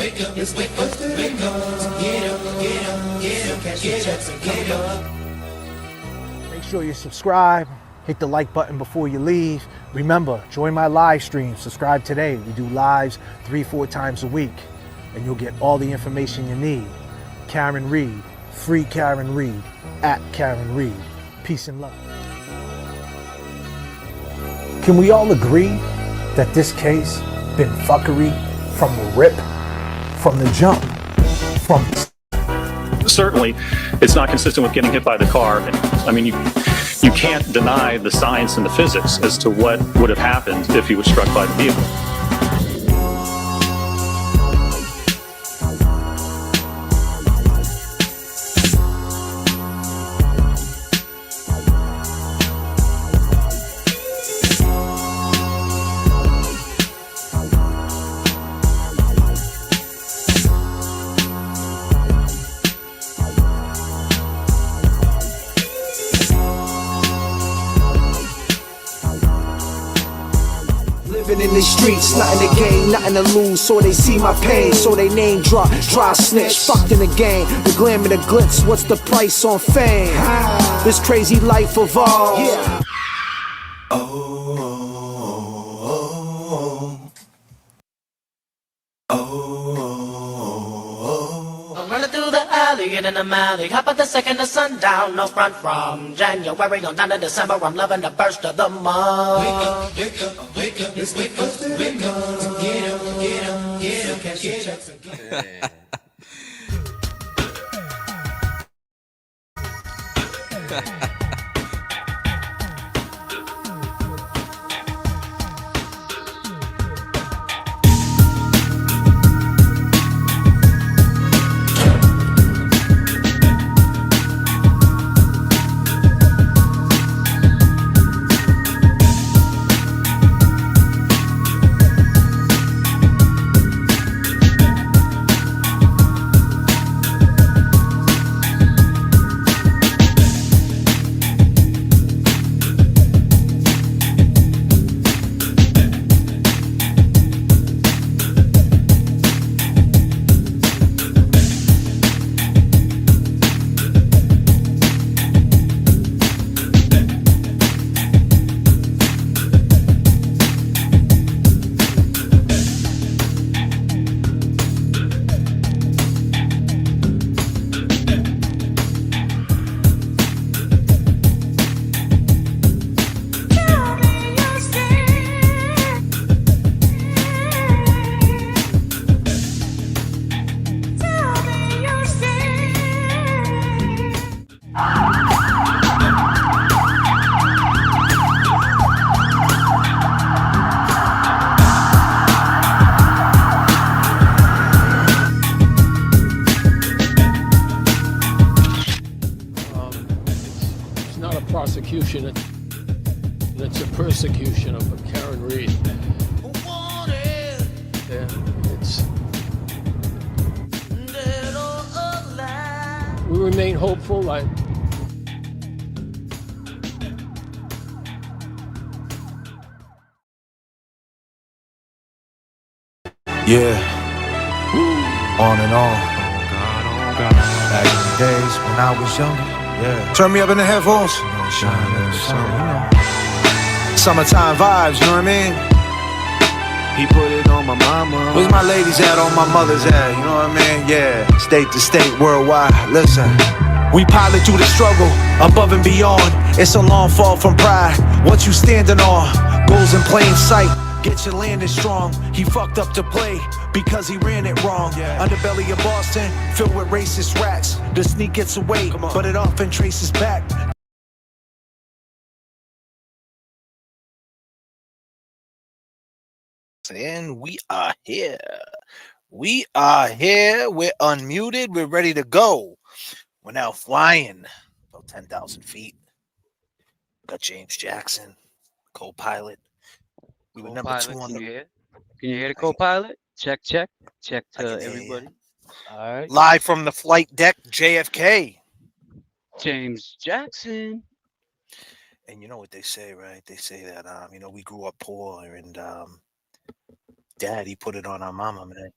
Make sure you subscribe, hit the like button before you leave. Remember, join my live stream. Subscribe today. We do lives 3-4 times a week, and you'll get all the information you need. Karenread, free Karenread, at Karenread. Peace and love. Can we all agree that this case been fuckery from the rip, from the jump, from... Certainly, it's not consistent with getting hit by the car. I mean, you can't deny the science and the physics as to what would have happened if he was struck by the vehicle. Living in the streets, nothing to gain, nothing to lose. So they see my pain, so they name drop, dry snitch. Fucked in the game, the glam and the glitz. What's the price on fame? This crazy life of all. Yeah. I'm running through the alley, getting a alley. Hop at the second of sundown, no front from January on down to December. I'm loving the burst of the month. Wake up, wake up, it's wake up, wake up. Get up, get up, get up, cash your checks again. Prosecution, and it's a persecution of Karenread. Yeah, it's. We remain hopeful. Yeah, on and on. Back in the days when I was younger. Yeah. Turn me up in the headphones. Summertime vibes, you know what I mean? He put it on my mama. Where's my ladies at, all my mothers at, you know what I mean? Yeah, state to state, worldwide, listen. We pilot through the struggle, above and beyond. It's a long fall from pride. What you standing on? Goals in plain sight. Get your landing strong. He fucked up to play because he ran it wrong. Underbelly of Boston, filled with racist rats. The sneak gets away, but it often traces back. And we are here. We are here. We're unmuted. We're ready to go. We're now flying about 10,000 feet. Got James Jackson, co-pilot. We were number 2 on the... Can you hear the co-pilot? Check to everybody. All right. Live from the flight deck, JFK. James Jackson. And you know what they say, right? They say that, you know, we grew up poor and Daddy put it on our mama, man.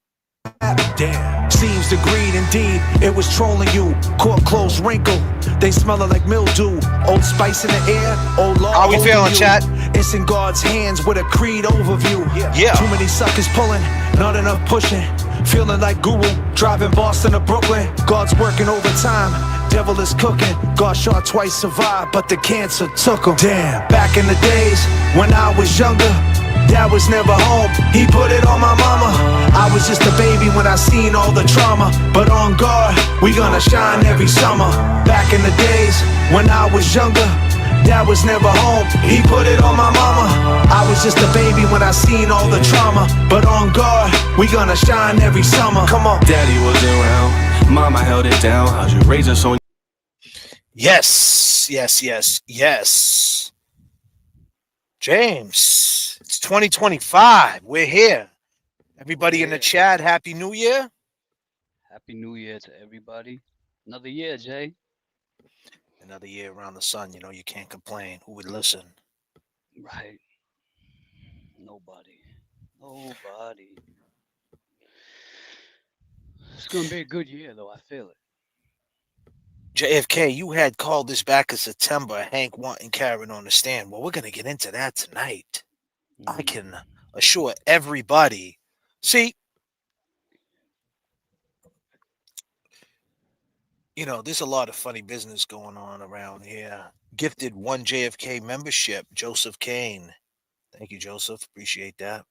Damn. Seems the greed indeed, it was trolling you. Caught close wrinkle, they smelling like mildew. Old Spice in the air, old law. How we feeling, chat? It's in God's hands with a creed overview. Yeah. Too many suckers pulling, not enough pushing. Feeling like Guru, driving Boston to Brooklyn. God's working overtime, devil is cooking. God shot twice, survived, but the cancer took him. Damn. Back in the days when I was younger, Dad was never home, he put it on my mama. I was just a baby when I seen all the trauma. But on guard, we gonna shine every summer. Back in the days when I was younger, Dad was never home, he put it on my mama. I was just a baby when I seen all the trauma. But on guard, we gonna shine every summer. Come on. Daddy wasn't around, mama held it down. How'd you raise us on? Yes, yes, yes, yes. James, it's 2025. We're here. Everybody in the chat, Happy New Year. Happy New Year to everybody. Another year, Jay. Another year around the sun. You know, you can't complain. Who would listen? Right. Nobody. Nobody. It's going to be a good year, though. I feel it. JFK, you had called this back in September, Hank wanting Karen on the stand. Well, we're going to get into that tonight. I can assure everybody. See, you know, there's a lot of funny business going on around here. Gifted 1 JFK membership, Joseph Kane. Thank you, Joseph. Appreciate that.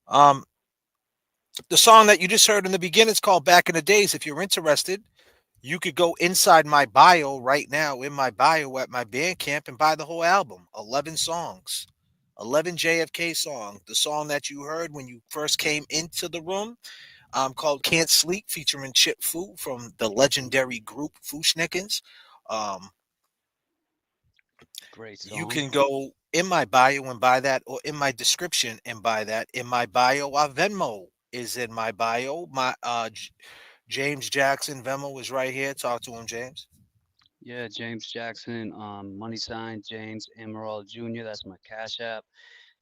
The song that you just heard in the beginning is called Back in the Days. If you're interested, you could go inside my bio right now, in my bio at my Bandcamp, and buy the whole album. 11 songs. 11 JFK songs. The song that you heard when you first came into the room, called Can't Sleep, featuring Chip Fu from the legendary group Fushnikins. Great song. You can go in my bio and buy that, or in my description and buy that. In my bio, our Venmo is in my bio. My James Jackson Venmo is right here. Talk to him, James. Yeah, James Jackson, money sign James Amaral Jr. That's my Cash App.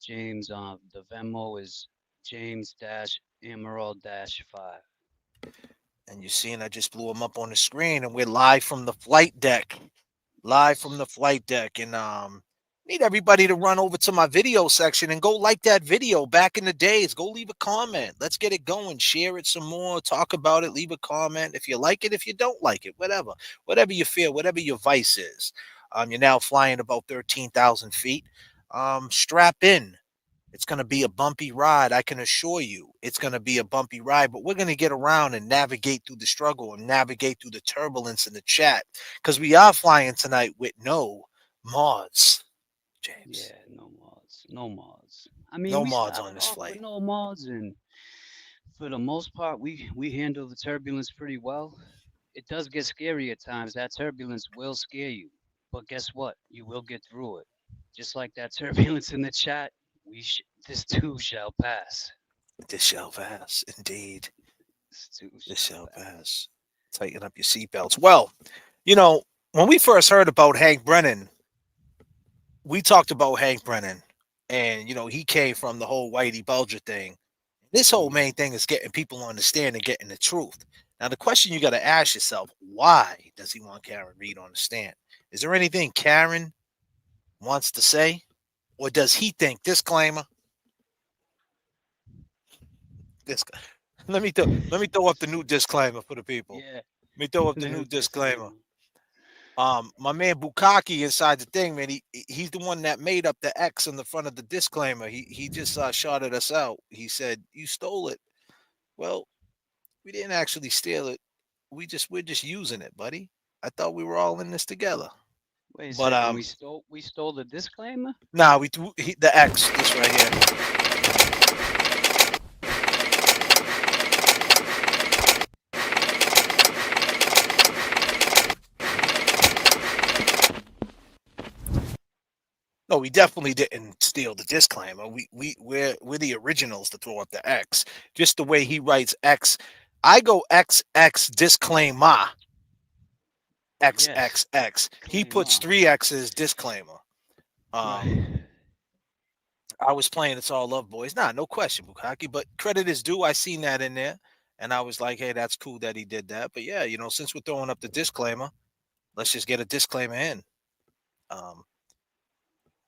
James, the Venmo is James-Amaral-5. And you're seeing I just blew him up on the screen, and we're live from the flight deck. Live from the flight deck. And need everybody to run over to my video section and go like that video back in the days. Go leave a comment. Let's get it going. Share it some more. Talk about it. Leave a comment. If you like it, if you don't like it, whatever. Whatever you feel, whatever your vice is. You're now flying about 13,000 feet. Strap in. It's going to be a bumpy ride. I can assure you it's going to be a bumpy ride, but we're going to get around and navigate through the struggle and navigate through the turbulence in the chat, because we are flying tonight with no mods, James. Yeah, no mods. No mods. I mean, no we mods started on this off flight. with no mods, and for the most part, we handle the turbulence pretty well. It does get scary at times. That turbulence will scare you, but guess what? You will get through it. Just like that turbulence in the chat, this too shall pass. This shall pass, indeed. This shall pass. Tighten up your seatbelts. Well, you know, when we first heard about Hank Brennan, we talked about Hank Brennan, and, you know, he came from the whole Whitey Bulger thing. This whole main thing is getting people on the stand and getting the truth. Now, the question you got to ask yourself, why does he want Karenread on the stand? Is there anything Karen wants to say? Or does he think, disclaimer? Let me throw up the new disclaimer for the people. Yeah. Let me throw up the new disclaimer. My man Bukaki inside the thing, man, he's the one that made up the X on the front of the disclaimer. He just shouted us out. He said, "You stole it." Well, we didn't actually steal it. We're just using it, buddy. I thought we were all in this together. Wait a second, we stole the disclaimer? Nah, the X, this right here. No, we definitely didn't steal the disclaimer. We're the originals to throw up the X. Just the way he writes X. I go XX disclaimer. XXX. Yes. He puts 3 X's disclaimer. Right. I was playing It's All Love Boys. Nah, no question, Bukaki, but credit is due. I seen that in there. And I was like, hey, that's cool that he did that. But yeah, since we're throwing up the disclaimer, let's just get a disclaimer in.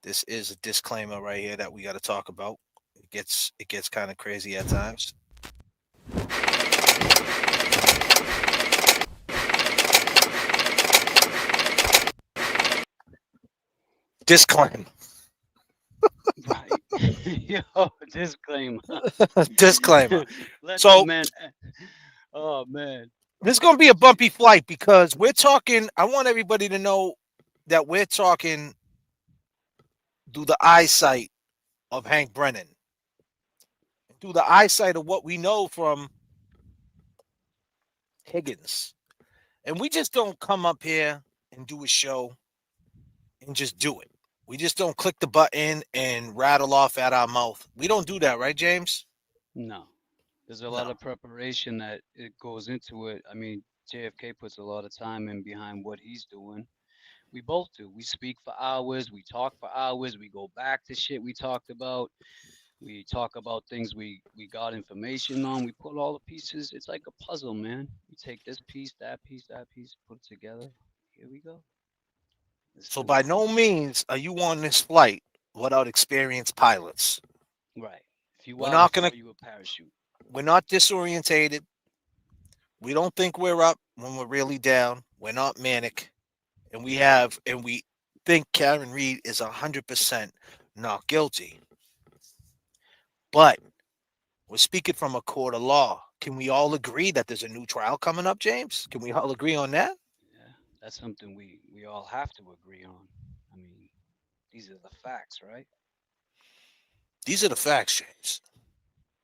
This is a disclaimer right here that we got to talk about. It gets kind of crazy at times. Disclaimer. Right. Yo, disclaimer. Disclaimer. Let So- the man. Oh man. This is going to be a bumpy flight because we're talking. I want everybody to know that we're talking through the eyesight of Hank Brennan, through the eyesight of what we know from Higgins. And we just don't come up here and do a show and just do it. We just don't click the button and rattle off at our mouth. We don't do that, right, James? No. There's a lot of preparation that it goes into it. I mean, JFK puts a lot of time in behind what he's doing. We both do. We speak for hours. We talk for hours. We go back to shit we talked about. We talk about things we got information on. We put all the pieces. It's like a puzzle, man. You take this piece, that piece, put it together. Here we go. So by no means are you on this flight without experienced pilots. Right. If you We're not gonna- you a parachute. We're not disorientated. We don't think we're up when we're really down. We're not manic. And we think Karenread is 100% not guilty. But we're speaking from a court of law. Can we all agree that there's a new trial coming up, James? Can we all agree on that? Yeah, that's something we all have to agree on. I mean, these are the facts, right? These are the facts, James.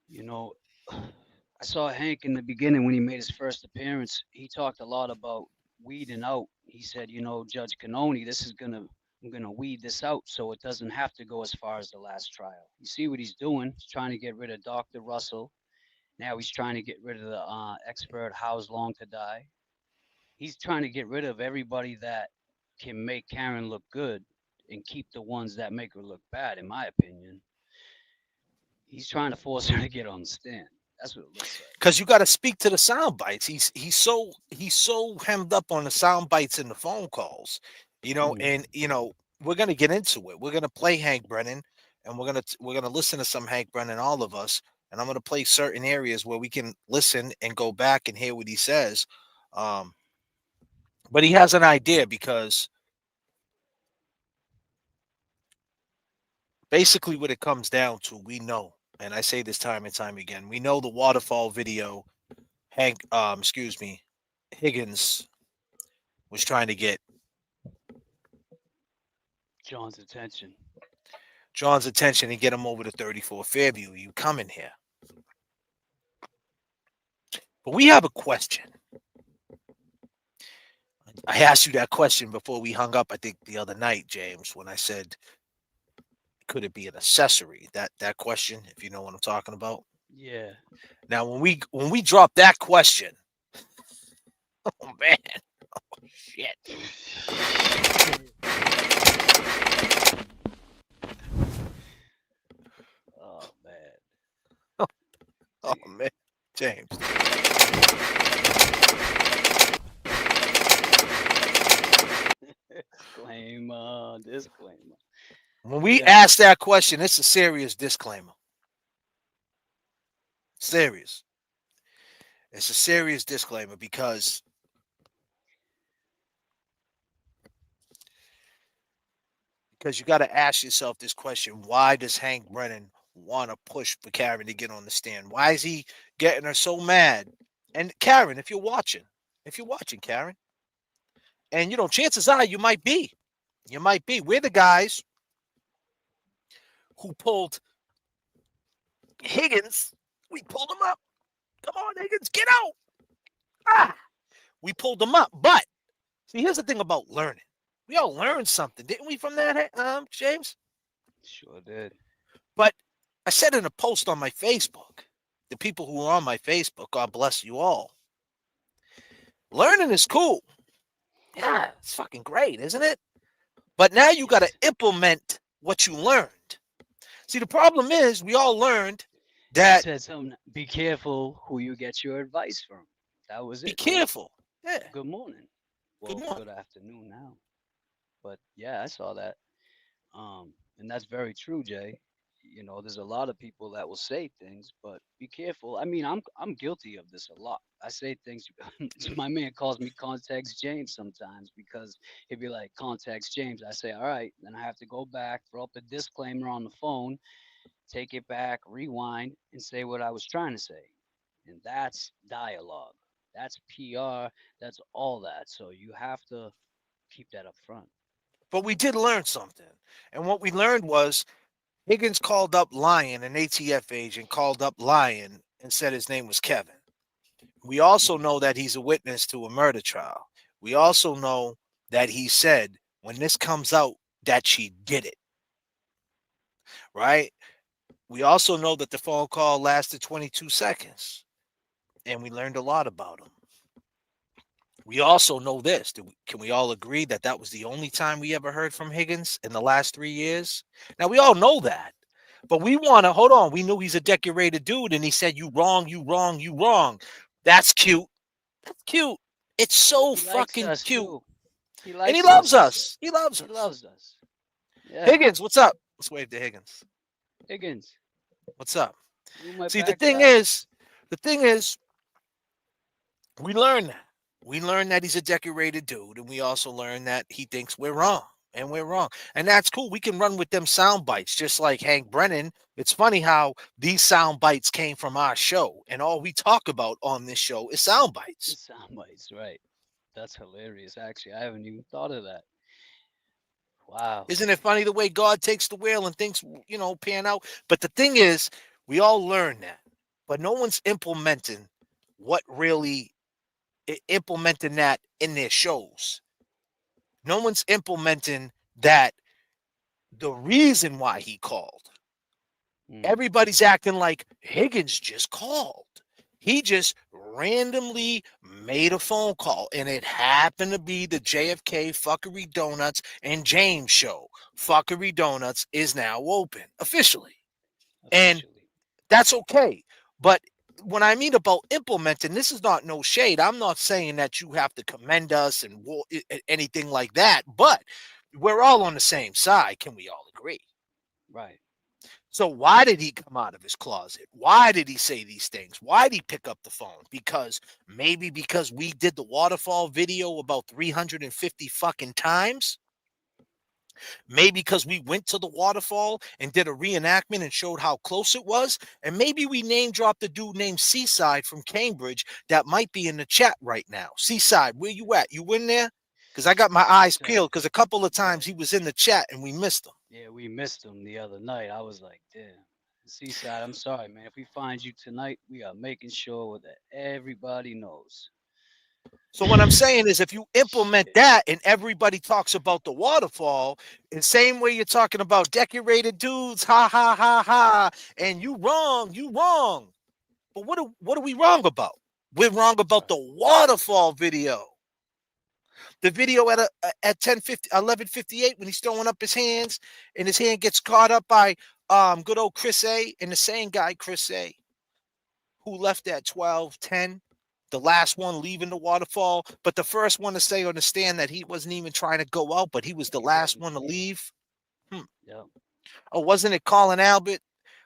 You know, I saw Hank in the beginning when he made his first appearance. He talked a lot about weeding out. He said, Judge Canoni, I'm gonna weed this out so it doesn't have to go as far as the last trial. You see what he's doing? He's trying to get rid of Dr. Russell. Now he's trying to get rid of the expert How's Long to Die. He's trying to get rid of everybody that can make Karen look good and keep the ones that make her look bad, in my opinion. He's trying to force her to get on the stand. That's what it looks like. Because you got to speak to the sound bites. He's so hemmed up on the sound bites and the phone calls, and we're gonna get into it. We're gonna play Hank Brennan, and we're gonna listen to some Hank Brennan, all of us, and I'm gonna play certain areas where we can listen and go back and hear what he says. But he has an idea because basically what it comes down to, we know, and I say this time and time again, we know the waterfall video, Higgins was trying to get John's attention and get him over to 34 Fairview. You coming here. But we have a question. I asked you that question before we hung up, I think the other night, James, when I said, could it be an accessory? That question, if you know what I'm talking about. Yeah. Now, when we drop that question, oh man, oh shit. Oh man. Oh man, James. Disclaimer. When we ask that question, it's a serious disclaimer. Serious. It's a serious disclaimer because you got to ask yourself this question. Why does Hank Brennan want to push for Karen to get on the stand? Why is he getting her so mad? And Karen, if you're watching, Karen, and chances are you might be. We're the guys who pulled Higgins. We pulled him up. Come on, Higgins, get out. We pulled him up. But see, here's the thing about learning. We all learned something, didn't we, from that, James? Sure did. But I said in a post on my Facebook, the people who are on my Facebook, God bless you all. Learning is cool. Yeah, it's fucking great, isn't it? But now you got to implement what you learned. See, the problem is we all learned He that said something. Be careful who you get your advice from. That was be it. careful. Yeah. Good morning. Good Well, morning. good afternoon now. But yeah, I saw that. And that's very true, Jay. You know, there's a lot of people that will say things, but be careful. I mean, I'm guilty of this a lot. I say things. My man calls me Context James sometimes because he'd be like Context James. I say, all right, then I have to go back, throw up a disclaimer on the phone, take it back, rewind, and say what I was trying to say. And that's dialogue. That's PR. That's all that. So you have to keep that up front. But we did learn something. And what we learned was Higgins called up Lion, an ATF agent, called up Lion and said his name was Kevin. We also Mm, know that he's a witness to a murder trial. We also know that he said when this comes out that she did it, right? We also know that the phone call lasted 22 seconds, and we learned a lot about him. We also know this. Can we all agree that that was the only time we ever heard from Higgins in the last 3 years? Now, we all know that. But we want to hold on. We knew he's a decorated dude, and he said, "You wrong, you wrong, you wrong." That's cute. That's cute. It's so he likes fucking us cute. too. He And he likes us, loves he said. us. He loves He us. loves us. Yeah. Higgins, what's up? Let's wave to Higgins. Higgins, What's up? you my See, the back thing guy. is, the thing is, we learned that. We learned that he's a decorated dude, and we also learned that he thinks we're wrong. And we're wrong. And that's cool. We can run with them sound bites, just like Hank Brennan. It's funny how these sound bites came from our show, and all we talk about on this show is sound bites. It's sound bites, right? That's hilarious. Actually, I haven't even thought of that. Wow. Isn't it funny the way God takes the wheel and things, pan out? But the thing is, we all learn that, but no one's implementing what really implementing that in their shows. No one's implementing that the reason why he called. Mm, Everybody's acting like Higgins just called. He just randomly made a phone call, and it happened to be the JFK Fuckery Donuts and James show. Fuckery Donuts is now open officially, and officially. that's okay. But when I mean about implementing, this is not no shade. I'm not saying that you have to commend us and anything like that, but we're all on the same side. Can we all agree? Right. So why did he come out of his closet? Why did he say these things? Why did he pick up the phone? Because we did the waterfall video about 350 fucking times. Maybe because we went to the waterfall and did a reenactment and showed how close it was. And maybe we name dropped a dude named Seaside from Cambridge that might be in the chat right now. Seaside, where you at? You in there? Because I got my eyes Seaside. peeled because a couple of Yeah. times he was in the chat and we missed him. Yeah, we missed him the other night. I was like, damn. Seaside, I'm sorry, man. If we find you tonight, we are making sure that everybody knows. So what I'm saying is if you implement Shit. that and everybody talks about the waterfall, the same way you're talking about decorated dudes, ha ha ha ha, and you wrong, you wrong. But what are we wrong about? We're wrong about Right. the waterfall video. The video at 11:58 when he's throwing up his hands and his hand gets caught up by good old Chris A and the same guy Chris A who left at 12:10. The last one leaving the waterfall, but the first one to say on the stand that he wasn't even trying to go out, but he was the He last wasn't. one to leave. Yeah. Oh, wasn't it Colin Albert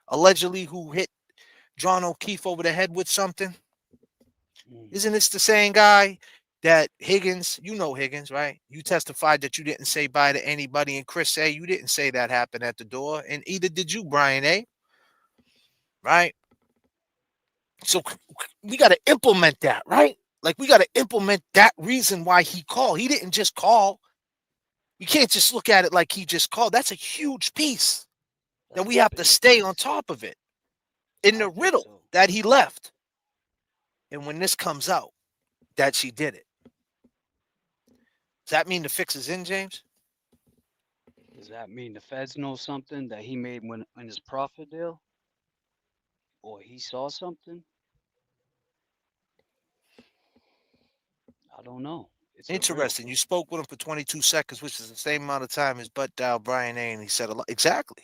allegedly who hit John O'Keefe over the head with something? Mm, Isn't this the same guy that Higgins, you know Higgins, right? You testified that you didn't say bye to anybody, and Chris A, you didn't say that happened at the door, and either did you, Brian A, right? So we got to implement that, right? Like we got to implement that reason why he called. He didn't just call. We can't just look at it like he just called. That's a huge piece that that's a we have to big stay on piece. top of it in I the think riddle so. that he left. And when this comes out, that she did it. Does that mean the fix is in, James? Does that mean the feds know something that he made when in his profit deal, or he saw something? I don't know. It's a riddle. Interesting. You spoke with him for 22 seconds, which is the same amount of time as Butt Dial Brian A. And he said a lot. Exactly.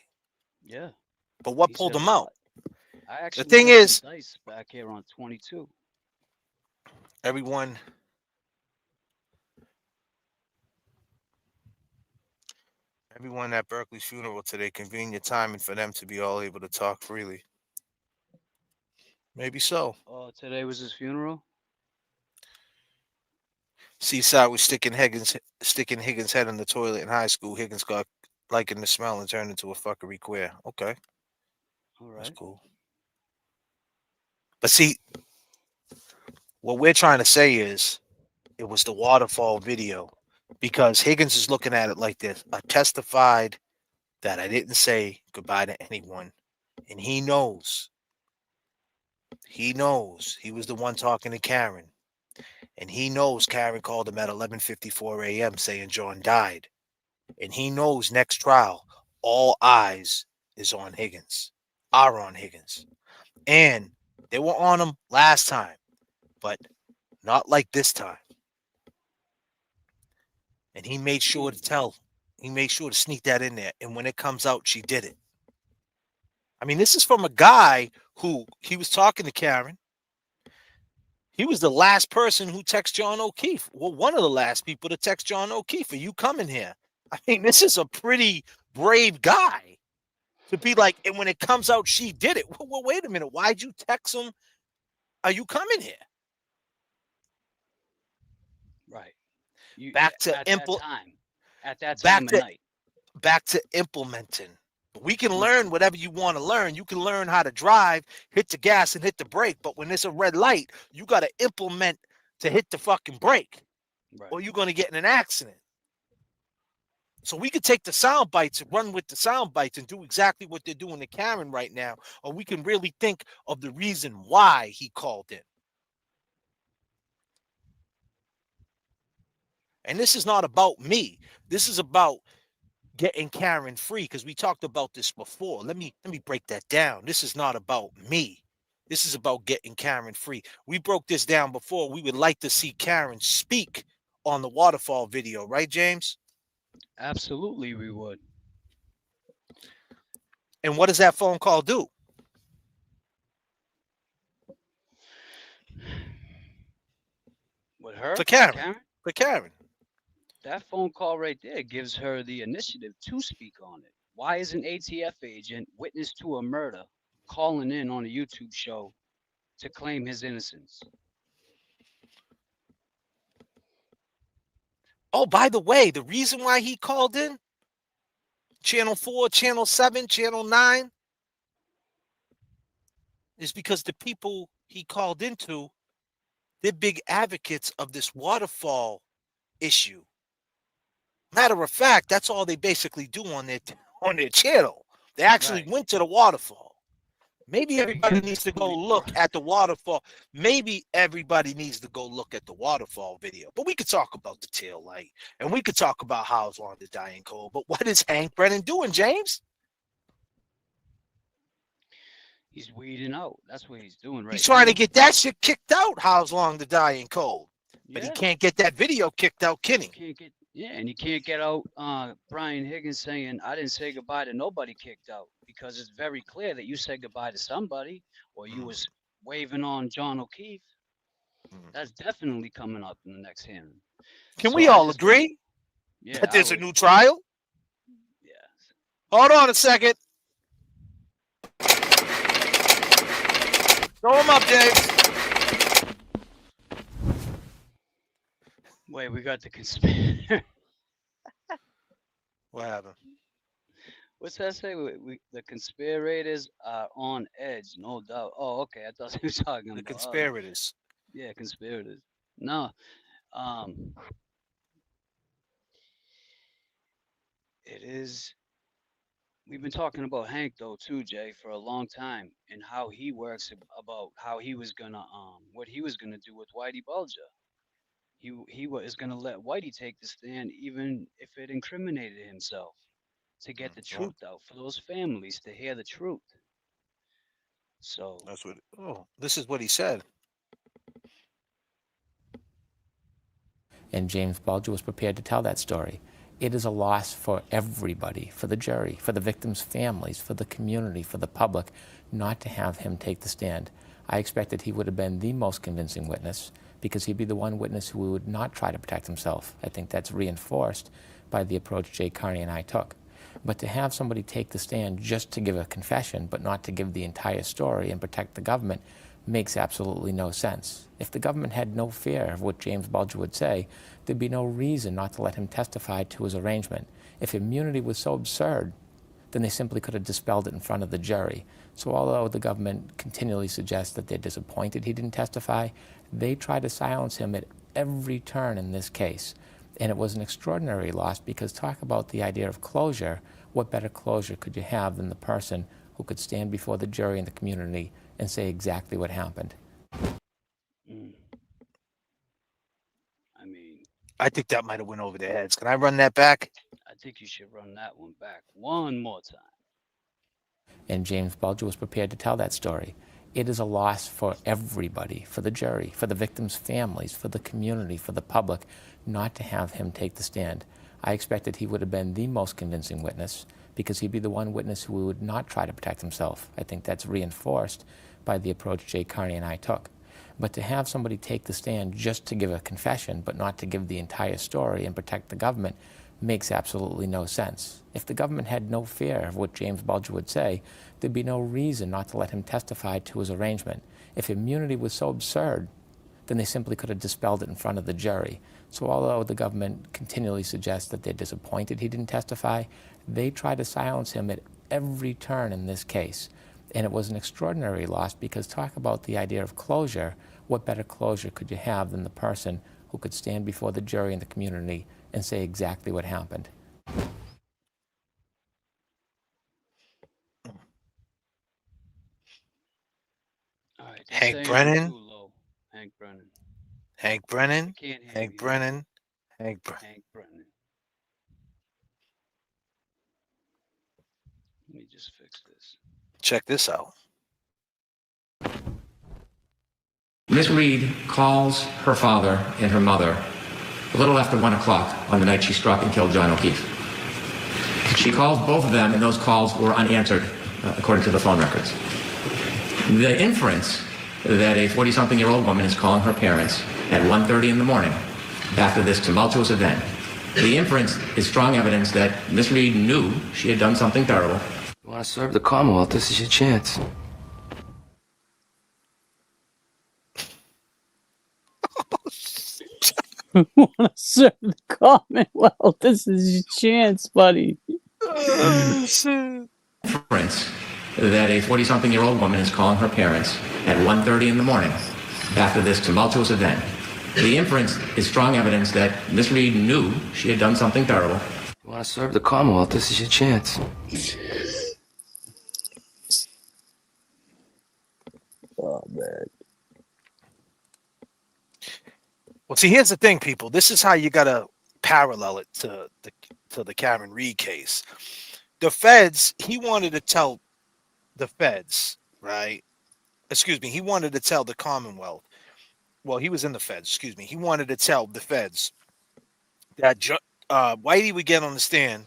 Yeah, But what he pulled said a him out? lot. I actually thing bet some is, dice back here on 22. everyone at Berkeley's funeral today, convenient timing for them to be all able to talk freely. Maybe so. Oh, today was his funeral? Seaside was sticking Higgins' head in the toilet in high school. Higgins got liking the smell and turned into a fuckery queer. Okay, All that's right. cool. But see, what we're trying to say is it was the waterfall video, because Higgins is looking at it like this. I testified that I didn't say goodbye to anyone, and he knows he was the one talking to Karen, and he knows Karen called him at 11:54 a.m. saying John died, and he knows next trial all eyes are on Higgins, and they were on him last time, but not like this time. And he made sure to sneak that in there. And when it comes out, she did it. I mean, this is from a guy who he was talking to Karen. He was the last person who texted John O'Keefe. Well, one of the last people to text John O'Keefe. Are you coming here? I mean, this is a pretty brave guy to be like, and when it comes out, she did it. Well, wait a minute. Why'd you text him? Are you coming here? Right. Back to at that back time of to night. back to implementing. We can Mm. learn whatever you want to learn. You can learn how to drive, hit the gas and hit the brake. But when there's a red light, you got to implement to hit the fucking brake, Right. or you're going to get in an accident. So we could take the sound bites and run with the sound bites and do exactly what they're doing to Karen right now. Or we can really think of the reason why he called in. And this is not about me. This is about getting Karen free, because we talked about this before. Let me break that down. This is not about me. This is about getting Karen free. We broke this down before. We would like to see Karen speak on the waterfall video, right, James? Absolutely, we would. And what does that phone call do? With her? For Karen. For Karen. That phone call right there gives her the initiative to speak on it. Why is an ATF agent, witness to a murder, calling in on a YouTube show to claim his innocence? Oh, by the way, the reason why he called in, Channel 4, Channel 7, Channel 9, is because the people he called into, they're big advocates of this waterfall issue. Matter of fact, that's all they basically do on their channel. They actually went to the waterfall. Maybe everybody needs to go look at the waterfall. Maybe everybody needs to go look at the waterfall video. But we could talk about the tail light, and we could talk about how's long to die in cold. But what is Hank Brennan doing, James? He's weeding out. That's what he's doing right now. He's trying to get that shit kicked out, how's long to die in cold. But he can't get that video kicked out, can he? And he can't get out Brian Higgins saying, I didn't say goodbye to nobody kicked out, because it's very clear that you said goodbye to somebody, or you was waving on John O'Keefe. That's definitely coming up in the next hearing. Can we all agree that there's a new trial? Yes. Hold on a second. Throw him up, James. Wait, we got the conspiracy. What happened? What's that say? The conspirators are on edge, no doubt. Oh, okay. I thought you were talking about the conspirators. Yeah, conspirators. No, it is. We've been talking about Hank though too, Jay, for a long time, and how he works about how he was gonna what he was gonna do with Whitey Bulger. He was gonna let Whitey take the stand, even if it incriminated himself, to get the truth out for those families to hear the truth. So that's what. Oh, this is what he said. And James Bulger was prepared to tell that story. It is a loss for everybody, for the jury, for the victims' families, for the community, for the public, not to have him take the stand. I expected he would have been the most convincing witness because he'd be the one witness who would not try to protect himself. I think that's reinforced by the approach Jay Carney and I took. But to have somebody take the stand just to give a confession, but not to give the entire story and protect the government, makes absolutely no sense. If the government had no fear of what James Bulger would say, there'd be no reason not to let him testify to his arrangement. If immunity was so absurd, then they simply could have dispelled it in front of the jury. So although the government continually suggests that they're disappointed he didn't testify, they try to silence him at every turn in this case. And it was an extraordinary loss because talk about the idea of closure. What better closure could you have than the person who could stand before the jury and the community and say exactly what happened? I think that might have went over their heads. Can I run that back? I think you should run that one back one more time. And James Bulger was prepared to tell that story. It is a loss for everybody, for the jury, for the victims' families, for the community, for the public, not to have him take the stand. I expected he would have been the most convincing witness because he'd be the one witness who would not try to protect himself. I think that's reinforced by the approach Jay Carney and I took. But to have somebody take the stand just to give a confession, but not to give the entire story and protect the government, makes absolutely no sense. If the government had no fear of what James Bulger would say, there'd be no reason not to let him testify to his arrangement. If immunity was so absurd, then they simply could have dispelled it in front of the jury. So although the government continually suggests that they're disappointed he didn't testify, they try to silence him at every turn in this case. And it was an extraordinary loss because talk about the idea of closure. What better closure could you have than the person who could stand before the jury and the community and say exactly what happened? All right, Hank Brennan. Too low. Hank Brennan. Hank Brennan. Can't hear Hank you. Brennan. Hank Brennan. Hank Brennan. Let me just fix this. Check this out. Miss Reed calls her father and her mother a little after 1 o'clock on the night she struck and killed John O'Keefe. She calls both of them, and those calls were unanswered, according to the phone records. The inference that a 40-something-year-old woman is calling her parents at 1:30 in the morning after this tumultuous event, the inference is strong evidence that Miss Reed knew she had done something terrible. You want to serve the Commonwealth, this is your chance. Want to serve the Commonwealth? This is your chance, buddy. Inference that a 40-something-year-old woman is calling her parents at 1:30 in the morning after this tumultuous event. The inference is strong evidence that Miss Reed knew she had done something terrible. You want to serve the Commonwealth, this is your chance. Oh, man. Well, see, here's the thing, people. This is how you gotta parallel it to the Karenread case. The feds, he wanted to tell the feds, right? Excuse me, he wanted to tell the Commonwealth. Well, he was in the feds, excuse me. He wanted to tell the feds that Whitey would get on the stand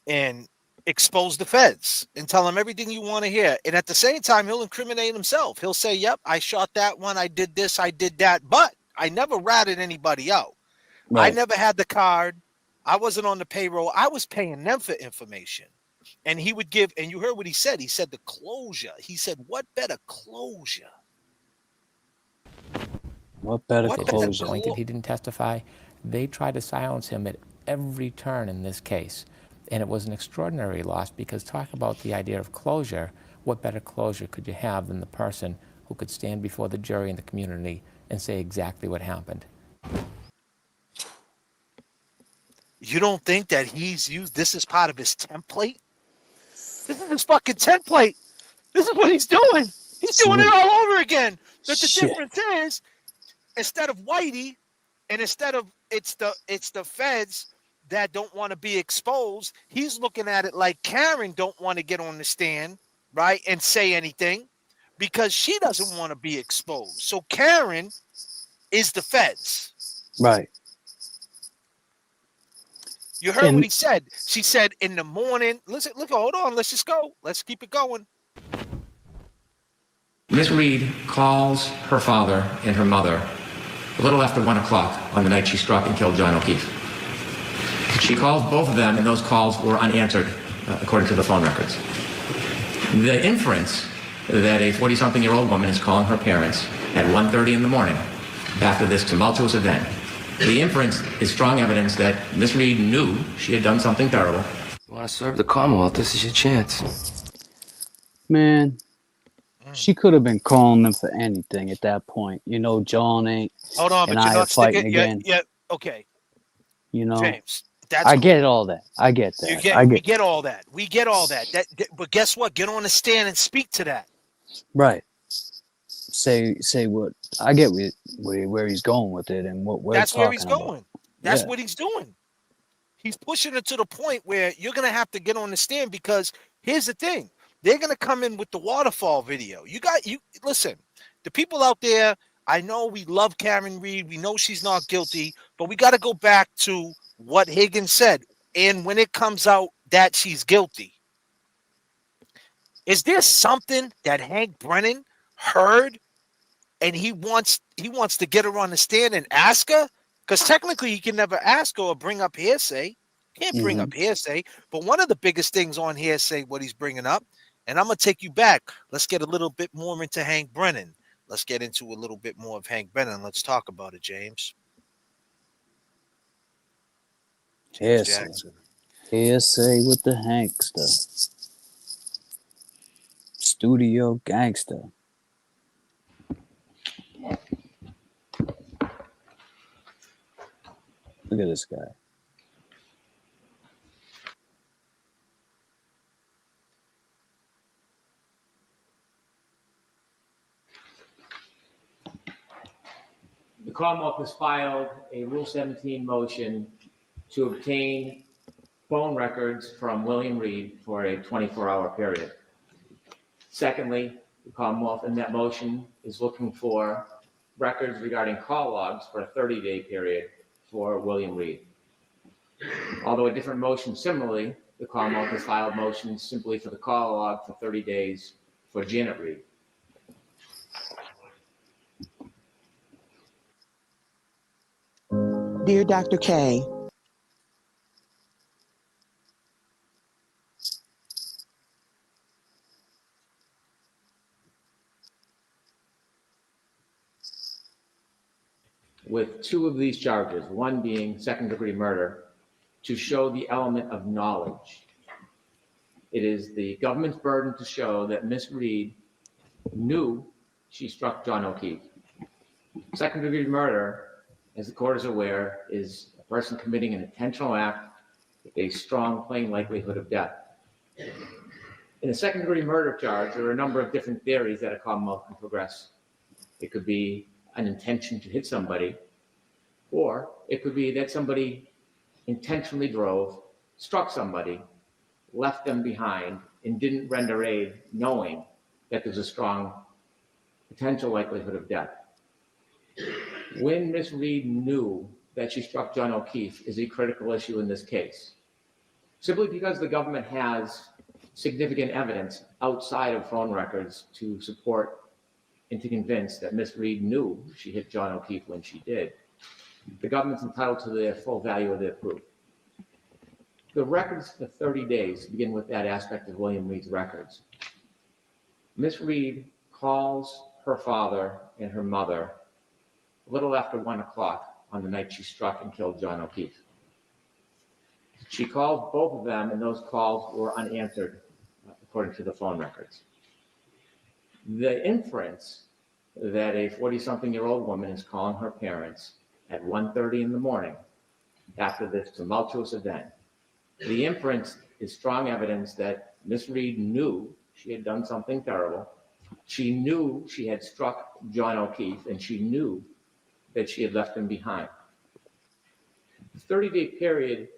and expose the feds and tell them everything you want to hear. And at the same time, he'll incriminate himself. He'll say, yep, I shot that one, I did this, I did that, but I never ratted anybody out. Right. I never had the card. I wasn't on the payroll. I was paying them for information. And he would give, and you heard what he said. He said the closure. He said, what better closure? What better closure? Disappointed he didn't testify. They tried to silence him at every turn in this case. And it was an extraordinary loss because talk about the idea of closure. What better closure could you have than the person who could stand before the jury and the community and say exactly what happened? You don't think that he's used this as part of his template? This is his fucking template. This is what he's doing. He's doing it all over again. But the difference is, instead of Whitey, and instead of it's the feds that don't want to be exposed, he's looking at it like Karen don't want to get on the stand, right, and say anything because she doesn't want to be exposed. So Karen is the feds. Right. You heard what And he said. She said in the morning. Listen, look, hold on. Let's just go. Let's keep it going. Miss Reed calls her father and her mother a little after 1 o'clock on the night she struck and killed John O'Keefe. She calls both of them, and those calls were unanswered, according to the phone records. The inference that a 40-something-year-old woman is calling her parents at 1:30 in the morning after this tumultuous event, the inference is strong evidence that Miss Reed knew she had done something terrible. You want to serve the Commonwealth, this is your chance. man, she could have been calling them for anything at that point. You know, John ain't Hold on, and but you're I are not fighting sticking. again. Yeah. Okay, You know, James. That's I cool. get all that. I get that. We get all that. We get all that. But guess what? Get on the stand and speak to that. Right. Say what I get where he's going with it and what we're That's talking where he's about. going. That's Yeah. what he's doing. He's pushing it to the point where you're gonna have to get on the stand, because here's the thing: they're gonna come in with the waterfall video. You listen. The people out there, I know we love Karenread. We know she's not guilty, but we got to go back to what Higgins said. And when it comes out that she's guilty, is there something that Hank Brennan heard and he wants to get her on the stand and ask her? Because technically he can never ask her or bring up hearsay. Can't bring up hearsay. But one of the biggest things on hearsay, what he's bringing up, and I'm going to take you back. Let's get a little bit more into Hank Brennan. Let's get into a little bit more of Hank Brennan. Let's talk about it, James. Hearsay. Jackson. Hearsay with the Hankster. Studio gangster. Look at this guy. The Commonwealth has filed a Rule 17 motion to obtain phone records from William Reed for a 24-hour period. Secondly, the Commonwealth in that motion is looking for records regarding call logs for a 30-day period for William Reed. Although a different motion similarly, the Commonwealth has filed motions simply for the call log for 30 days for Janet Reed. Dear Dr. K, with two of these charges, one being second-degree murder, to show the element of knowledge. It is the government's burden to show that Miss Reed knew she struck John O'Keefe. Second-degree murder, as the court is aware, is a person committing an intentional act with a strong, plain likelihood of death. In a second-degree murder charge, there are a number of different theories that a Commonwealth can progress. It could be an intention to hit somebody, or it could be that somebody intentionally drove, struck somebody, left them behind, and didn't render aid knowing that there's a strong potential likelihood of death. When Miss Reed knew that she struck John O'Keefe is a critical issue in this case. Simply because the government has significant evidence outside of phone records to support and to convince that Miss Reed knew she hit John O'Keefe when she did, the government's entitled to the full value of their proof. The records for 30 days begin with that aspect of William Reed's records. Miss Reed calls her father and her mother a little after 1 o'clock on the night she struck and killed John O'Keefe. She called both of them, and those calls were unanswered, according to the phone records. The inference that a 40-something-year-old woman is calling her parents at 1:30 in the morning after this tumultuous event, the inference is strong evidence that Miss Reed knew she had done something terrible. She knew she had struck John O'Keefe, and she knew that she had left him behind. The 30-day period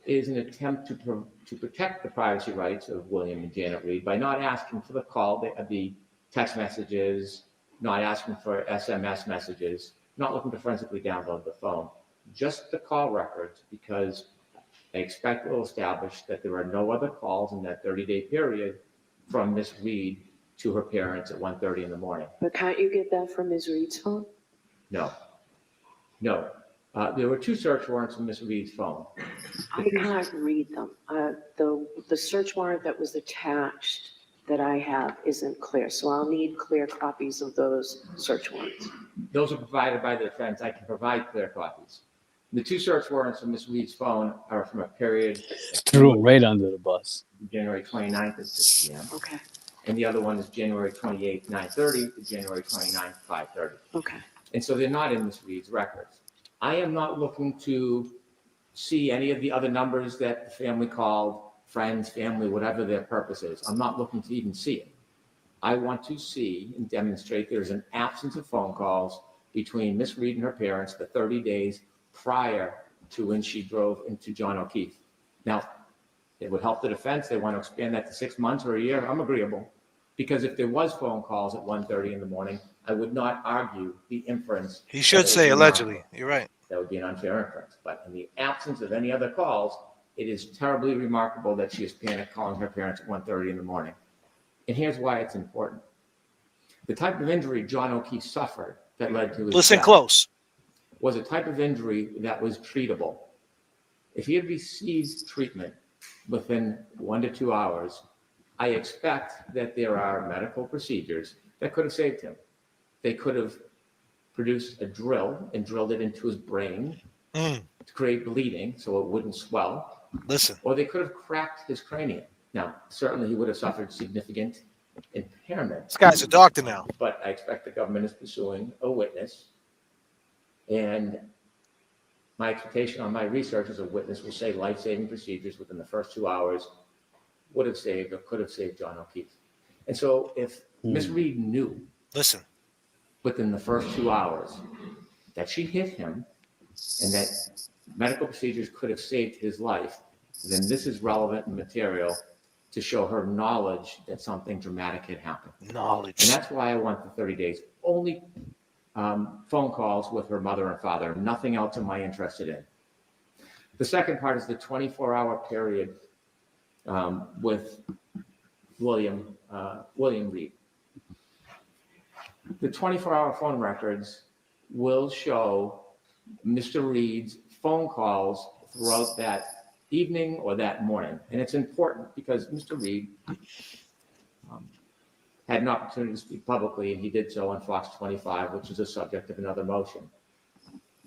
is an attempt to protect the privacy rights of William and Janet Reed by not asking for the call, the text messages, not asking for SMS messages, not looking to forensically download the phone, just the call records, because I expect it will establish that there are no other calls in that 30-day period from Miss Reed to her parents at 1:30 in the morning. But can't you get that from Ms. Reed's phone? No. No. There were 2 search warrants from Miss Reed's phone. I can't read them. The search warrant that was attached that I have isn't clear, so I'll need clear copies of those search warrants. Those are provided by the defense. I can provide clear copies. The 2 search warrants from Miss Reed's phone are from a period Threw him right under the bus. January 29th at 6 p.m. Okay. And the other one is January 28th, 9:30 to January 29th, 5:30. Okay. And so they're not in Miss Reed's records. I am not looking to see any of the other numbers that the family called, friends, family, whatever their purpose is. I'm not looking to even see it. I want to see and demonstrate there's an absence of phone calls between Miss Reed and her parents the 30 days prior to when she drove into John O'Keefe. Now, it would help the defense. They want to expand that to 6 months or a year. I'm agreeable. Because if there was phone calls at 1:30 in the morning, I would not argue the inference. He should say allegedly. You're right. That would be an unfair inference. But in the absence of any other calls, it is terribly remarkable that she is panic calling her parents at 1:30 in the morning. And here's why it's important. The type of injury John O'Keefe suffered that led to his Listen death close. was a type of injury that was treatable. If he had received treatment within 1 to 2 hours, I expect that there are medical procedures that could have saved him. They could have produced a drill and drilled it into his brain to create bleeding so it wouldn't swell. Listen. Or they could have cracked his cranium. Now, certainly he would have suffered significant impairment. This guy's a doctor now. But I expect the government is pursuing a witness. And my expectation on my research is a witness will say life-saving procedures within the first 2 hours would have saved or could have saved John O'Keefe. And so if Miss Reed knew, listen, within the first 2 hours that she hit him and that medical procedures could have saved his life, then this is relevant material to show her knowledge that something dramatic had happened. Knowledge. And that's why I want the 30 days. Only phone calls with her mother and father. Nothing else am I interested in. The second part is the 24-hour period with William Reed. The 24-hour phone records will show Mr. Reed's phone calls throughout that evening or that morning. And it's important because Mr. Reed had an opportunity to speak publicly, and he did so on Fox 25, which is the subject of another motion.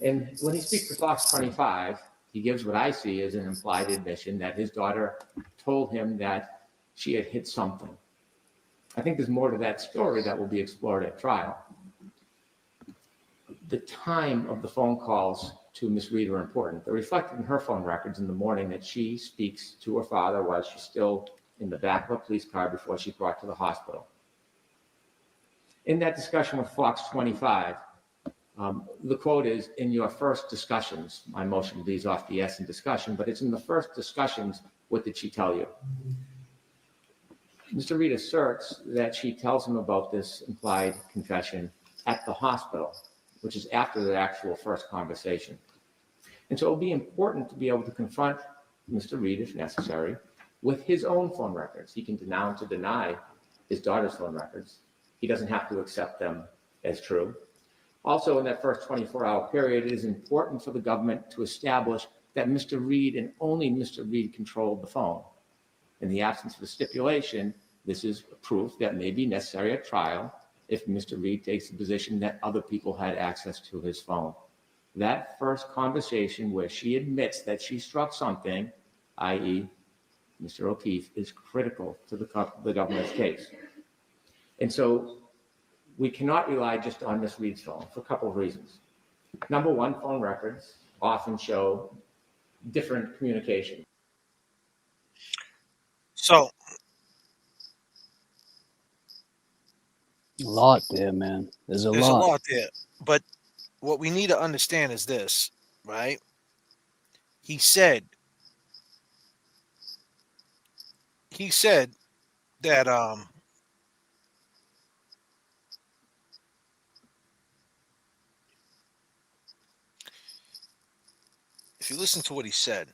And when he speaks to Fox 25, he gives what I see as an implied admission that his daughter told him that she had hit something. I think there's more to that story that will be explored at trial. The time of the phone calls to Miss Reed are important. They're reflected in her phone records in the morning that she speaks to her father while she's still in the back of a police car before she's brought to the hospital. In that discussion with Fox 25, the quote is, in your first discussions, my motion leaves off the yes in discussion, but it's in the first discussions, what did she tell you? Mr. Reed asserts that she tells him about this implied confession at the hospital, which is after the actual first conversation. And so it'll be important to be able to confront Mr. Reed, if necessary, with his own phone records. He can denounce or deny his daughter's phone records. He doesn't have to accept them as true. Also, in that first 24-hour period, it is important for the government to establish that Mr. Reed and only Mr. Reed controlled the phone. In the absence of a stipulation, this is proof that may be necessary at trial if Mr. Reed takes the position that other people had access to his phone. That first conversation where she admits that she struck something, i.e. Mr. O'Keefe, is critical to the government's case. And so we cannot rely just on Ms. Reed's phone for a couple of reasons. Number one, phone records often show different communication. So a lot there, man. There's a there's lot. a lot there. But what we need to understand is this, right? He said that if you listen to what he said,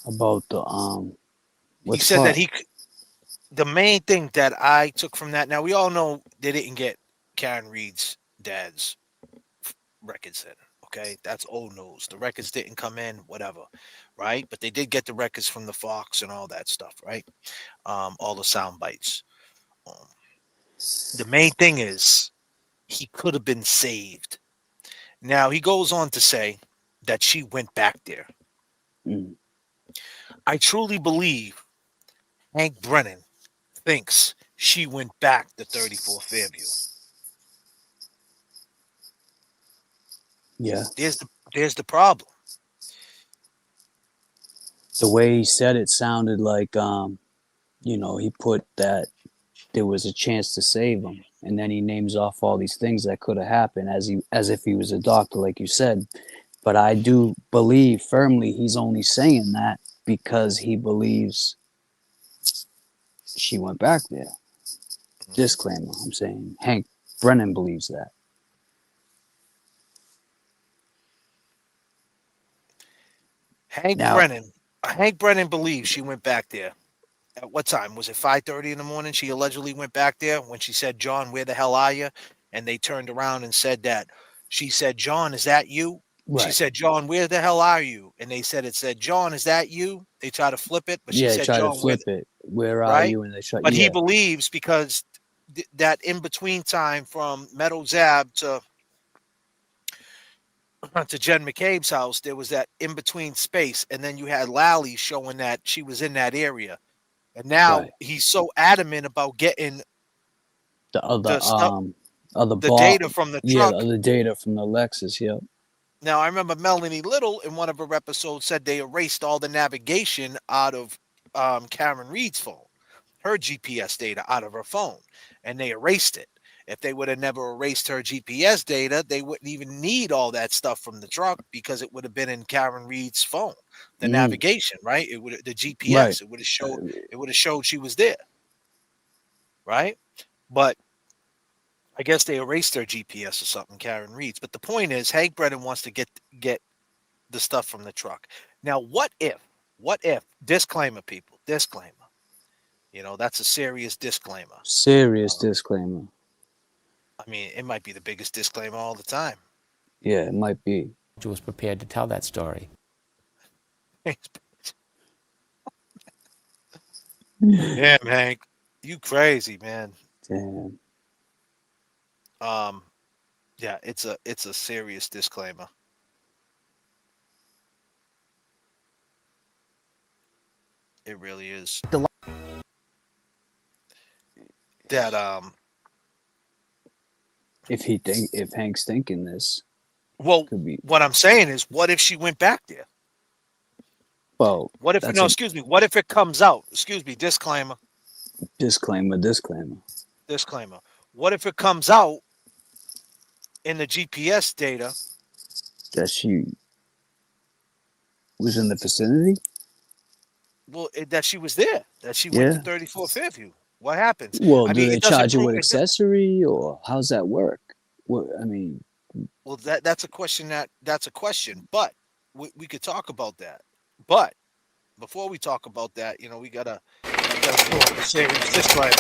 About the He which said that part? the main thing that I took from that. Now we all know they didn't get Karen Reed's dad's records in. Okay, that's old news. The records didn't come in, whatever, right? But they did get the records from the Fox and all that stuff, right? All the sound bites. Um, the main thing is he could have been saved. Now he goes on to say that she went back there. Mm. I truly believe Hank Brennan thinks she went back to 34 Fairview. Yeah. There's the problem. The way he said it sounded like he put that there was a chance to save him, and then he names off all these things that could have happened as if he was a doctor, like you said. But I do believe firmly he's only saying that because he believes she went back there. Disclaimer, I'm saying Hank Brennan believes that. Now, Hank Brennan believes she went back there. At what time? Was it 5:30 in the morning? She allegedly went back there when she said, "John, where the hell are you?" And they turned around and said that she said, "John, is that you?" She right. said, "John, where the hell are you?" And they said it said, "John, is that you?" They try to flip it, but she Yeah, said, try to "John, flip it. Where are right?" you? And they try, But he yeah, believes because that in between time from Meadow Zab to Jen McCabe's house, there was that in between space, and then you had Lally showing that she was in that area. And now right. he's so adamant about getting The other the stuff, other the ball, data from the yeah, the truck. other data from the Lexus, yep. Now I remember Melanie Little in one of her episodes said they erased all the navigation out of Karen Reed's phone, her GPS data out of her phone, and they erased it. If they would have never erased her GPS data, they wouldn't even need all that stuff from the truck because it would have been in Karen Reed's phone. The Mm, navigation, right? It would the right. GPS. It would have showed she was there, right? But I guess they erased their GPS or something, Karen Reed's. But the point is, Hank Brennan wants to get the stuff from the truck. Now, what if, disclaimer, people, disclaimer, that's a serious disclaimer. Serious disclaimer. I mean, it might be the biggest disclaimer all the time. Yeah, it might be. Was prepared to tell that story. Damn, Hank, you crazy, man. Damn. Um, yeah, it's a serious disclaimer. It really is. That If Hank's thinking this, well, could be. what I'm saying is, what if she went back there? Well, What if that's no? a Excuse me. What if it comes out? Excuse me. Disclaimer. disclaimer. Disclaimer. Disclaimer. What if it comes out in the GPS data That she was in the vicinity. that she was there, that she went to Yeah. 34 Fairview? What happens? Well, I do mean, they it doesn't charge you prove with it. accessory, or how's that work? What I mean, Well, that's a question. That's a question. But we could talk about that. But before we talk about that, we gotta throw up a serious disclaimer.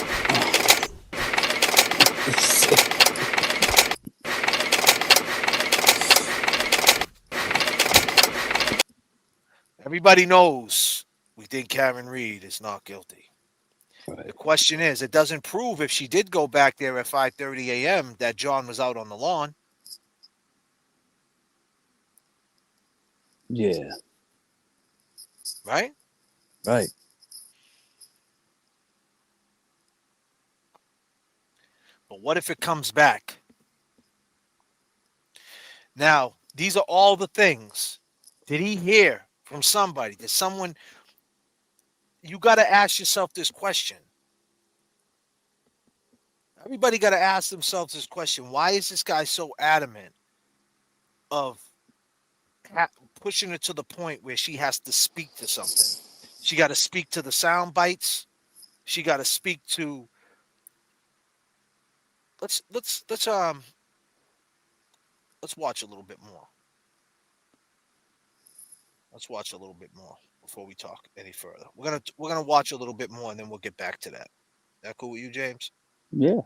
Everybody knows we think Karen Reed is not guilty. right. The question is, it doesn't prove if she did go back there at 5:30 a.m. that John was out on the lawn, Yeah. right? Right. But what if it comes back? Now, these are all the things. Did he hear from somebody? Did someone, you got to ask yourself this question. Everybody got to ask themselves this question. Why is this guy so adamant of pushing it to the point where she has to speak to something? She got to speak to the sound bites. She got to speak to, let's watch a little bit more. Let's watch a little bit more. before we talk any further. We're gonna watch a little bit more, and then we'll get back to that. That cool with you, James? Yeah.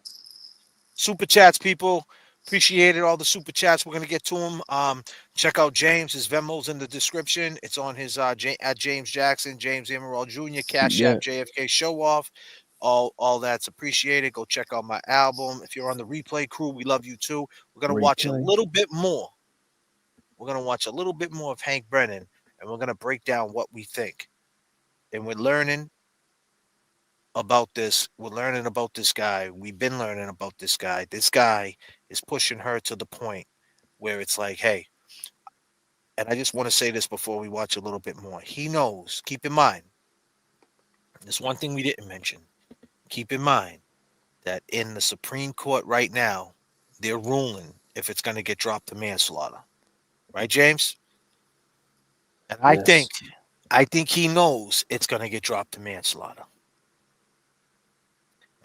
Super chats, people. Appreciated all the super chats. We're gonna get to them. Check out James. His Venmo's in the description. It's on his at James Jackson, James Amaral Jr., Cash Yeah. App, JFK Show Off. All that's appreciated. Go check out my album. If you're on the replay crew, we love you too. We're gonna watch a Replay. little bit more. We're gonna watch a little bit more of Hank Brennan, and we're gonna break down what we think. And we're learning about this. We're learning about this guy. We've been learning about this guy. This guy is pushing her to the point where it's like, hey, and I just want to say this before we watch a little bit more. He knows, keep in mind, there's one thing we didn't mention. Keep in mind that in the Supreme Court right now, they're ruling if it's going to get dropped to manslaughter. Right, James? And I Yes. think he knows it's going to get dropped to manslaughter.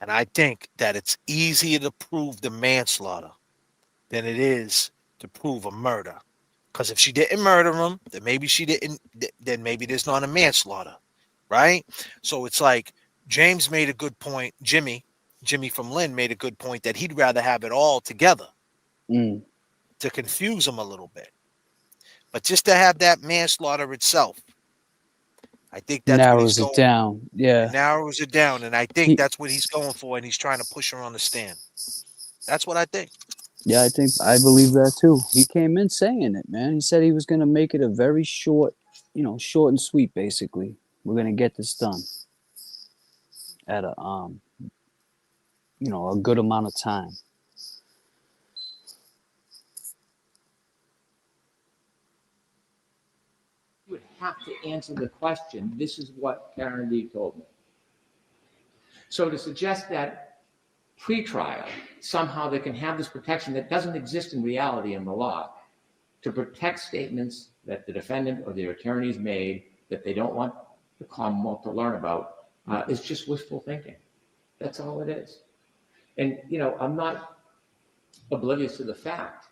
And I think that it's easier to prove the manslaughter than it is to prove a murder. Because if she didn't murder him, then maybe she didn't. Then maybe there's not a manslaughter, right? So it's like James made a good point. Jimmy from Lynn made a good point that he'd rather have it all together to confuse him a little bit. But just to have that manslaughter itself, I think that's what he's Narrows going. it down. Yeah. It narrows it down, and I think that's what he's going for, and he's trying to push her on the stand. That's what I think. Yeah, I believe that too. He came in saying it, man. He said he was going to make it a very short, short and sweet, basically. We're going to get this done at a, a good amount of time. You would have to answer the question, this is what Karenread told me. So to suggest that pre-trial, somehow they can have this protection that doesn't exist in reality in the law to protect statements that the defendant or their attorneys made that they don't want the Commonwealth to learn about is just wishful thinking. That's all it is. And, I'm not oblivious to the fact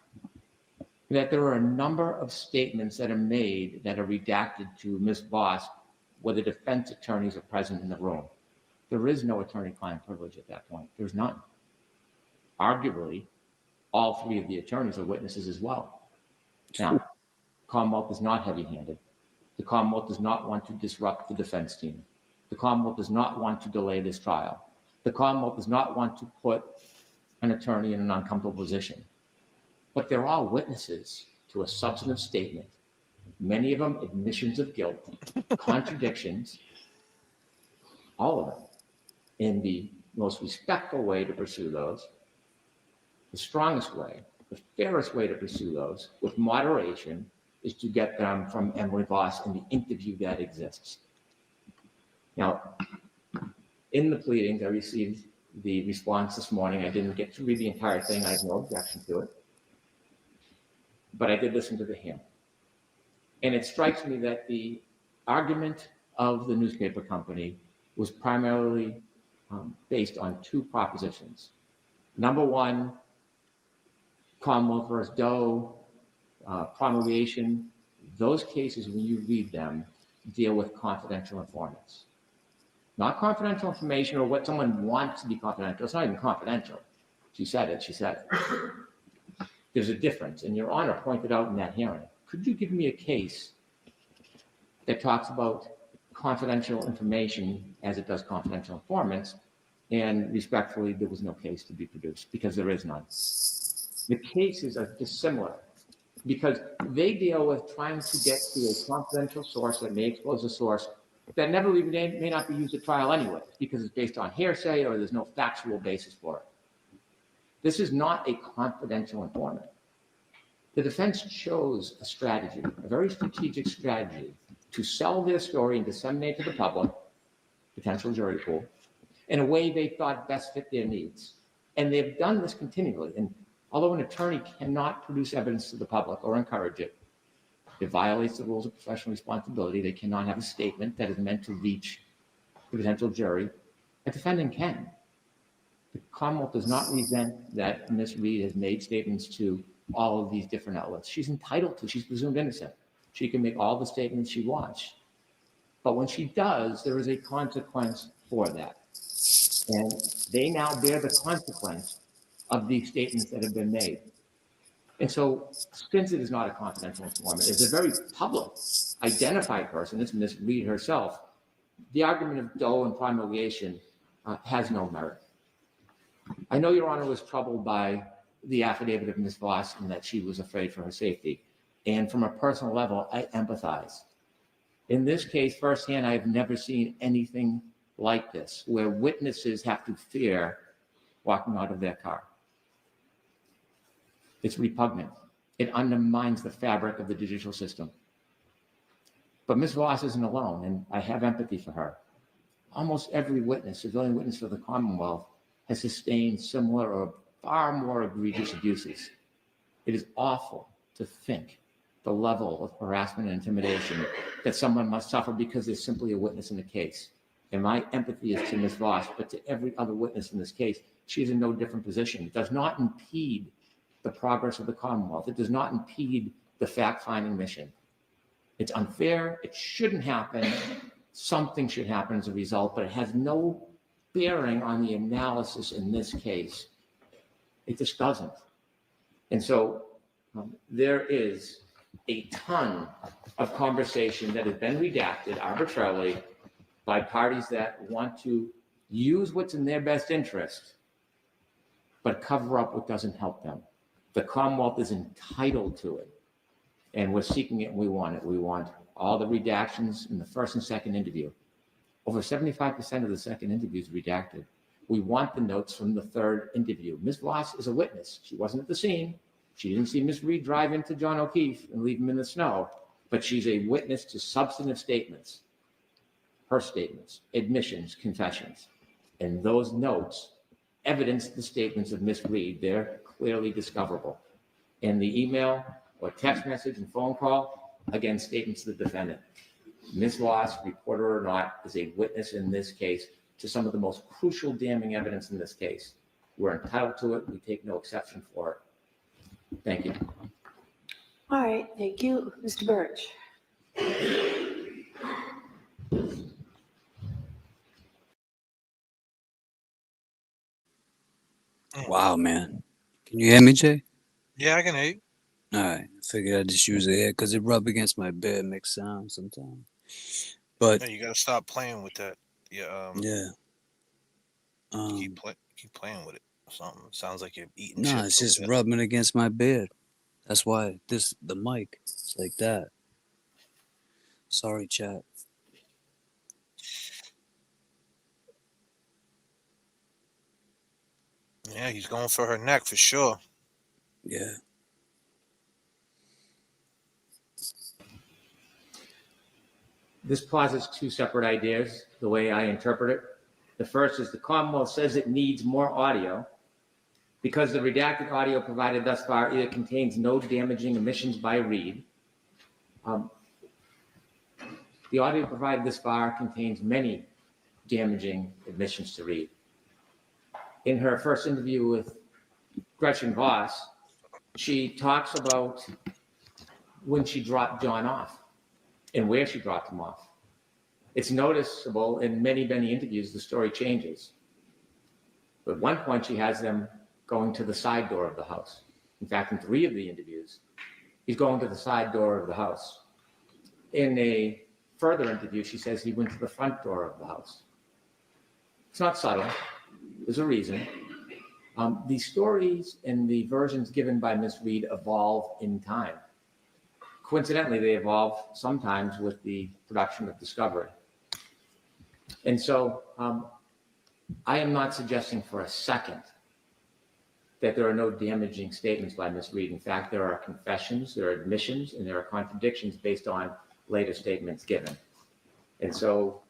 that there are a number of statements that are made that are redacted to Ms. Voss where the defense attorneys are present in the room. There is no attorney-client privilege at that point. There's none. Arguably, all three of the attorneys are witnesses as well. Now, Commonwealth is not heavy-handed. The Commonwealth does not want to disrupt the defense team. The Commonwealth does not want to delay this trial. The Commonwealth does not want to put an attorney in an uncomfortable position. But they're all witnesses to a substantive statement, many of them admissions of guilt, contradictions, all of them, in the most respectful way to pursue those, the strongest way, the fairest way to pursue those with moderation is to get them from Emily Voss in the interview that exists. Now, in the pleadings, I received the response this morning. I didn't get to read the entire thing. I have no objection to it. But I did listen to the hearing. And it strikes me that the argument of the newspaper company was primarily based on two propositions. Number one, Commonwealth versus Doe, promulgation, those cases, when you read them, deal with confidential informants. Not confidential information or what someone wants to be confidential. It's not even confidential. She said it. There's a difference, and Your Honor pointed out in that hearing. Could you give me a case that talks about confidential information as it does confidential informants? And respectfully, there was no case to be produced because there is none. The cases are dissimilar because they deal with trying to get to a confidential source that may expose a source that never even may not be used at trial anyway because it's based on hearsay or there's no factual basis for it. This is not a confidential informant. The defense chose a strategy, a very strategic strategy, to sell their story and disseminate to the public, potential jury pool, in a way they thought best fit their needs. And they've done this continually. And although an attorney cannot produce evidence to the public or encourage it, it violates the rules of professional responsibility. They cannot have a statement that is meant to reach the potential jury. A defendant can. The Commonwealth does not resent that Ms. Reed has made statements to all of these different outlets. She's entitled to. She's presumed innocent. She can make all the statements she wants. But when she does, there is a consequence for that. And they now bear the consequence of these statements that have been made. And so, since it is not a confidential informant, it's a very public, identified person, it's Ms. Reed herself, the argument of Doe and promulgation has no merit. I know Your Honor was troubled by the affidavit of Ms. Voss and that she was afraid for her safety. And from a personal level, I empathize. In this case, firsthand, I have never seen anything like this, where witnesses have to fear walking out of their car. It's repugnant. It undermines the fabric of the judicial system. But Ms. Voss isn't alone, and I have empathy for her. Almost every witness, civilian witness for the Commonwealth, has sustained similar or far more egregious abuses. It is awful to think the level of harassment and intimidation that someone must suffer because they're simply a witness in the case. And my empathy is to Ms. Voss, but to every other witness in this case, she is in no different position. It does not impede the progress of the Commonwealth. It does not impede the fact-finding mission. It's unfair. It shouldn't happen. Something should happen as a result, but it has no bearing on the analysis in this case. It just doesn't. And so there is a ton of conversation that has been redacted arbitrarily by parties that want to use what's in their best interest, but cover up what doesn't help them. The Commonwealth is entitled to it, and we're seeking it, and we want it. We want all the redactions in the first and second interview. Over 75% of the second interview is redacted. We want the notes from the third interview. Ms. Voss is a witness. She wasn't at the scene. She didn't see Ms. Reed drive into John O'Keefe and leave him in the snow, but she's a witness to substantive statements, her statements, admissions, confessions. And those notes evidence the statements of Ms. Reed. They're clearly discoverable. And the email or text message and phone call, again, statements of the defendant. Ms. Voss, reporter or not, is a witness in this case to some of the most crucial damning evidence in this case. We're entitled to it. We take no exception for it. Thank you. All right, thank you. Mr. Birch. Wow, man. Can you hear me, Jay? Yeah, I can hear you. All right. I figured I'd just use it here because it rub against my bed, makes sound sometimes. But No, you gotta stop playing with that. Yeah. yeah. Keep playing with it. Something sounds like you're eating No, chips. it's over just there. rubbing against my beard. That's why the mic is like that. Sorry, chat. Yeah, he's going for her neck for sure. Yeah. This posits two separate ideas, the way I interpret it. The first is the Commonwealth says it needs more audio because the redacted audio provided thus far either contains no damaging omissions by Reed. The audio provided this far contains many damaging admissions to Reed. In her first interview with Gretchen Voss, she talks about when she dropped John off and where she dropped him off. It's noticeable in many, many interviews, the story changes. But at one point, she has them going to the side door of the house. In fact, in 3 of the interviews, he's going to the side door of the house. In a further interview, she says he went to the front door of the house. It's not subtle. There's a reason. The stories and the versions given by Ms. Reed evolve in time. Coincidentally, they evolve sometimes with the production of Discovery. And so I am not suggesting for a second that there are no damaging statements by Ms. Reed. In fact, there are confessions, there are admissions, and there are contradictions based on later statements given. And so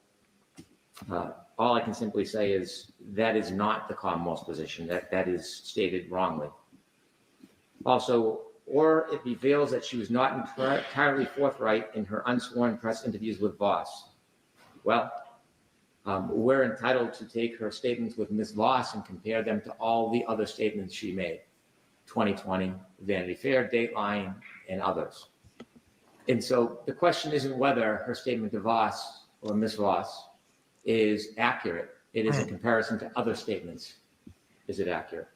all I can simply say is that is not the Commonwealth's position. That is stated wrongly. Also, or it reveals that she was not entirely forthright in her unsworn press interviews with Voss. Well, we're entitled to take her statements with Ms. Voss and compare them to all the other statements she made, 2020, Vanity Fair, Dateline, and others. And so the question isn't whether her statement to Voss or Ms. Voss is accurate. It is in comparison to other statements. Is it accurate?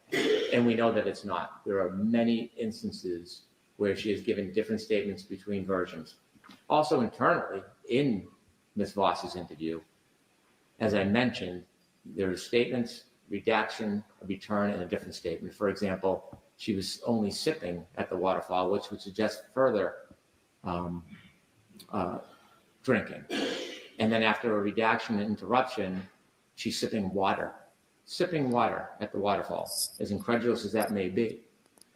And we know that it's not. There are many instances where she has given different statements between versions. Also internally, in Ms. Voss's interview, as I mentioned, there are statements, redaction, a return, and a different statement. For example, she was only sipping at the waterfall, which would suggest further drinking. And then after a redaction and interruption, she's sipping water at the waterfall, as incredulous as that may be.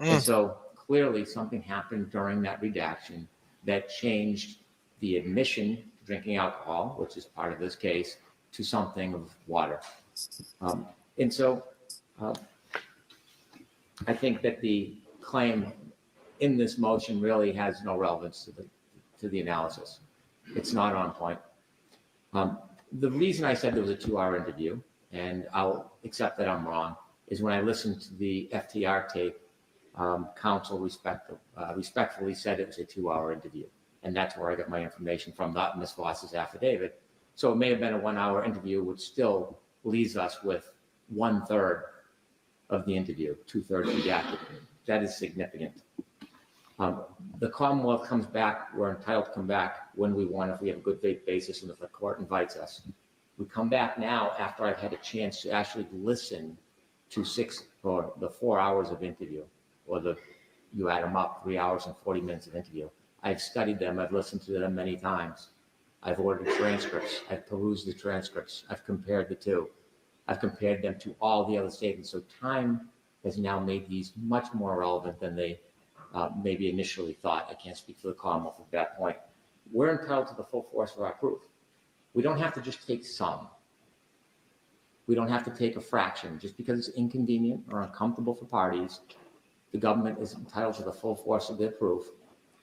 And so clearly something happened during that redaction that changed the admission to drinking alcohol, which is part of this case, to something of water. And so I think that the claim in this motion really has no relevance to the analysis. It's not on point. The reason I said there was a 2-hour interview, and I'll accept that I'm wrong, is when I listened to the FTR tape, counsel respectfully said it was a 2-hour interview. And that's where I got my information from, not Ms. Voss's affidavit. So it may have been a 1-hour interview, which still leaves us with 1/3 of the interview, 2/3 redacted. That is significant. The Commonwealth comes back, we're entitled to come back when we want, if we have a good faith basis and if the court invites us. We come back now after I've had a chance to actually listen to 4 hours of interview, or you add them up, 3 hours and 40 minutes of interview. I've studied them, I've listened to them many times. I've ordered transcripts, I've perused the transcripts, I've compared the two. I've compared them to all the other statements. So time has now made these much more relevant than they maybe initially thought. I can't speak for the Commonwealth at that point. We're entitled to the full force of our proof. We don't have to just take some. We don't have to take a fraction. Just because it's inconvenient or uncomfortable for parties, the government is entitled to the full force of their proof.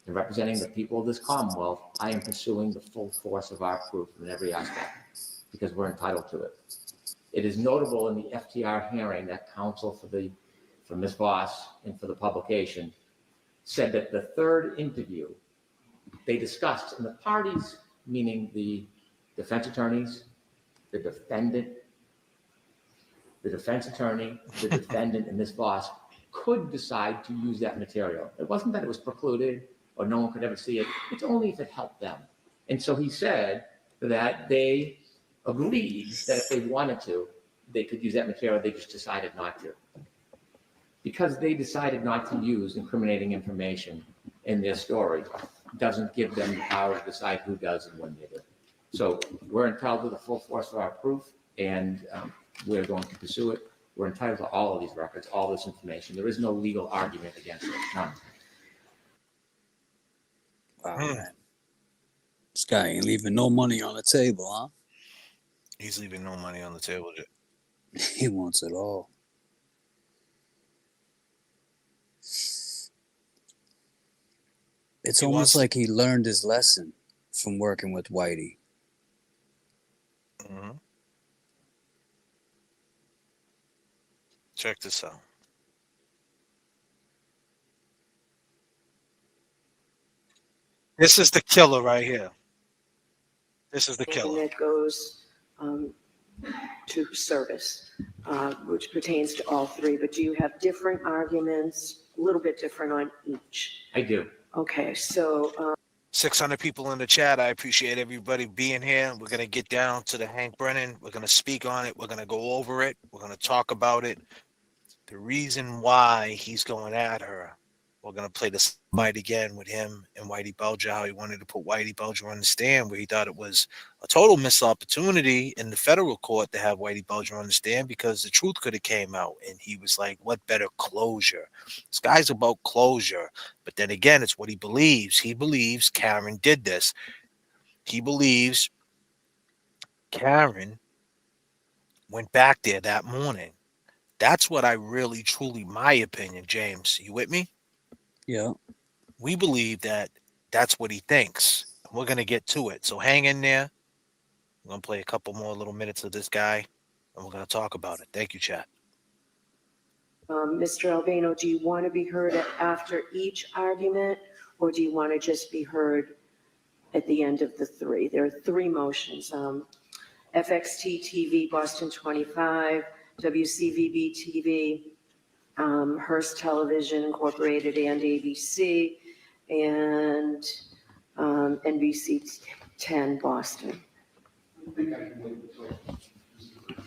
And representing the people of this Commonwealth, I am pursuing the full force of our proof in every aspect because we're entitled to it. It is notable in the FTR hearing that counsel for Ms. Voss and for the publication said that the third interview they discussed, and the parties, meaning the defense attorneys, the defendant, the defense attorney, the defendant, and Ms. Voss could decide to use that material. It wasn't that it was precluded or no one could ever see it. It's only if it helped them. And so he said that they agreed that if they wanted to, they could use that material. They just decided not to. Because they decided not to use incriminating information in their story doesn't give them the power to decide who does and when they do. So we're entitled to the full force of our proof, and we're going to pursue it. We're entitled to all of these records, all this information. There is no legal argument against it. None. Wow, man. This guy ain't leaving no money on the table, huh? He's leaving no money on the table. He wants it all. It's almost like he learned his lesson from working with Whitey. Mm-hmm. Check this out. This is the killer right here. This is the killer. That goes to service, which pertains to all three. But do you have different arguments, a little bit different on each? I do. Okay, so 600 people in the chat. I appreciate everybody being here. We're going to get down to the Hank Brennan. We're going to speak on it. We're going to go over it. We're going to talk about it. The reason why he's going at her. We're going to play this fight again with him and Whitey Bulger, how he wanted to put Whitey Bulger on the stand, where he thought it was a total missed opportunity in the federal court to have Whitey Bulger on the stand because the truth could have came out. And he was like, what better closure? This guy's about closure. But then again, it's what he believes. He believes Karen did this. He believes Karen went back there that morning. That's what I really, truly, my opinion, James. You with me? Yeah. We believe that that's what he thinks. We're going to get to it. So hang in there. I'm going to play a couple more little minutes of this guy, and we're going to talk about it. Thank you, chat. Mr. Albano, do you want to be heard after each argument, or do you want to just be heard at the end of the three. There are three motions. FXT TV, Boston 25, WCVB TV, Hearst Television Incorporated and ABC, and NBC 10 Boston.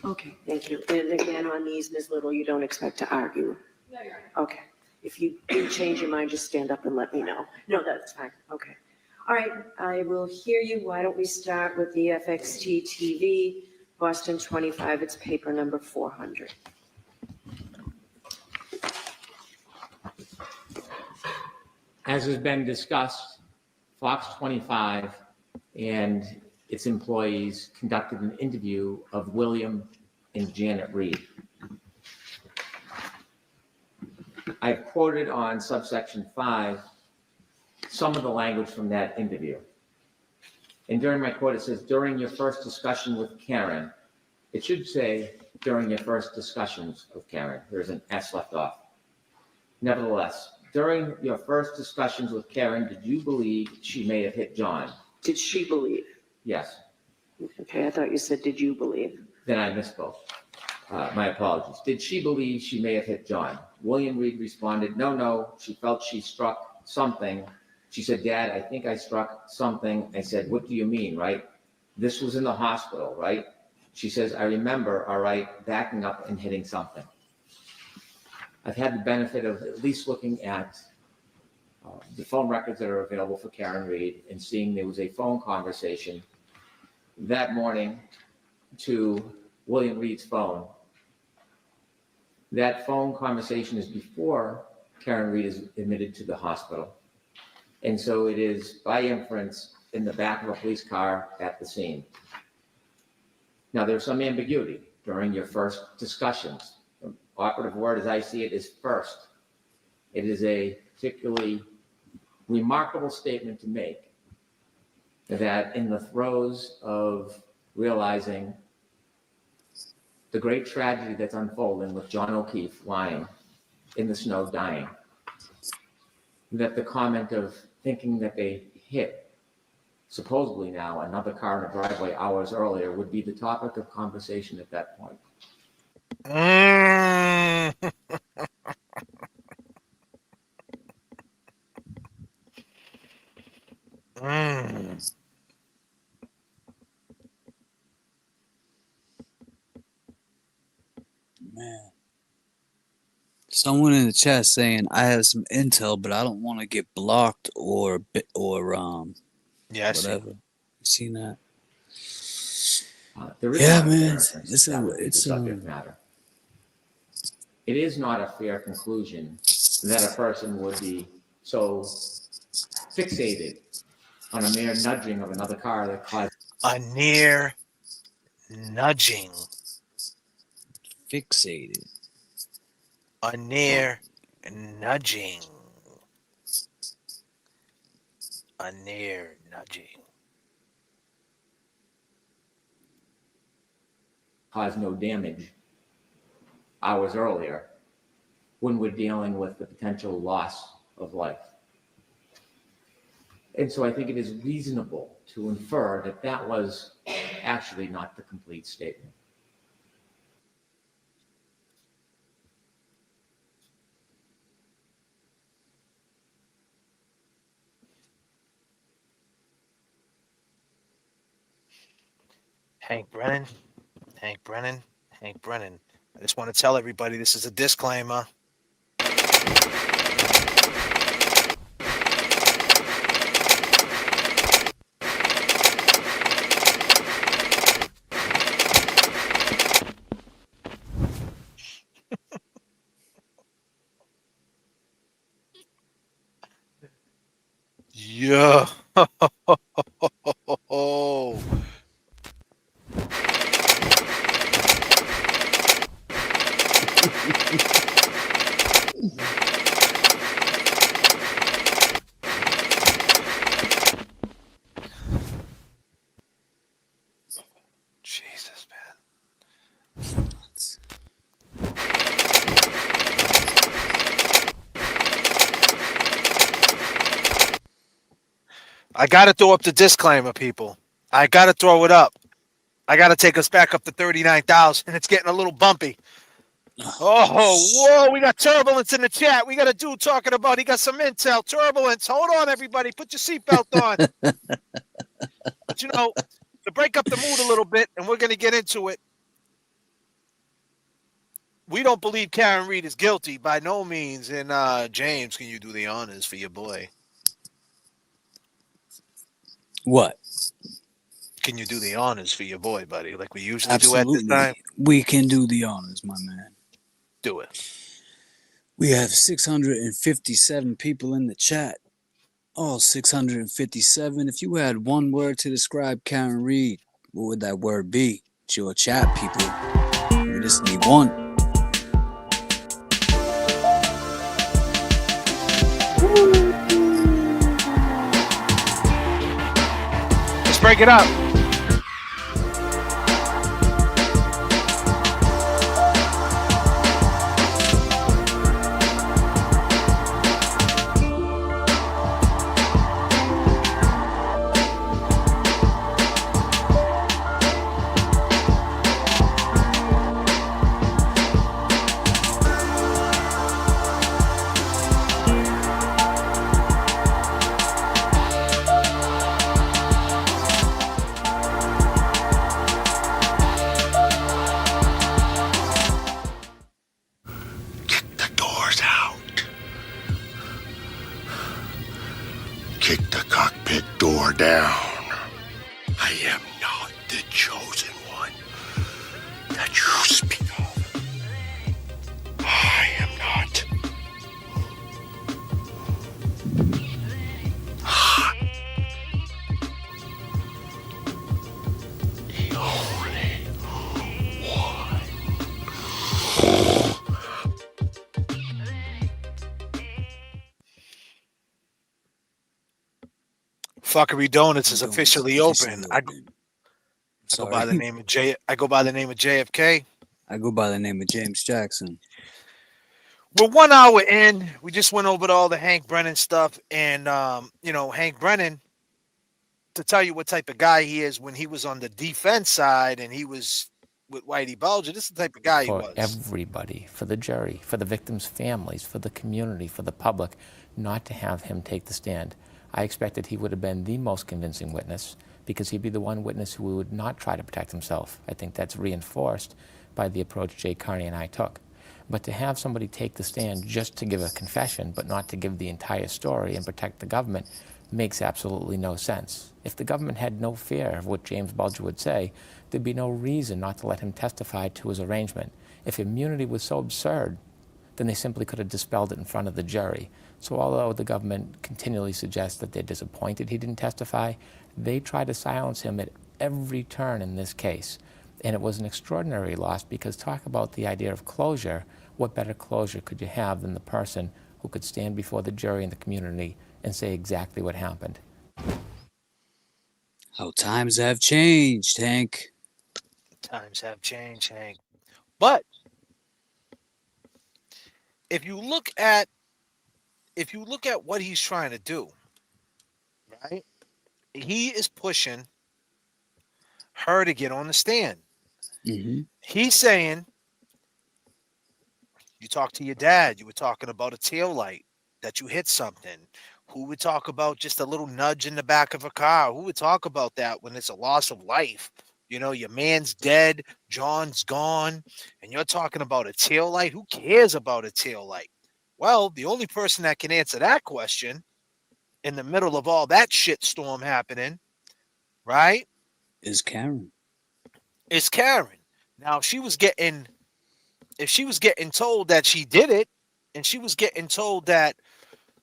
Okay, thank you. And again, on these, Ms. Little, you don't expect to argue? No, you're right. Okay. If you do change your mind, just stand up and let me know. No, that's fine. Okay. All right, I will hear you. Why don't we start with the FXT TV, Boston 25, it's paper number 400. As has been discussed, Fox 25 and its employees conducted an interview of William and Janet Reed. I've quoted on subsection 5 some of the language from that interview. And during my quote, it says, during your first discussion with Karen. It should say, during your first discussions with Karen. There's an S left off. Nevertheless, during your first discussions with Karen, did you believe she may have hit John? Did she believe? Yes. Okay, I thought you said, did you believe? Then I misspoke. My apologies. Did she believe she may have hit John? William Reed responded, no, she felt she struck something. She said, Dad, I think I struck something. I said, what do you mean, right? This was in the hospital, right? She says, I remember, all right, backing up and hitting something. I've had the benefit of at least looking at the phone records that are available for Karenread and seeing there was a phone conversation that morning to William Reed's phone. That phone conversation is before Karenread is admitted to the hospital. And so it is by inference in the back of a police car at the scene. Now there's some ambiguity during your first discussions. The operative word as I see it is first. It is a particularly remarkable statement to make that in the throes of realizing the great tragedy that's unfolding with John O'Keefe lying in the snow dying, that the comment of thinking that they hit, supposedly now, another car in a driveway hours earlier would be the topic of conversation at that point. Man. Someone in the chat saying I have some intel, but I don't want to get blocked or yeah, whatever. Seen that? There is Yeah, not a man. fair It's the subject matter. It is not a fair conclusion that a person would be so fixated on a mere nudging of another car that caused a near nudging. Fixated. A near nudging. A near nudging. caused no damage hours earlier when we're dealing with the potential loss of life. And so I think it is reasonable to infer that that was actually not the complete statement. Hank Brennan. I just want to tell everybody this is a disclaimer. Yeah. Jesus, man. I got to throw up the disclaimer, people. I got to throw it up. I got to take us back up to 39,000. It's getting a little bumpy. Oh, whoa, we got turbulence in the chat. We got a dude talking about he got some intel. Turbulence. Hold on, everybody. Put your seatbelt on. But, you know, to break up the mood a little bit, and we're going to get into it, we don't believe Karenread is guilty by no means. And James, can you do the honors for your boy? What? Can you do the honors for your boy, buddy, like we usually Absolutely. do at this time? We can do the honors, my man. Do it. We have 657 people in the chat. All 657. If you had one word to describe Karenread, what would that word be? It's your chat, people. We just need one. Let's break it up. Kick the cockpit door down. I am not the chosen one that you speak of. I am not. The only one. Fuckery Donuts is officially open. I go by the Sorry. name of I go by the name of JFK. I go by the name of James Jackson. We're 1 hour in. We just went over all the Hank Brennan stuff, and you know, Hank Brennan, to tell you what type of guy he is when he was on the defense side and he was with Whitey Bulger, this is the type of guy he For was. everybody, for the jury, for the victims' families, for the community, for the public, not to have him take the stand. I expected he would have been the most convincing witness because he'd be the one witness who would not try to protect himself. I think that's reinforced by the approach Jay Carney and I took. But to have somebody take the stand just to give a confession but not to give the entire story and protect the government makes absolutely no sense. If the government had no fear of what James Bulger would say, there'd be no reason not to let him testify to his arrangement. If immunity was so absurd, then they simply could have dispelled it in front of the jury. So although the government continually suggests that they're disappointed he didn't testify, they try to silence him at every turn in this case. And it was an extraordinary loss because talk about the idea of closure. What better closure could you have than the person who could stand before the jury and the community and say exactly what happened? How times have changed, Hank. Times have changed, Hank. But if you look at what he's trying to do, right? He is pushing her to get on the stand. Mm-hmm. He's saying, you talk to your dad, you were talking about a tail light, that you hit something. Who would talk about just a little nudge in the back of a car? Who would talk about that when it's a loss of life? You know, your man's dead, John's gone, and you're talking about a tail light? Who cares about a tail light? Well, the only person that can answer that question in the middle of all that shit storm happening, right? Is Karen. Is Karen. Now, if she was getting told that she did it, and she was getting told that,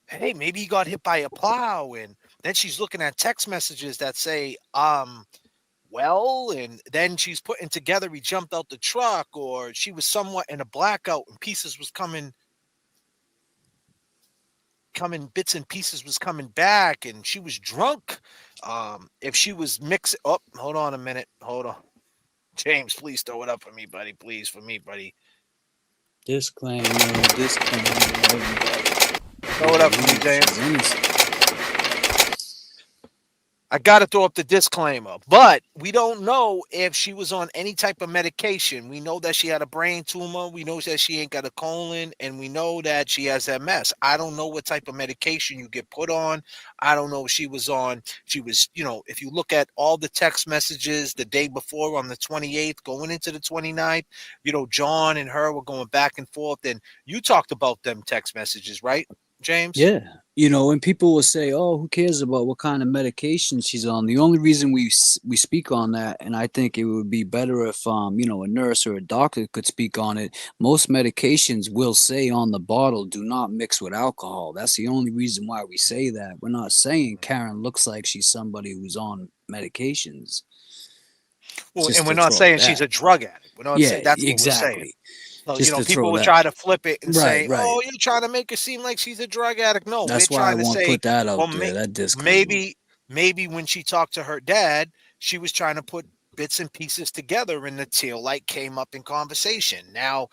hey, maybe he got hit by a plow, and then she's looking at text messages that say, well, and then she's putting together he jumped out the truck, or she was somewhat in a blackout and pieces was coming, bits and pieces was coming back, and she was drunk. If she was mixing, oh, hold on a minute, hold on. James, please throw it up for me, buddy. Please, for me, buddy. Disclaimer. Throw it up for me, James. I got to throw up the disclaimer, but we don't know if she was on any type of medication. We know that she had a brain tumor. We know that she ain't got a colon, and we know that she has MS. I don't know what type of medication you get put on. I don't know if she was on. She was, if you look at all the text messages the day before on the 28th, going into the 29th, John and her were going back and forth, and you talked about them text messages, right, James? Yeah. And people will say, "Oh, who cares about what kind of medication she's on?" The only reason we speak on that, and I think it would be better if a nurse or a doctor could speak on it. Most medications will say on the bottle, "Do not mix with alcohol." That's the only reason why we say that. We're not saying Karen looks like she's somebody who's on medications. Well, and we're not saying she's a drug addict. We're not saying that's what we're saying. So, people will try to flip it and say, "Oh, you're trying to make her seem like she's a drug addict." No, that's we're why trying I won't to say, put that out there. That disclaimer. Maybe when she talked to her dad, she was trying to put bits and pieces together, and the tail light came up in conversation. Now,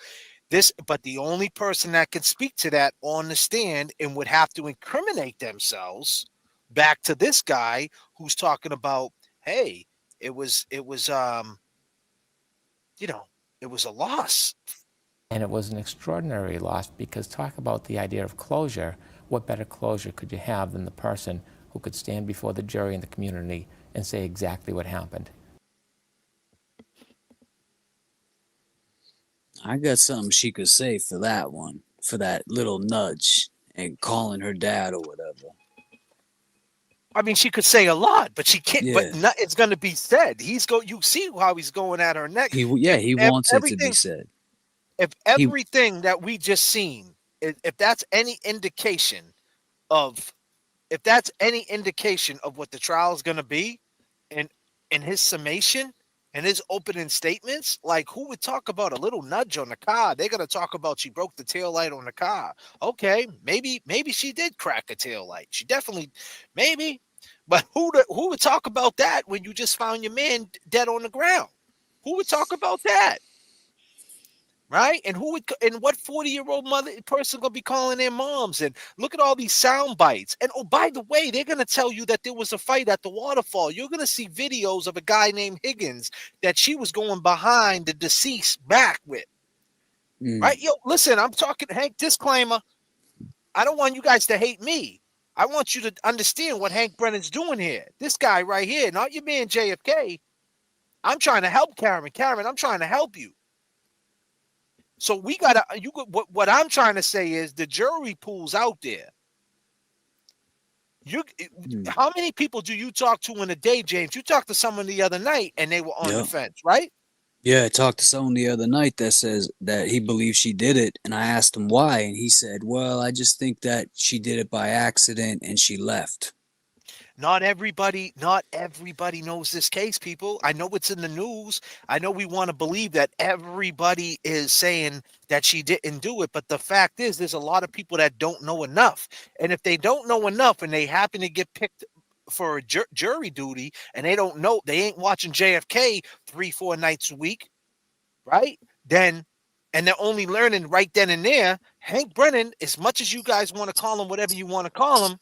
but the only person that can speak to that on the stand and would have to incriminate themselves back to this guy who's talking about, hey, it was it was a loss. And it was an extraordinary loss, because talk about the idea of closure. What better closure could you have than the person who could stand before the jury and the community and say exactly what happened? I got something she could say for that one, for that little nudge and calling her dad or whatever. I mean, she could say a lot, but she can't. Yeah. But it's going to be said. You see how he's going at her neck. He wants it to be said. If everything that we just seen, if that's any indication of, what the trial is going to be, and in his summation and his opening statements, like, who would talk about a little nudge on the car? They're going to talk about she broke the tail light on the car. Okay, maybe she did crack a tail light. She definitely, maybe. But who would talk about that when you just found your man dead on the ground? Who would talk about that? Right? And what 40-year-old person gonna be calling their moms? And look at all these sound bites. And oh, by the way, they're gonna tell you that there was a fight at the waterfall. You're gonna see videos of a guy named Higgins that she was going behind the deceased back with. Right? Yo, listen, I'm talking, Hank, disclaimer. I don't want you guys to hate me. I want you to understand what Hank Brennan's doing here. This guy right here, not your man JFK. I'm trying to help Karen. Karen, I'm trying to help you. So we gotta. What I'm trying to say is the jury pool's out there. How many people do you talk to in a day, James? You talked to someone the other night, and they were on the fence, right? Yeah, I talked to someone the other night that says that he believes she did it, and I asked him why, and he said, "Well, I just think that she did it by accident and she left." Not everybody knows this case, people. I know it's in the news. I know we want to believe that everybody is saying that she didn't do it, but the fact is there's a lot of people that don't know enough. And if they don't know enough and they happen to get picked for a jury duty and they don't know, they ain't watching JFK 3-4 nights a week, right? And they're only learning right then and there. Hank Brennan, as much as you guys want to call him whatever you want to call him,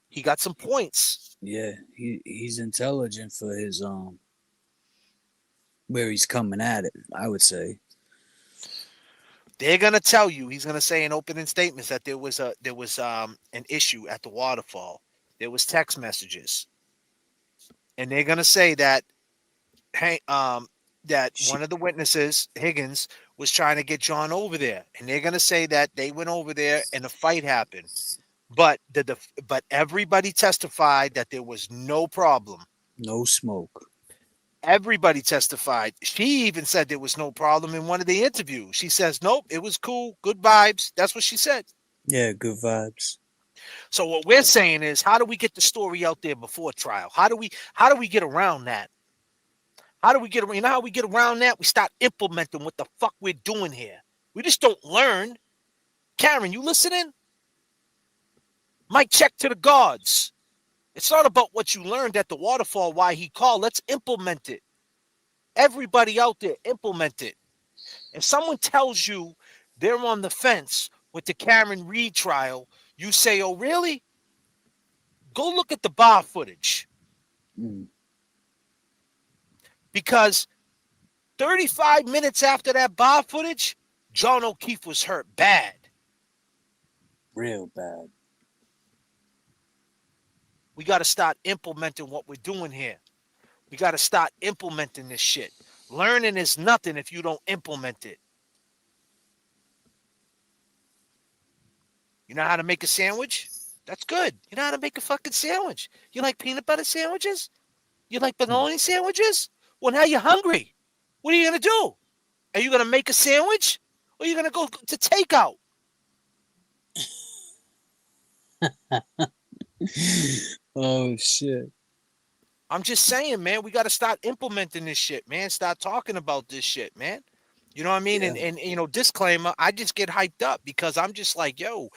he got some points. Yeah, he's intelligent for his where he's coming at it, I would say. They're gonna tell you, he's gonna say in opening statements that there was an issue at the waterfall. There was text messages. And they're gonna say that one of the witnesses, Higgins, was trying to get John over there. And they're gonna say that they went over there and a fight happened. But but everybody testified that there was no problem. No smoke. Everybody testified. She even said there was no problem in one of the interviews. She says, nope, it was cool. Good vibes. That's what she said. Yeah, good vibes. So what we're saying is, how do we get the story out there before trial? How do we get around that? How do we get around? You know how we get around that? We start implementing what the fuck we're doing here. We just don't learn. Karen, you listening? Mic check to the gods. It's not about what you learned at the waterfall, why he called. Let's implement it. Everybody out there, implement it. If someone tells you they're on the fence with the Karenread trial, you say, oh, really? Go look at the bar footage. Because 35 minutes after that bar footage, John O'Keefe was hurt bad. Real bad. We got to start implementing what we're doing here. We got to start implementing this shit. Learning is nothing if you don't implement it. You know how to make a sandwich? That's good. You know how to make a fucking sandwich? You like peanut butter sandwiches? You like bologna sandwiches? Well, now you're hungry. What are you going to do? Are you going to make a sandwich? Or are you going to go to takeout? Oh, shit. I'm just saying, man, we got to start implementing this shit, man. Start talking about this shit, man. You know what I mean? Yeah. And you know, disclaimer, I just get hyped up because I'm just like, yo,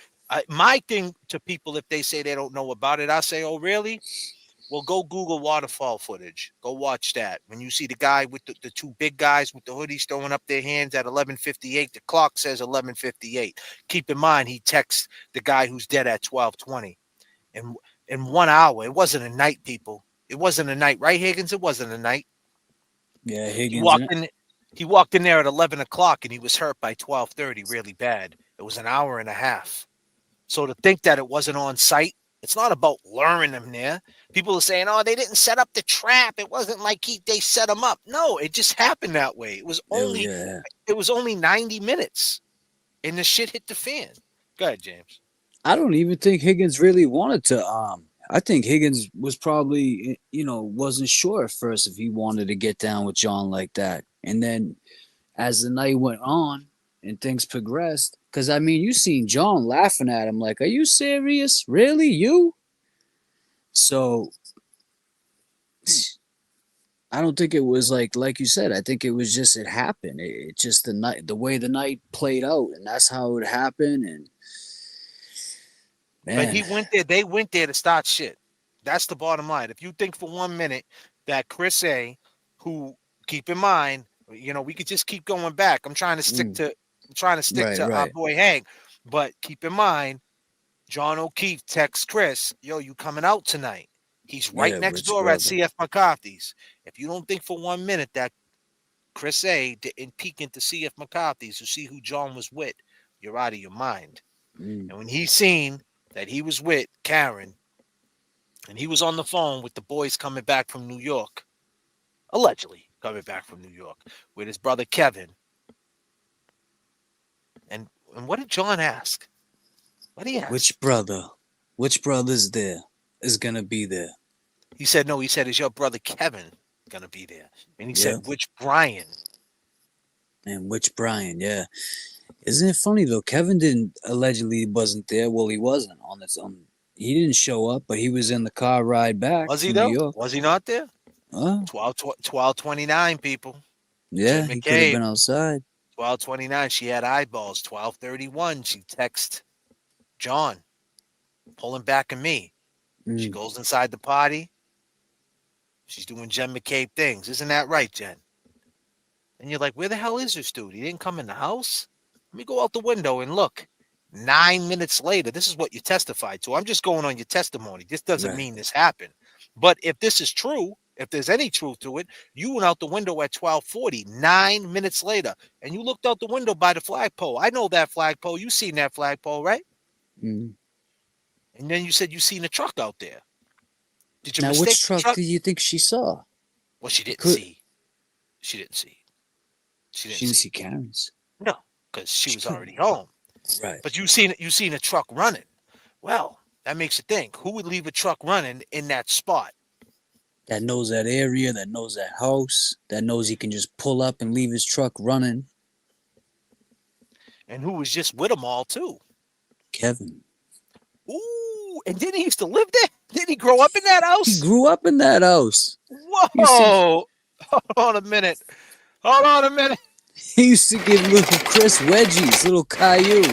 my thing to people, if they say they don't know about it, I say, oh, really? Well, go Google waterfall footage. Go watch that. When you see the guy with the two big guys with the hoodies throwing up their hands at 11:58, the clock says 11:58. Keep in mind, he texts the guy who's dead at 12:20. And in 1 hour, it wasn't a night, people. It wasn't a night, right, Higgins? It wasn't a night. Yeah, He Higgins. walked in there at 11 o'clock and he was hurt by 12:30 really bad. It was an hour and a half. So to think that it wasn't on site, it's not about luring them there. People are saying, oh, they didn't set up the trap. It wasn't like they set them up. No, it just happened that way. It was only 90 minutes and the shit hit the fan. Go ahead, James. I don't even think Higgins really wanted to. I think Higgins was probably, wasn't sure at first if he wanted to get down with John like that. And then as the night went on and things progressed, because, I mean, you seen John laughing at him like, are you serious? Really? You? So I don't think it was like you said, I think it was just, it happened. It just the way the night played out, and that's how it happened. And man. But he went there. They went there to start shit. That's the bottom line. If you think for 1 minute that Chris A, who, keep in mind, we could just keep going back. I'm trying to stick to our boy Hank. But keep in mind, John O'Keefe texts Chris, yo, you coming out tonight? He's right next door at CF McCarthy's. If you don't think for 1 minute that Chris A didn't peek into CF McCarthy's to see who John was with, you're out of your mind. And when he seen that he was with Karen and he was on the phone with the boys coming back from New York, allegedly coming back from New York with his brother Kevin. And what did John ask? What did he ask? Which brother's there is going to be there? He said, no, he said, is your brother Kevin going to be there? And he said, which Brian? And which Brian, yeah. Isn't it funny though? Kevin wasn't there. Well, he wasn't on this. He didn't show up, but he was in the car ride back. Was he from though? New York. Was he not there? 12:29 people. Yeah, he could have been outside. 12:29. She had eyeballs. 12:31. She texts John, pulling back at me. She goes inside the party. She's doing Jen McCabe things. Isn't that right, Jen? And you're like, where the hell is this dude? He didn't come in the house? Let me go out the window and look. 9 minutes later, this is what you testified to. I'm just going on your testimony. This doesn't mean this happened. But if this is true, if there's any truth to it, you went out the window at 12:40, 9 minutes later, and you looked out the window by the flagpole. I know that flagpole. You seen that flagpole, right? And then you said you seen a truck out there. Did you now, mistake which truck do you think she saw? Well, she didn't see. She didn't see. She didn't see Karen's. No, because she was already home. Right. But you seen a truck running. Well, that makes you think. Who would leave a truck running in that spot? That knows that area, that knows that house, that knows he can just pull up and leave his truck running. And who was just with them all, too? Kevin. Ooh, and didn't he used to live there? Didn't he grow up in that house? He grew up in that house. Whoa! Hold on a minute. He used to give little Chris wedgies, little Caillou.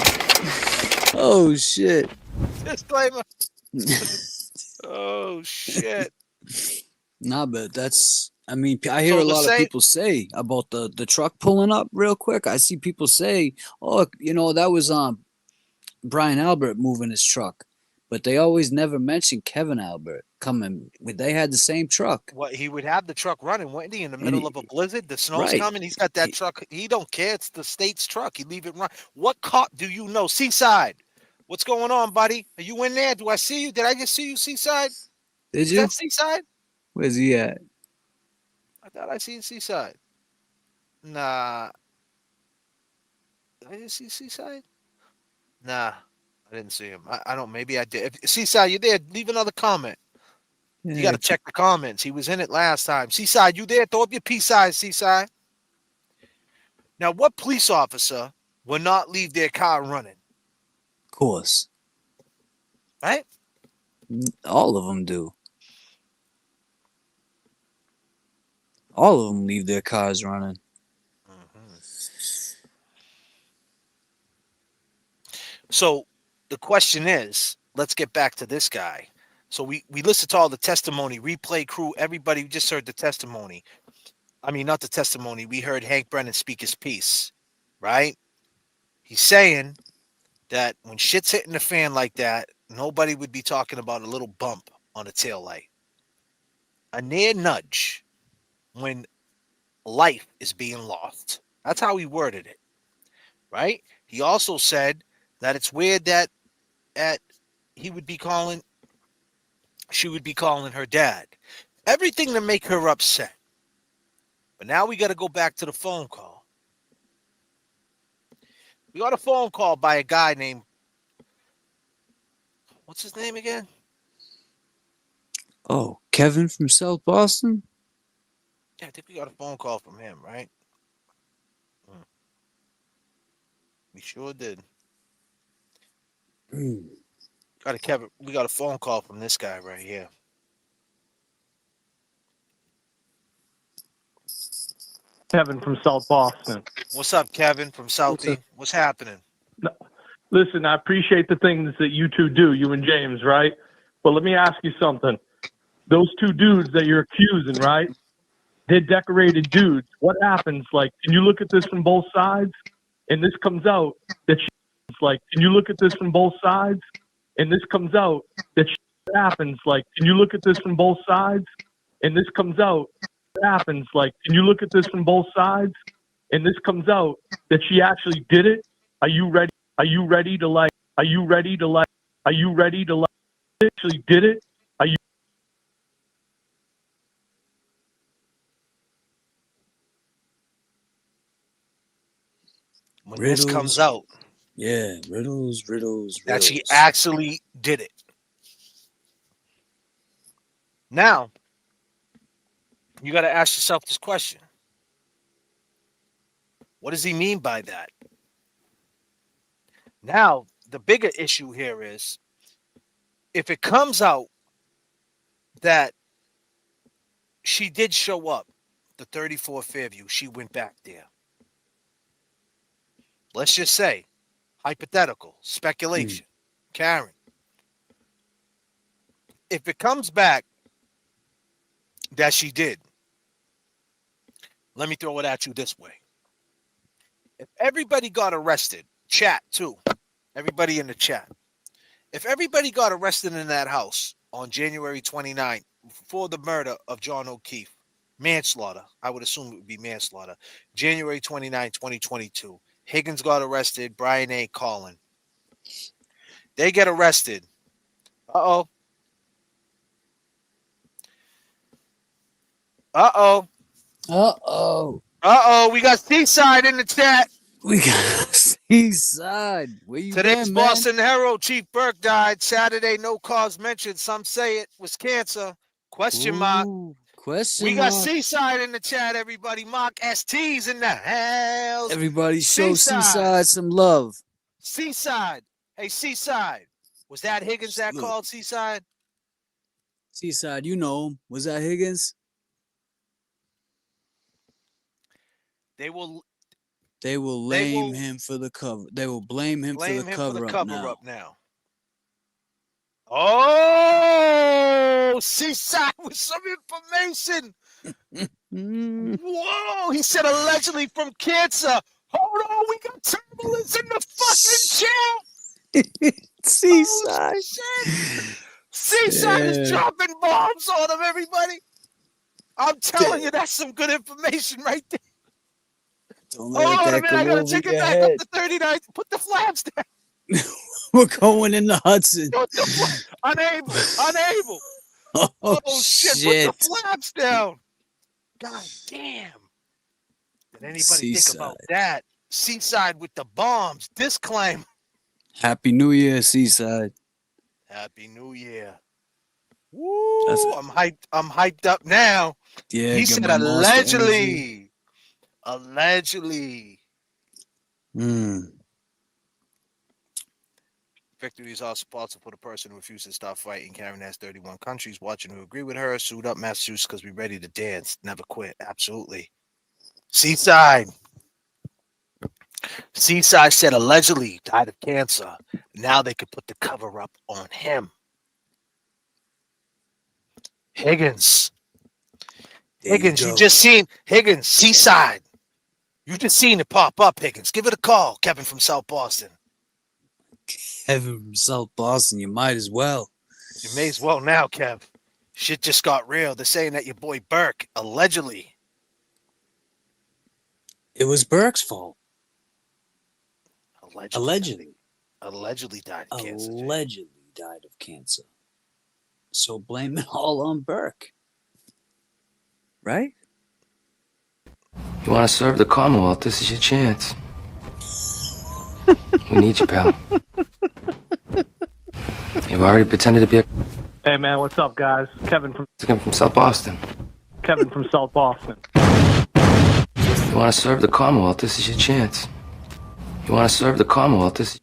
Oh, shit. Disclaimer. Oh, shit. Nah, but that's, I mean, I hear a lot of people say about the truck pulling up real quick. I see people say, oh, that was Brian Albert moving his truck. But they always never mentioned Kevin Albert coming. They had the same truck. What, he would have the truck running, wouldn't he? In the And middle of a blizzard, the snow's right. coming. He's got that truck. He don't care. It's the state's truck. He leave it run. What cop do you know? Seaside. What's going on, buddy? Are you in there? Do I see you? Did I just see you, Seaside? Did Is you? that Seaside? Where's he at? I thought I seen Seaside. Nah. Did I just see Seaside? Nah. I didn't see him. I don't. Maybe I did. If, Seaside, you there? Leave another comment. You got to check the comments. He was in it last time. Seaside, you there? Throw up your peace signs, Seaside. Now, what police officer will not leave their car running? Of course. Right? All of them do. All of them leave their cars running. So the question is, let's get back to this guy. So we listened to all the testimony, replay crew, everybody. We just heard the testimony. I mean, not the testimony. We heard Hank Brennan speak his piece, right? He's saying that when shit's hitting the fan like that, nobody would be talking about a little bump on a taillight. A near nudge when life is being lost. That's how he worded it, right? He also said that it's weird that she would be calling her dad. Everything to make her upset. But now we got to go back to the phone call. We got a phone call by a guy named, what's his name again? Oh, Kevin from South Boston? Yeah, I think we got a phone call from him, right? We sure did. We got a phone call from this guy right here. Kevin from South Boston. What's up, Kevin from Southie? What's happening? No, listen, I appreciate the things that you two do, you and James, right? But let me ask you something. Those two dudes that you're accusing, right? They're decorated dudes. What happens? Like, can you look at this from both sides? And this comes out that she's like, can you look at this from both sides? And this comes out that happens. Like, can you look at this from both sides? And this comes out happens. Like, can you look at this from both sides? And this comes out that she actually did it. Are you ready? Are you ready to like? Are you ready to like? Are you ready to like? Actually did it. Are you? When this comes out, yeah, riddles. That she actually did it. Now, you got to ask yourself this question. What does he mean by that? Now, the bigger issue here is if it comes out that she did show up, the 34 Fairview, she went back there. Let's just say, hypothetical, speculation, Karen. If it comes back that she did, let me throw it at you this way. If everybody got arrested, chat too, everybody in the chat, if everybody got arrested in that house on January 29th for the murder of John O'Keefe, manslaughter, I would assume it would be manslaughter, January 29, 2022, Higgins got arrested, Brian A. Collin. They get arrested. Uh-oh. Uh-oh. Uh-oh. Uh-oh, we got Seaside in the chat. We got Seaside. Where you Today's been, man? Boston Herald, Chief Burke died. Saturday, no cause mentioned. Some say it was cancer. Question mark. Question We got mark. Seaside in the chat, everybody. Mark ST's in the house. Everybody show Seaside some love. Seaside. Hey, Seaside. Was that Higgins that called Seaside? Seaside, you know him. Was that Higgins? They will blame him for the cover. They will blame him for the cover up now. Oh, Seaside with some information. Whoa, he said allegedly from cancer. Hold on, we got turbulence in the fucking chat. Seaside. Seaside is Yeah. dropping bombs on them, everybody. I'm telling you, that's some good information right there. Don't Hold let on a that minute, go I gotta over take it your back up head. to 39. Put the flaps down. We're going in the Hudson. Put the unable. Oh, Shit, put the shit. flaps down. God damn. Did anybody think about Seaside. that? Seaside with the bombs. Disclaimer. Happy New Year, Seaside. Happy New Year. Woo! I'm hyped up now. Yeah, He get said my monster energy. allegedly. Allegedly. Victory is also possible for the person who refuses to stop fighting. Karen has 31 countries watching who agree with her. Suit up, Massachusetts, because we're ready to dance. Never quit. Absolutely. Seaside. Seaside said allegedly died of cancer. Now they could put the cover up on him. Higgins. Higgins, you just seen Higgins, Seaside. You just seen it pop up, Higgins. Give it a call, Kevin from South Boston. Kevin from South Boston, you might as well. You may as well now, Kev. Shit just got real. They're saying that your boy Burke, allegedly. It was Burke's fault. Allegedly died of cancer. Allegedly died of cancer. So blame it all on Burke. Right? You want to serve the Commonwealth? This is your chance. We need you, pal. You've already pretended to be a... Hey, man, what's up, guys? Kevin from South Boston. Kevin from South Boston. You want to serve the Commonwealth? This is your chance. You want to serve the Commonwealth? This...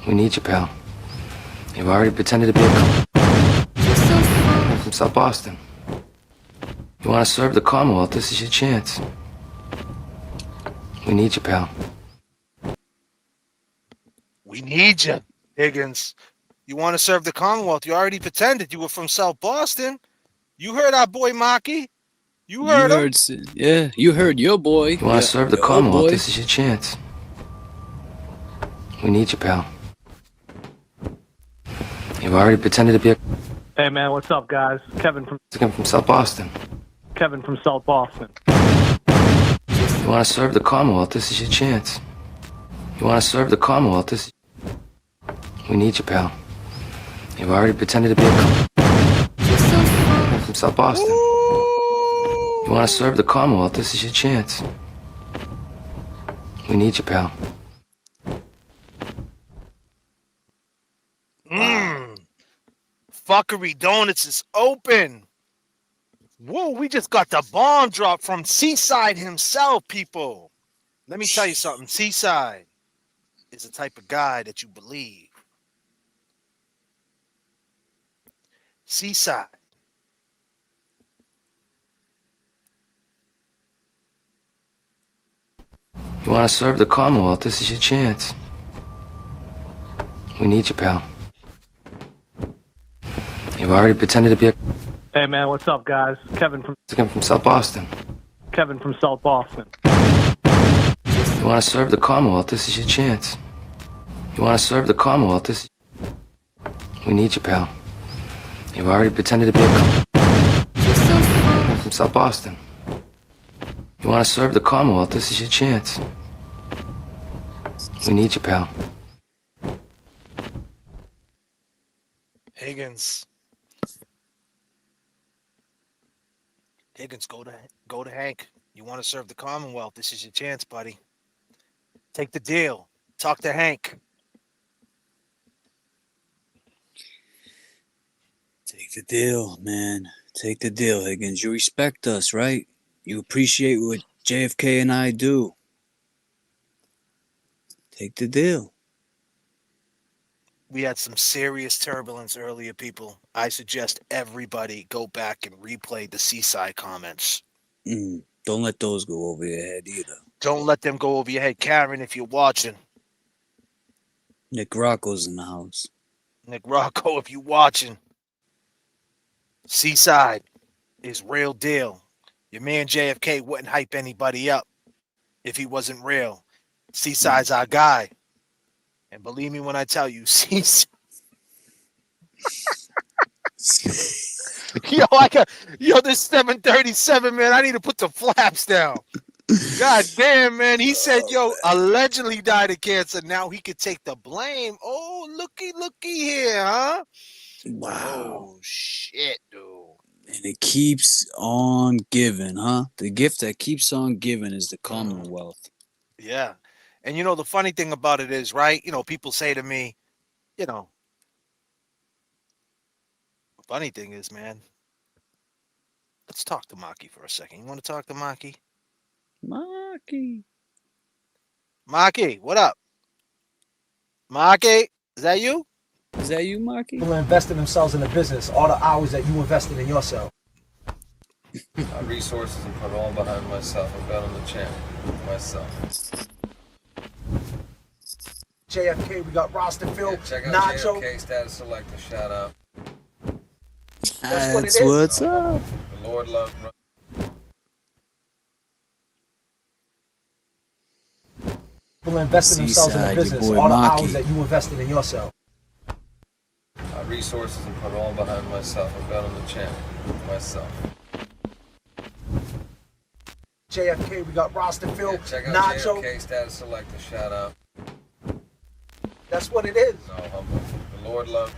We need you, pal. You've already pretended to be a... From South Boston. You want to serve the Commonwealth? This is your chance. We need you, pal. We need you, Higgins. You want to serve the Commonwealth? You already pretended you were from South Boston. You heard our boy Maki. You heard him. Yeah, you heard your boy. You want to serve the Commonwealth? This is your chance. We need you, pal. You've already pretended to be a... Hey, man, what's up, guys? Kevin from South Boston. Kevin from South Boston. You want to serve the Commonwealth? This is your chance. You want to serve the Commonwealth? This... We need you, pal. You've already pretended to be a... From South Boston. You want to serve the Commonwealth? This is your chance. We need you, pal. Fuckery Donuts is open. Whoa, we just got the bomb drop from Seaside himself, people. Let me tell you something. Seaside is the type of guy that you believe. Seaside. You want to serve the Commonwealth? This is your chance. We need you, pal. You've already pretended to be a... Hey, man, what's up, guys? Kevin from South Boston. Kevin from South Boston. You want to serve the Commonwealth? This is your chance. You want to serve the Commonwealth? This... We need you, pal. You've already pretended to be a... From South Boston. You want to serve the Commonwealth? This is your chance. We need you, pal. Higgins. Higgins, go to Hank. You want to serve the Commonwealth? This is your chance, buddy. Take the deal. Talk to Hank. Take the deal, man. Take the deal, Higgins. You respect us, right? You appreciate what JFK and I do. Take the deal. We had some serious turbulence earlier, people. I suggest everybody go back and replay the Seaside comments. Don't let those go over your head either. Don't let them go over your head. Karen, if you're watching. Nick Rocco's in the house. Nick Rocco, if you're watching. Seaside is real deal. Your man JFK wouldn't hype anybody up if he wasn't real. Seaside's our guy. And believe me when I tell you, Seaside. This 737, man. I need to put the flaps down. God damn, man. He said, allegedly died of cancer. Now he could take the blame. Oh, looky here, huh? Wow. Oh, shit, dude. And it keeps on giving, huh? The gift that keeps on giving is the Commonwealth. Yeah. And the funny thing about it is, right? People say to me, funny thing is, man, let's talk to Maki for a second. You want to talk to Maki? Maki, what up? Maki, is that you? Is that you, Maki? People investing themselves in the business, all the hours that you invested in yourself. My resources and put all behind myself. I bet on the champ myself. JFK, we got roster Phil, Check out Nacho. JFK status selector. Shout out. That's what it is. What's up. The Lord love. People investing themselves in the business, all the hours that you invested in yourself. My resources and put all behind myself. I bet on the champ myself. JFK, we got roster Phil, Check out Nacho. JFK status selector. Shout out. That's what it is. No, humble. The Lord love.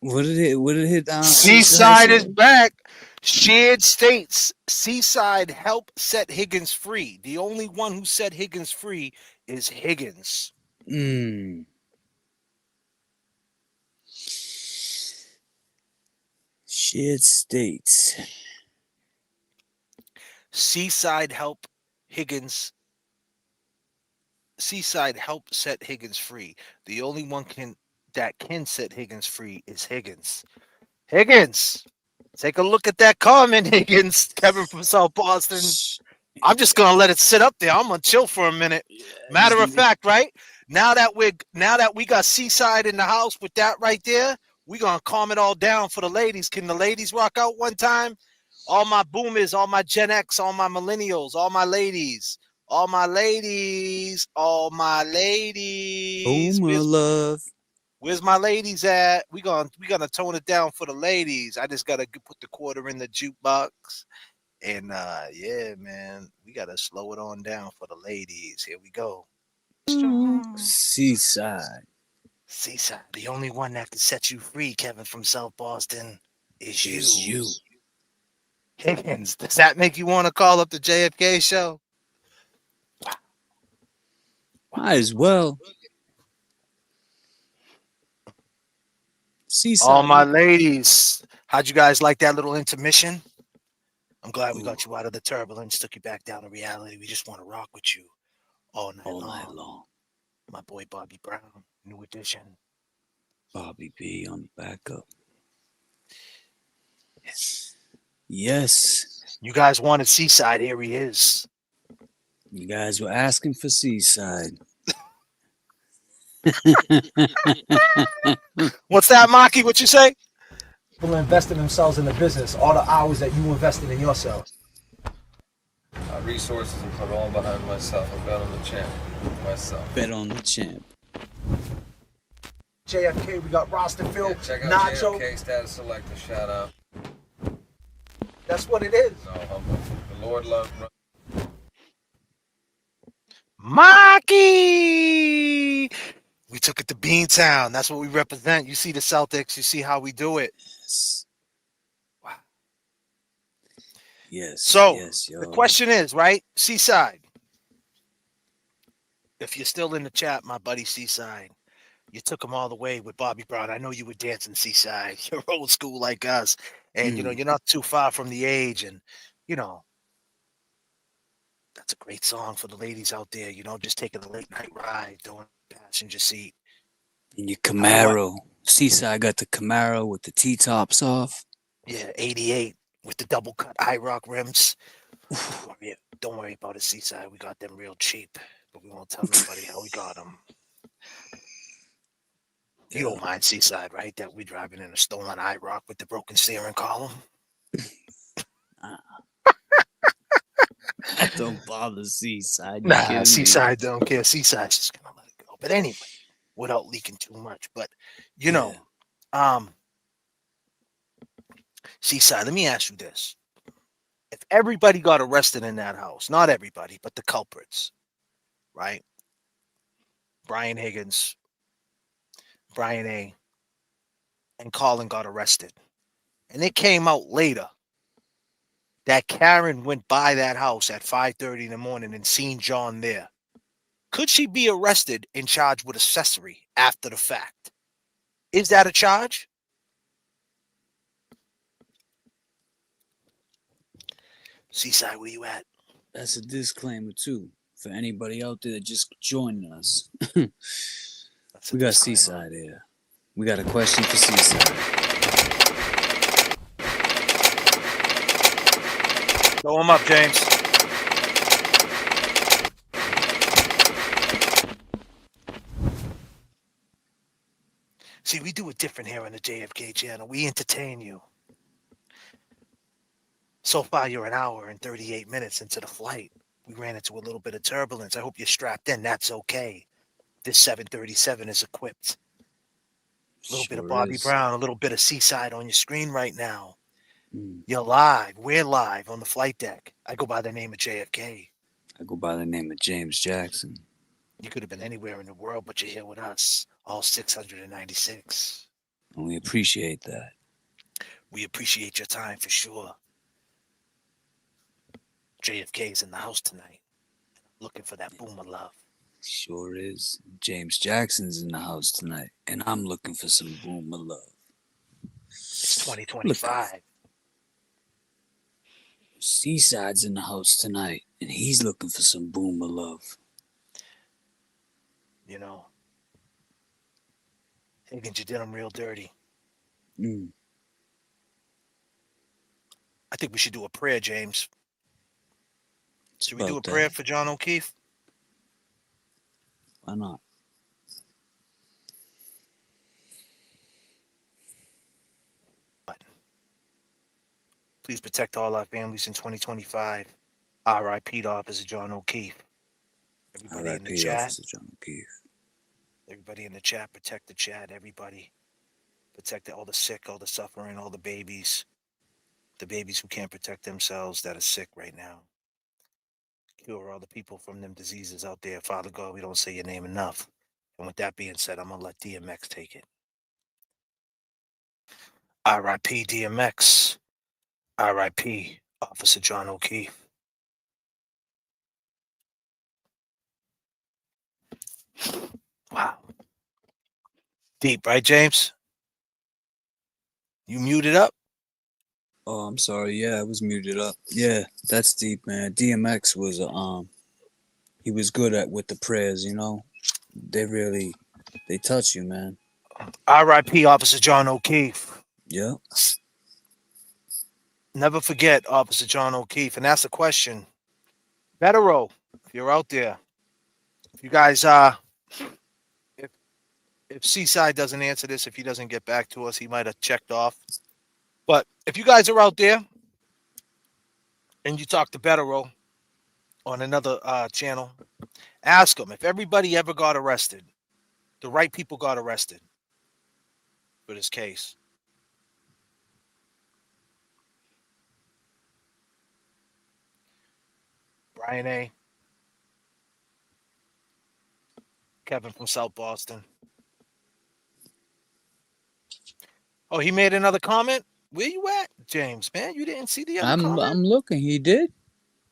What did it hit down? Seaside is back. Shared states. Seaside help set Higgins free. The only one who set Higgins free is Higgins. Shared states. Seaside help Higgins. Seaside help set Higgins free. The only one that can set Higgins free is Higgins. Higgins, take a look at that comment, Higgins. Kevin from South Boston. I'm just gonna let it sit up there. I'm gonna chill for a minute. Matter of fact, right now that we got Seaside in the house with that right there, we gonna calm it all down for the ladies. Can the ladies rock out one time? All my boomers, all my Gen X, all my millennials, all my ladies. All my ladies, Boomer love. Where's my ladies at? We gonna tone it down for the ladies. I just gotta put the quarter in the jukebox, and yeah, man, we gotta slow it on down for the ladies. Here we go. Seaside. Seaside, the only one that can set you free, Kevin from South Boston, is you. Higgins, does that make you want to call up the JFK show? Might as well. Seaside. All my ladies, how'd you guys like that little intermission? I'm glad we got you out of the turbulence, took you back down to reality. We just want to rock with you all night long. My boy Bobby Brown, new edition. Bobby B on the backup. Yes. You guys wanted Seaside, here he is. You guys were asking for Seaside. What's that, Maki? What you say? People investing themselves in the business, all the hours that you invested in yourself. My resources and put all behind myself. I bet on the champ myself. Bet on the champ. JFK, we got roster Phil, Check out Nacho. JFK status selector. Shout out. That's what it is. No, humble. The Lord love. Maki! We took it to Beantown. That's what we represent. You see the Celtics. You see how we do it. Yes. Wow. Yes. So yes, the question is, right? Seaside. If you're still in the chat, my buddy Seaside, you took him all the way with Bobby Brown. I know you were dancing Seaside. You're old school like us. And, you're not too far from the age. And, that's a great song for the ladies out there, just taking a late night ride, doing passenger seat. And your Camaro. Seaside got the Camaro with the T-tops off. Yeah, 88 with the double cut IROC rims. Don't worry about it, Seaside. We got them real cheap, but we won't tell nobody how we got them. You don't mind, Seaside, right? That we driving in a stolen IROC with the broken steering column? Don't bother Seaside. You Nah, kidding me? Seaside don't care. Seaside's just gonna let it go. But anyway, without leaking too much. But you know, Seaside, let me ask you this. If everybody got arrested in that house, not everybody, but the culprits, right? Brian Higgins, Brian A, and Colin got arrested. And it came out later that Karen went by that house at 5:30 in the morning and seen John there. Could she be arrested and charged with accessory after the fact? Is that a charge? Seaside, where you at? That's a disclaimer too for anybody out there that just joined us. We got Seaside here. We got a question for Seaside. Throw him up, James. See, we do it different here on the JFK channel. We entertain you. So far, you're an hour and 38 minutes into the flight. We ran into a little bit of turbulence. I hope you're strapped in. That's okay. This 737 is equipped. A little bit of Bobby Brown, a little bit of Seaside on your screen right now. You're live. We're live on the flight deck. I go by the name of JFK. I go by the name of James Jackson. You could have been anywhere in the world, but you're here with us, all 696. And we appreciate that. We appreciate your time for sure. JFK's in the house tonight, looking for that boomer love. Sure is. James Jackson's in the house tonight, and I'm looking for some boomer love. It's 2025. Seaside's in the house tonight, and he's looking for some boomer love. You know, Higgins, you did him real dirty. I think we should do a prayer, James. Should we do a prayer for John O'Keefe? Why not? Please protect all our families in 2025. R.I.P. to Officer John O'Keefe. Everybody in the chat. Officer John O'Keefe. Everybody in the chat, protect the chat. Everybody. Protect all the sick, all the suffering, all the babies. The babies who can't protect themselves that are sick right now. Cure all the people from them diseases out there. Father God, we don't say your name enough. And with that being said, I'm going to let DMX take it. R.I.P. DMX. R.I.P. Officer John O'Keefe. Wow. Deep, right, James? You muted up? Oh, I'm sorry. Yeah, I was muted up. Yeah, that's deep, man. DMX was he was good at with the prayers, you know. They touch you, man. R.I.P. Officer John O'Keefe. Yeah. Never forget Officer John O'Keefe. And that's the question. Betero, if you're out there, if you guys if Seaside doesn't answer this, if he doesn't get back to us, he might have checked off. But if you guys are out there and you talk to Betero on another channel, ask him if everybody ever got arrested, the right people got arrested for this case. Brian A. Kevin from South Boston. Oh, he made another comment? Where you at, James, man? You didn't see the other comment? I'm looking. He did?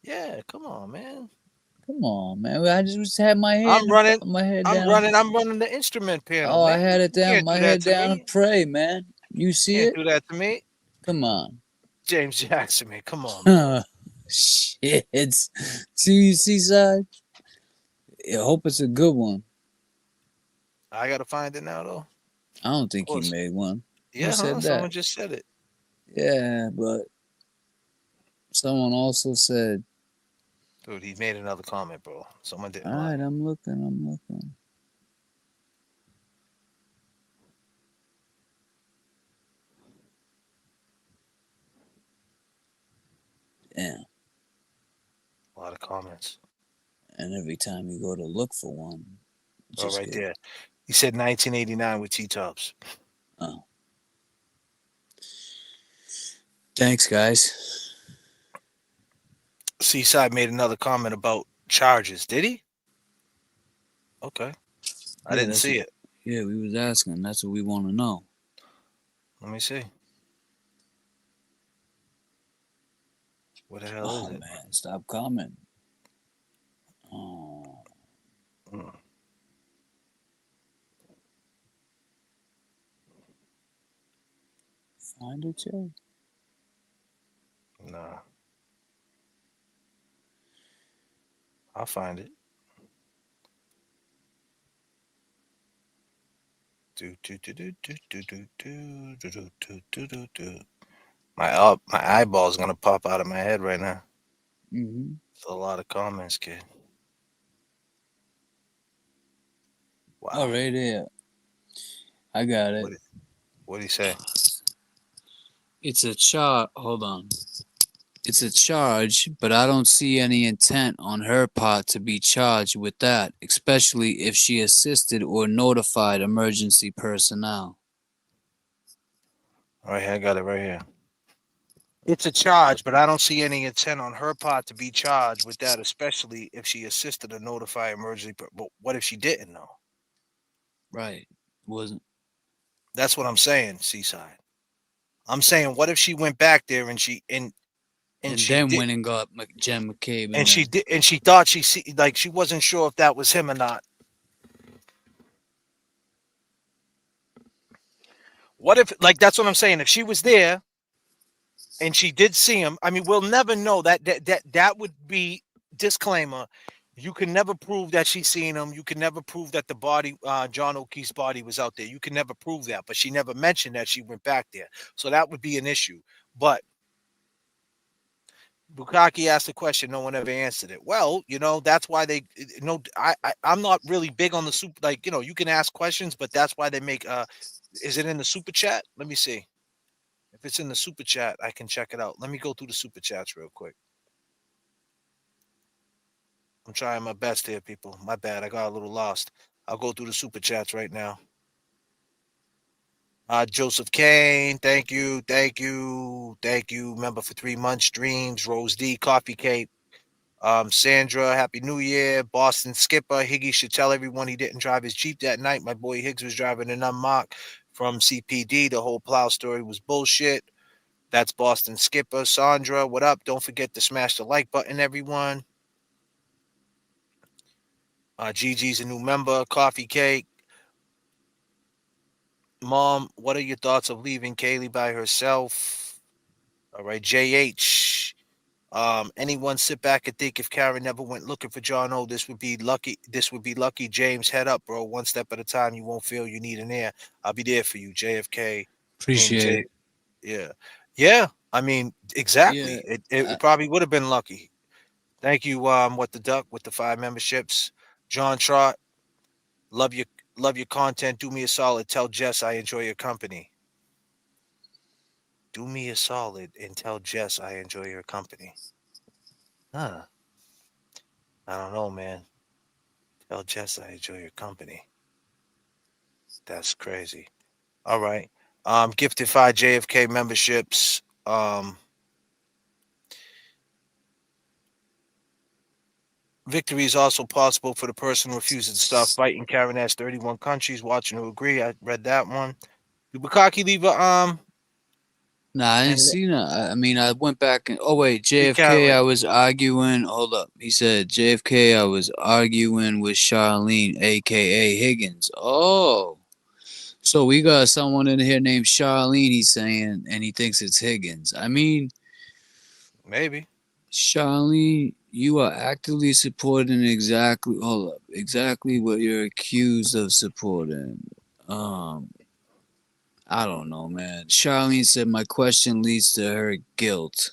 Yeah, come on, man. Come on, man. I just had my head I'm running down. I'm running the instrument panel, Oh, man. I had it down, my head down me. and pray, man. You see Can't it? do that to me. Come on. James Jackson, man. Come on, man. Shit. See you, Seaside? I hope it's a good one. I gotta find it now, though. I don't think he made one. Yeah, Who said that? someone just said it. Yeah, but someone also said. Dude, he made another comment, bro. Someone didn't All lie. right, I'm looking. Damn. A lot of comments. And every time you go to look for one, Oh, right there. He said 1989 with T-Tops. Oh. Thanks, guys. Seaside made another comment about charges. Did he? Okay. I didn't that's see what, it. Yeah, we was asking. That's what we want to know. Let me see. What the hell is it? Man, stop commenting. Oh. Find it, Joe. Nah. I'll find it. My eyeball's gonna pop out of my head right now. Mm-hmm. It's a lot of comments, kid. Wow. Oh, right there. I got it. What'd he say? It's a charge. Hold on. It's a charge, but I don't see any intent on her part to be charged with that, especially if she assisted or notified emergency personnel. All right, I got it right here. It's a charge, but I don't see any intent on her part to be charged with that, especially if she assisted or notified emergency. But what if she didn't know? Right. Wasn't. That's what I'm saying, Seaside. I'm saying, what if she went back there and she And she then did, went and got Jen McCabe. and she did, and she thought she wasn't sure if that was him or not. What if, like, that's what I'm saying? If she was there and she did see him, I mean, we'll never know. That would be disclaimer. You can never prove that she's seen him. You can never prove that the body, John O'Keefe's body, was out there. You can never prove that. But she never mentioned that she went back there, so that would be an issue. But Bukaki asked a question, no one ever answered it. Well, that's why they I'm not really big on the super, like, you can ask questions, but that's why they make is it in the super chat? Let me see. If it's in the super chat, I can check it out. Let me go through the super chats real quick. I'm trying my best here, people. My bad. I got a little lost. I'll go through the super chats right now. Joseph Kane, thank you. Member for 3 months. Dreams, Rose D, Coffee Cake. Sandra, Happy New Year. Boston Skipper, Higgy should tell everyone he didn't drive his Jeep that night. My boy Higgs was driving an unmarked from CPD. The whole plow story was bullshit. That's Boston Skipper. Sandra, what up? Don't forget to smash the like button, everyone. Gigi's a new member. Coffee Cake. Mom, what are your thoughts of leaving Kaylee by herself? All right, JH. Anyone sit back and think if Karen never went looking for John O, this would be lucky. This would be lucky. James, head up, bro. One step at a time. You won't feel you need an air. I'll be there for you, JFK. King Appreciate J. it. Yeah. I mean, exactly. Yeah. It probably would have been lucky. Thank you, what the duck with the 5 memberships. John Trot, love your content. Do me a solid. Tell Jess I enjoy your company. Do me a solid and tell Jess I enjoy your company. Huh. I don't know, man. Tell Jess I enjoy your company. That's crazy. All right. Gifted 5 JFK memberships. Victory is also possible for the person who refuses to stop fighting. Karen has 31 countries watching who agree. I read that one. Did Bukaki leave a Nah, I didn't see that. I mean, I went back and wait, Karen JFK. I read. was arguing. Hold up. He said JFK. I was arguing with Charlene, aka Higgins. Oh, so we got someone in here named Charlene. He's saying, and he thinks it's Higgins. I mean, Maybe. Charlene, you are actively supporting exactly what you're accused of supporting. I don't know, man. Charlene said my question leads to her guilt.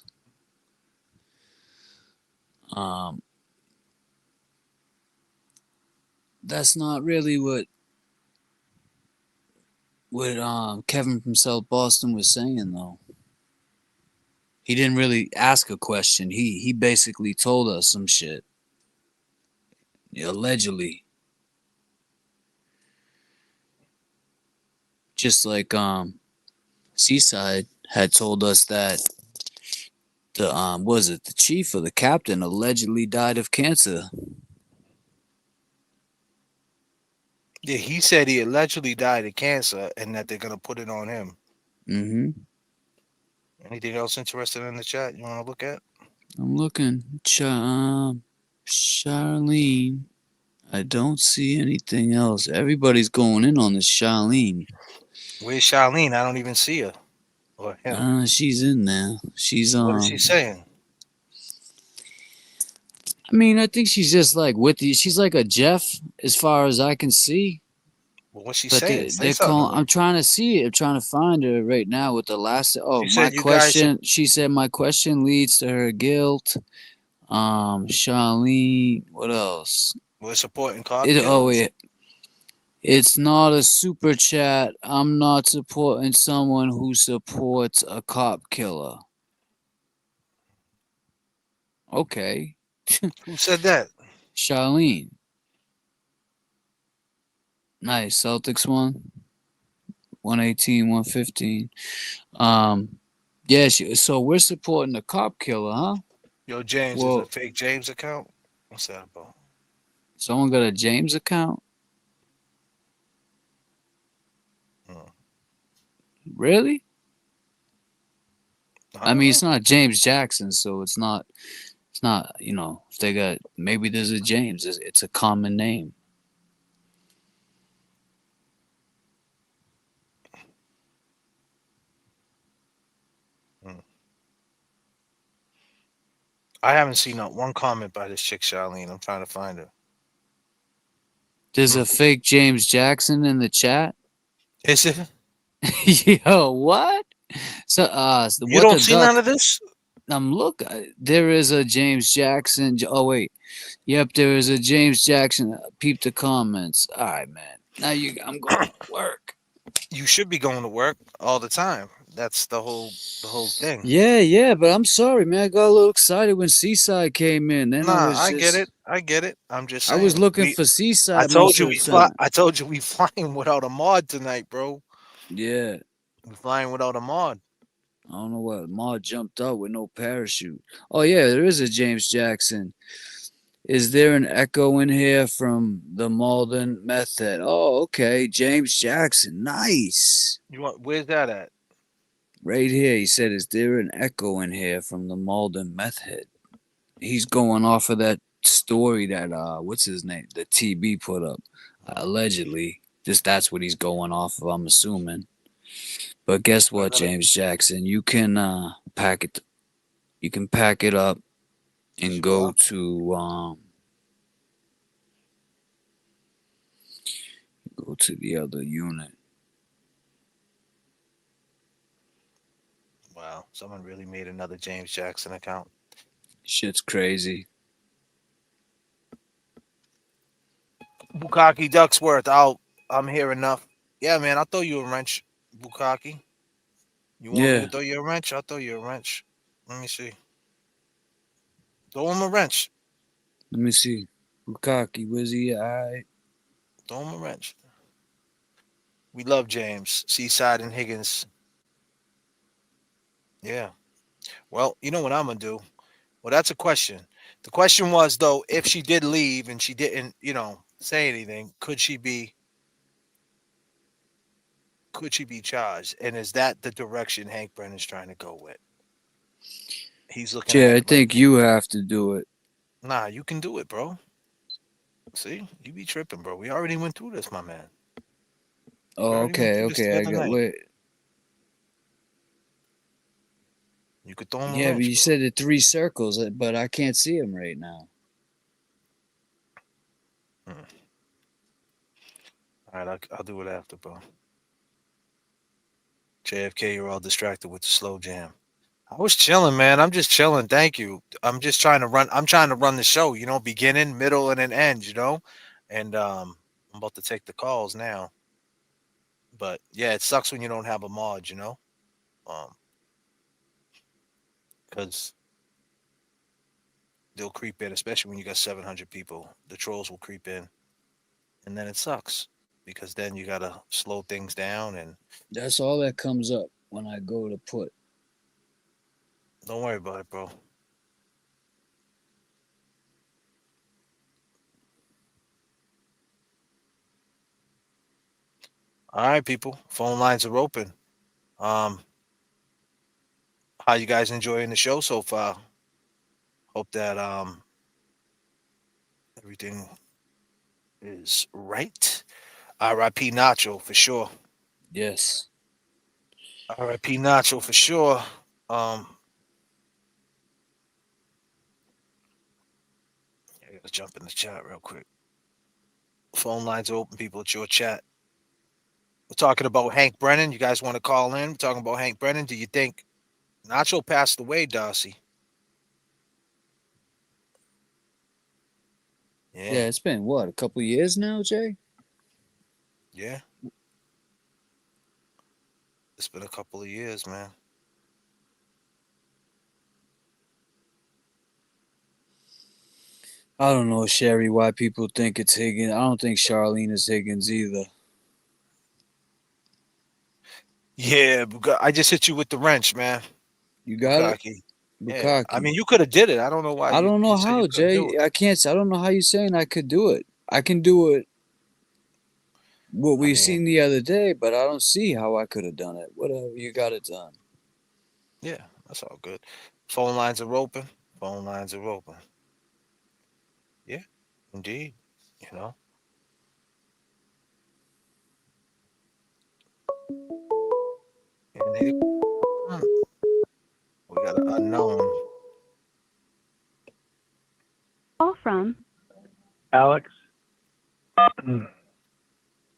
That's not really what Kevin from South Boston was saying though. He didn't really ask a question. He basically told us some shit. Allegedly. Just like Seaside had told us that the was it the chief or the captain allegedly died of cancer. Yeah, he said he allegedly died of cancer and that they're gonna put it on him. Mm-hmm. Anything else interesting in the chat you want to look at? I'm looking. Charlene. I don't see anything else. Everybody's going in on this Charlene. Where's Charlene? I don't even see her or him. She's in there. She's What is she saying? I mean, I think she's just like with you. She's like a Jeff, as far as I can see. Well, what's she But saying? Say they're something. calling. I'm trying to see it. I'm trying to find her right now with the last. Oh, She my said you guys question. She said my question leads to her guilt. Charlene. What else? We're supporting cop Oh killers. wait. It's not a super chat. I'm not supporting someone who supports a cop killer. Okay. Who said that? Charlene. Nice. Celtics won. 118, 115. Yeah, so we're supporting the cop killer, huh? Yo, James, is a fake James account? What's that about? Someone got a James account? Really? I mean, it's not James Jackson, so it's not, if they got, maybe there's a James. It's a common name. I haven't seen not one comment by this chick Charlene. I'm trying to find her. There's a fake James Jackson in the chat. Is it? Yo, what? So, you don't see none of this? Look, there is a James Jackson. Oh wait, yep, there is a James Jackson. Peep the comments. All right, man. Now I'm going to work. You should be going to work all the time. That's the whole thing. Yeah, but I'm sorry, man. I got a little excited when Seaside came in. Then I get it. I'm just saying. I was looking for Seaside. I told you I told you we flying without a mod tonight, bro. Yeah. We flying without a mod. I don't know what mod jumped out with no parachute. Oh yeah, there is a James Jackson. Is there an echo in here from the Malden method? Oh, okay. James Jackson. Nice. Where's that at? Right here. He said, is there an echo in here from the Malden method? He's going off of that story that what's his name? The TB put up. Allegedly. That's what he's going off of, I'm assuming. But guess what, James Jackson? You can pack it. You can pack it up and go to the other unit. Wow, someone really made another James Jackson account. Shit's crazy. Bukaki Ducksworth, I'm here enough. Yeah, man, I'll throw you a wrench, Bukaki. You want me to throw you a wrench? I'll throw you a wrench. Let me see. Throw him a wrench. Let me see. Bukaki, where's he at? Throw him a wrench. We love James, Seaside, and Higgins. Yeah. Well, you know what I'm going to do? Well, that's a question. The question was, though, if she did leave and she didn't, say anything, could she be charged? And is that the direction Hank Brennan's trying to go with? He's looking at I think you have to do it. Nah, you can do it, bro. See? You be tripping, bro. We already went through this, my man. Oh, okay. I got wait. You could throw him Yeah, a but wrench, you said the 3 circles, but I can't see him right now. All right, I'll do it after, bro. JFK, you're all distracted with the slow jam. I was chilling, man. I'm just chilling. Thank you. I'm trying to run the show, beginning, middle, and an end, And I'm about to take the calls now. But yeah, it sucks when you don't have a mod, because they'll creep in, especially when you got 700 people. The trolls will creep in, and then it sucks because then you gotta slow things down. And That's all that comes up when I go to put. don't worry about it, bro. All right, people. Phone lines are open. How you guys enjoying the show so far? Hope that everything is right. R.I.P. Nacho for sure. Yes. R.I.P. Nacho for sure. Let's jump in the chat real quick. Phone lines are open, people. It's your chat. We're talking about Hank Brennan. You guys want to call in? We're talking about Hank Brennan. Do you think Nacho passed away, Darcy? Yeah, it's been what, a couple years now, Jay? Yeah. It's been a couple of years, man. I don't know, Sherry, why people think it's Higgins. I don't think Charlene is Higgins either. Yeah, I just hit you with the wrench, man. You got Bukaki. it? Yeah. I Bukaki. mean, you could have did it. I don't know why I don't know you said how, you couldn't do Jay. it. I can't. I don't know how you're saying I could do it. I can do it. What we seen the other day, but I don't see how I could have done it. Whatever, you got it done. Yeah, that's all good. Phone lines are open. Phone lines are open. Yeah, indeed. You know. And here, we got an unknown. Call from Alex.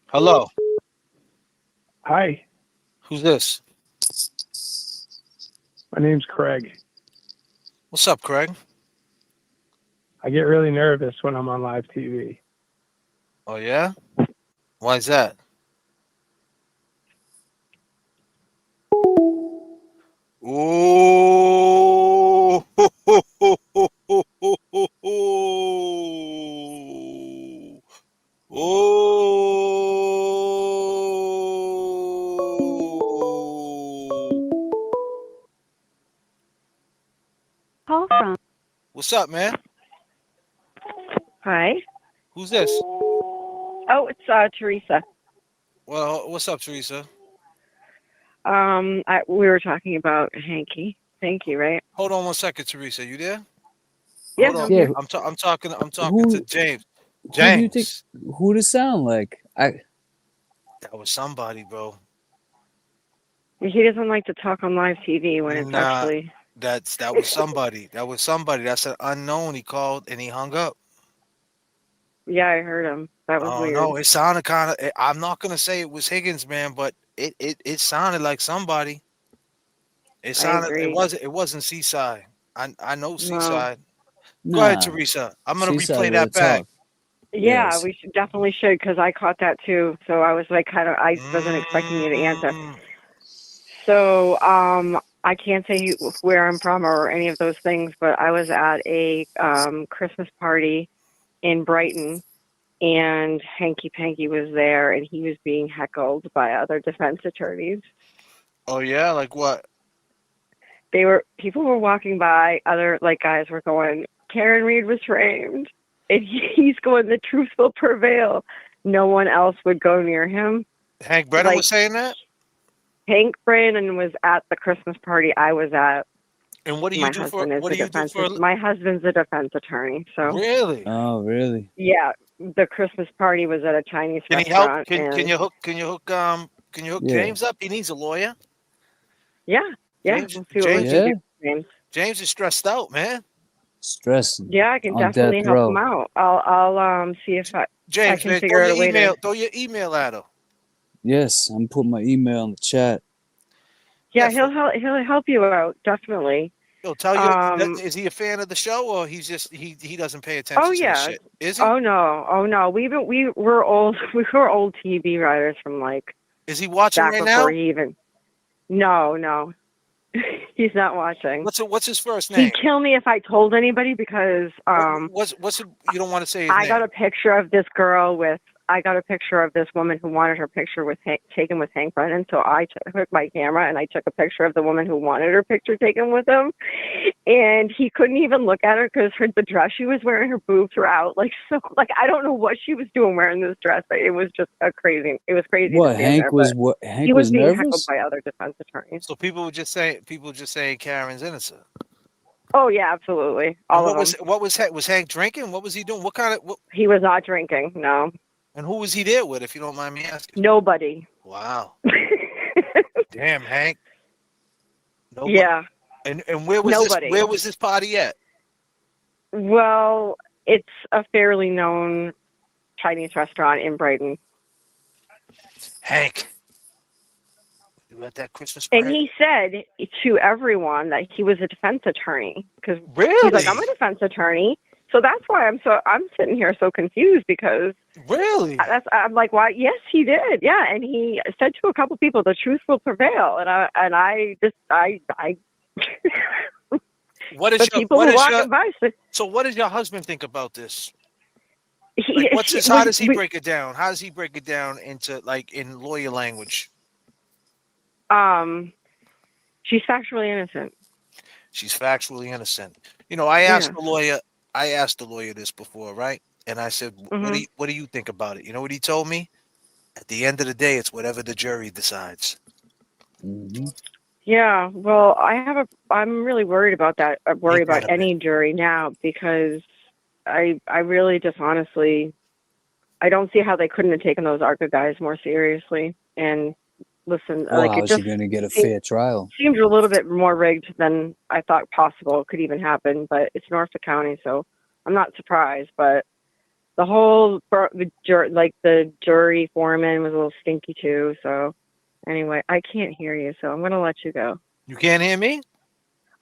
Hello. Hi, Who's this? my name's Craig. What's up, Craig? I get really nervous when I'm on live TV. Oh yeah? Why is that? Ooh. call from What's up, man? Hi. Who's this? Oh, it's Teresa. Well, what's up, Teresa? We were talking about Hanky, right? Hold on one second, Teresa. You there? Yeah. Hold on. Yeah. I'm talking Who- to James. Who do you think? James. Who does it sound like? That was somebody, bro. He doesn't like to talk on live TV when it's Nah, actually. that was somebody. That was somebody. That's an unknown. He called and he hung up. Yeah, I heard him. That was Oh weird. no, it sounded kind of. I'm not gonna say it was Higgins, man, but it sounded like somebody. It sounded. agree. It wasn't Seaside. I know No. Seaside. Go ahead, Nah. Teresa. I'm gonna Seaside replay would've that back. talked. Yeah, Yes. we definitely should because I caught that too. So I was like, I wasn't expecting you to answer. So I can't say where I'm from or any of those things, but I was at a Christmas party in Brighton, and Hanky Panky was there, and he was being heckled by other defense attorneys. Oh yeah, like what? People were walking by, other guys were going, Karenread was framed, and he's going, the truth will prevail. No one else would go near him. Hank Brennan was saying that? Hank Brennan was at the Christmas party I was at. And what do My you do for? husband is What do a you do defense. for? My husband's a defense attorney, so. Really? Oh, really? Yeah, the Christmas party was at a Chinese Can he help? restaurant. Can you hook Yeah. James up? He needs a lawyer. Yeah, James, we'll see what we can do, James. James is stressed out, man. Stressing. Yeah, I can On definitely death help row. him out. I'll see if I James, can man, figure out a way to. throw your email at him. Yes, I'm putting my email in the chat. Yeah, he'll help you out, definitely. He'll tell you. Is he a fan of the show, or he's just he doesn't pay attention Oh to yeah. this shit? Is he? Oh no. We're old. We were old TV writers from Is he watching back right before now? he even. No. He's not watching. What's his first name? He'd kill me if I told anybody because What's it, you don't want to say his I name? got a picture of this girl with. I got a picture of this woman who wanted her picture with taken with Hank Brennan. So I took my camera and I took a picture of the woman who wanted her picture taken with him. And he couldn't even look at her because the dress she was wearing, her boobs were out. Like, so, like, I don't know what she was doing wearing this dress, but it was just crazy. It was crazy. What to stand Hank there, was? but What Hank he was being heckled nervous? by other defense attorneys. So people just saying Karen's innocent. Oh yeah, absolutely. All of them. Was Hank drinking? What was he doing? What kind of? He was not drinking. No. And who was he there with, if you don't mind me asking? Nobody. Wow. Damn, Hank. Nobody. Yeah. And where was Nobody. Where was this party at? Well, it's a fairly known Chinese restaurant in Brighton. Hank. You at that Christmas party? And he said to everyone that he was a defense attorney because really? he's like, I'm a defense attorney. So that's why I'm sitting here so confused because really I'm like, why? Yes, he did. Yeah, and he said to a couple people, the truth will prevail. And I What is so what does your husband think about this? He, How does he break it down? How does he break it down into like in lawyer language? She's factually innocent. She's factually innocent. You know, I asked the lawyer this before, right? And I said, what do you think about it? You know what he told me? At the end of the day, it's whatever the jury decides. Mm-hmm. Yeah, well, I'm really worried about that. I worry about any jury now because I really just honestly, I don't see how they couldn't have taken those ARCA guys more seriously. And listen, Well, like how's he going to get a fair trial? Seems a little bit more rigged than I thought possible could even happen, but it's Norfolk County, so I'm not surprised. But the whole the jury foreman was a little stinky too. So anyway, I can't hear you, so I'm gonna let you go. You can't hear me?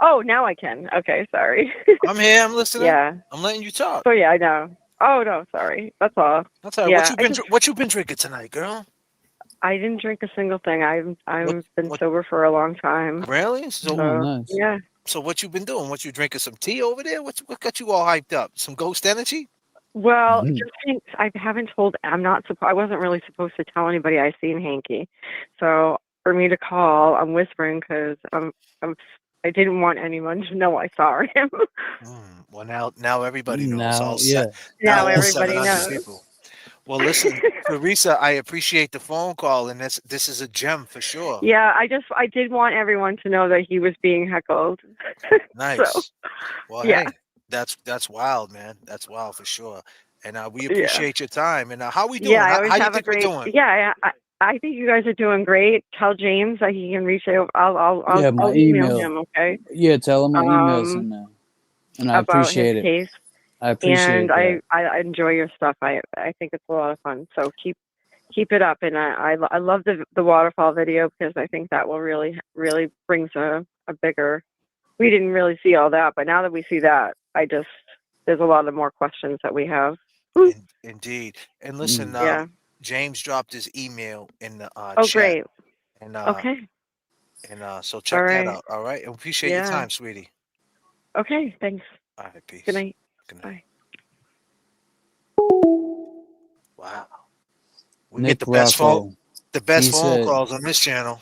Oh, now I can. Okay, sorry. I'm here. I'm listening. Yeah. I'm letting you talk. So yeah, I know. Oh no, sorry. That's all. That's all right. Yeah, What you been drinking tonight, girl? I didn't drink a single thing. I've been sober for a long time. Really? So nice. Yeah. So what you been doing? What you drinking some tea over there? What got you all hyped up? Some ghost energy? Well, I haven't told. I'm not. I wasn't really supposed to tell anybody I seen Hanky. So for me to call, I'm whispering because I didn't want anyone to know I saw him. Well, now everybody knows. Now everybody knows. People. Well, listen, Teresa, I appreciate the phone call, and this is a gem for sure. Yeah, I did want everyone to know that he was being heckled. Nice. So, Well, yeah. hey, that's wild, man. That's wild for sure. And we appreciate your time. And how we doing? Yeah, I how always you have think a great. we're doing? Yeah, I think you guys are doing great. Tell James that he can reach out. I'll my email him. Okay. Yeah, tell him my email's in there, and I about appreciate his it. case. I appreciate And that. I enjoy your stuff. I think it's a lot of fun. So keep it up. And I love the waterfall video because I think that will really brings a bigger. We didn't really see all that, but now that we see that, there's a lot of more questions that we have. Indeed. And listen, Yeah. James dropped his email in the Oh, chat. great. And Okay. And so check All that right. out. All right. And appreciate your Yeah. time, sweetie. Okay. Thanks. All right. Peace. Good night. Good night. Bye. Wow. We Nick get the best Rocco, he phone said- calls on this channel.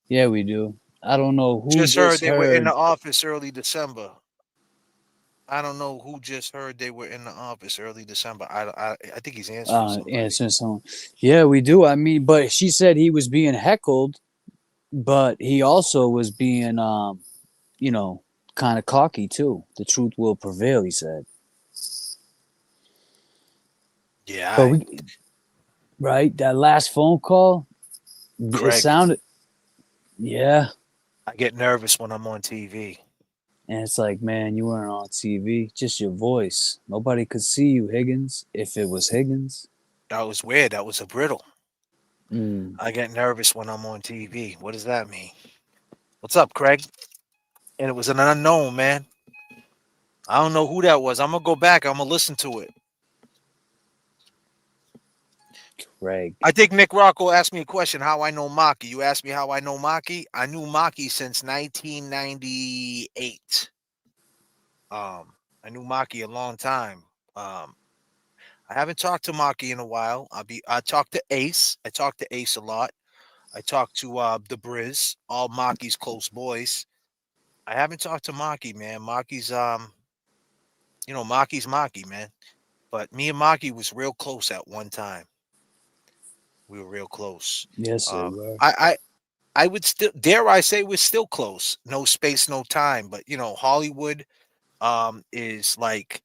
Yeah, we do. I don't know who Just heard they were in heard. the office early December. I don't know who just heard they were in the office early December. I think he's answering something. Answering someone. Yeah, we do. I mean, but she said he was being heckled, but he also was being, kind of cocky too. The truth will prevail, he said. Yeah. But right, that last phone call, Craig. it sounded. Yeah, I get nervous when I'm on TV. and it's like, man, you weren't on TV, just your voice. Nobody could see you, Higgins. If it was Higgins, That was weird. That was a brittle. Mm. I get nervous when I'm on TV. What does that mean? What's up, Craig? And it was an unknown, man. I don't know who that was. I'm gonna go back. I'm gonna listen to it. Greg. I think Nick Rocco asked me a question, how I know Maki. You asked me how I know Maki. I knew Maki since 1998. I knew Maki a long time. I haven't talked to Maki in a while. I talked to Ace. I talked to Ace a lot. I talked to the Briz, all Maki's close boys. I haven't talked to Maki, man. Maki's Maki's Maki, man. But me and Maki was real close at one time. We were real close. Yes, they were. I would still dare I say we're still close. No space, no time. But Hollywood is like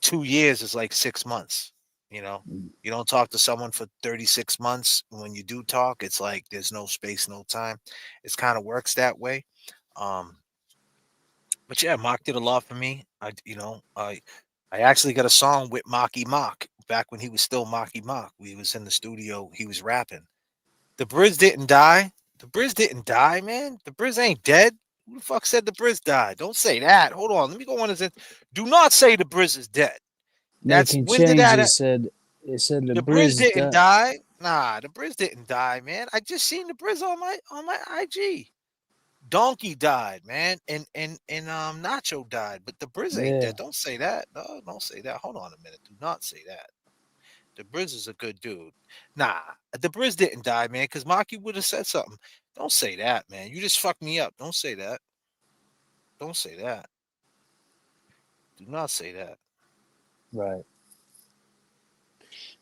2 years is like 6 months. You don't talk to someone for 36 months. When you do talk, it's like there's no space, no time. It's kind of works that way. But yeah, Mock did a lot for me. I actually got a song with Mocky Mock back when he was still Mocky Mock. We was in the studio, he was rapping. The Briz didn't die. The Briz didn't die, man. The Briz ain't dead. Who the fuck said the Briz died? Don't say that. Hold on. Let me go on and say, do not say the Briz is dead. That's When did that? It said the Briz Briz didn't die. Nah, the Briz didn't die, man. I just seen the Briz on my IG. Donkey died, man, and Nacho died, but the Briz ain't dead. Don't say that. No, don't say that. Hold on a minute. Do not say that. The Briz is a good dude. Nah, the Briz didn't die, man, because Maki would have said something. Don't say that, man. You just fucked me up. Don't say that. Don't say that. Do not say that. Right.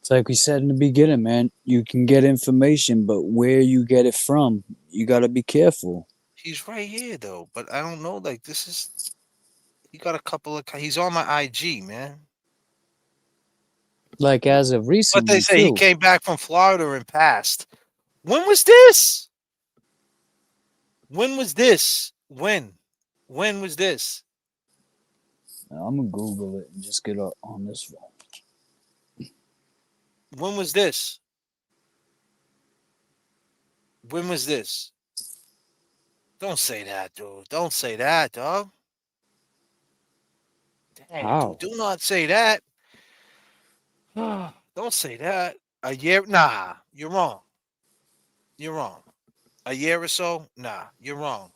It's like we said in the beginning, man. You can get information, but where you get it from, you got to be careful. He's right here, though, but I don't know. Like, he got a couple of, he's on my IG, man. Like, as of recently, But they say too. he came back from Florida and passed. When was this? When was this? When was this? I'm going to Google it and just get on this phone. When was this? When was this? Don't say that, dude. Don't say that, dog. Dang, How? dude, do not say that. Don't say that. A year? Nah, you're wrong. You're wrong. A year or so? Nah, you're wrong.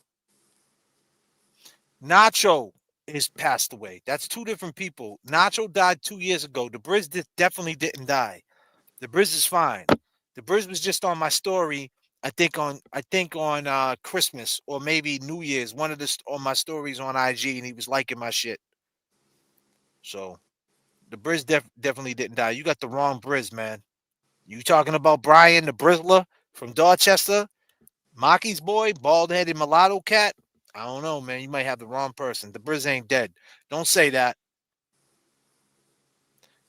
Nacho is passed away. That's two different people. Nacho died 2 years ago. The Briz definitely didn't die. The Briz is fine. The Briz was just on my story. I think on Christmas or maybe New Year's. One of on my stories on IG, and he was liking my shit. So the Briz definitely didn't die. You got the wrong Briz, man. You talking about Brian the Brizzler from Dorchester? Maki's boy, bald-headed mulatto cat? I don't know, man. You might have the wrong person. The Briz ain't dead. Don't say that.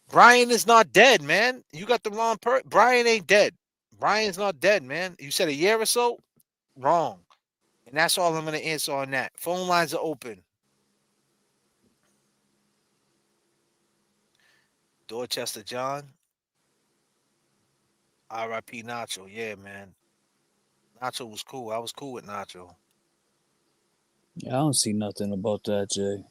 Brian is not dead, man. You got the wrong person. Brian ain't dead. Brian's not dead, man. You said a year or so? Wrong. And that's all I'm going to answer on that. Phone lines are open. Dorchester John. R.I.P. Nacho. Yeah, man. Nacho was cool. I was cool with Nacho. Yeah, I don't see nothing about that, Jay.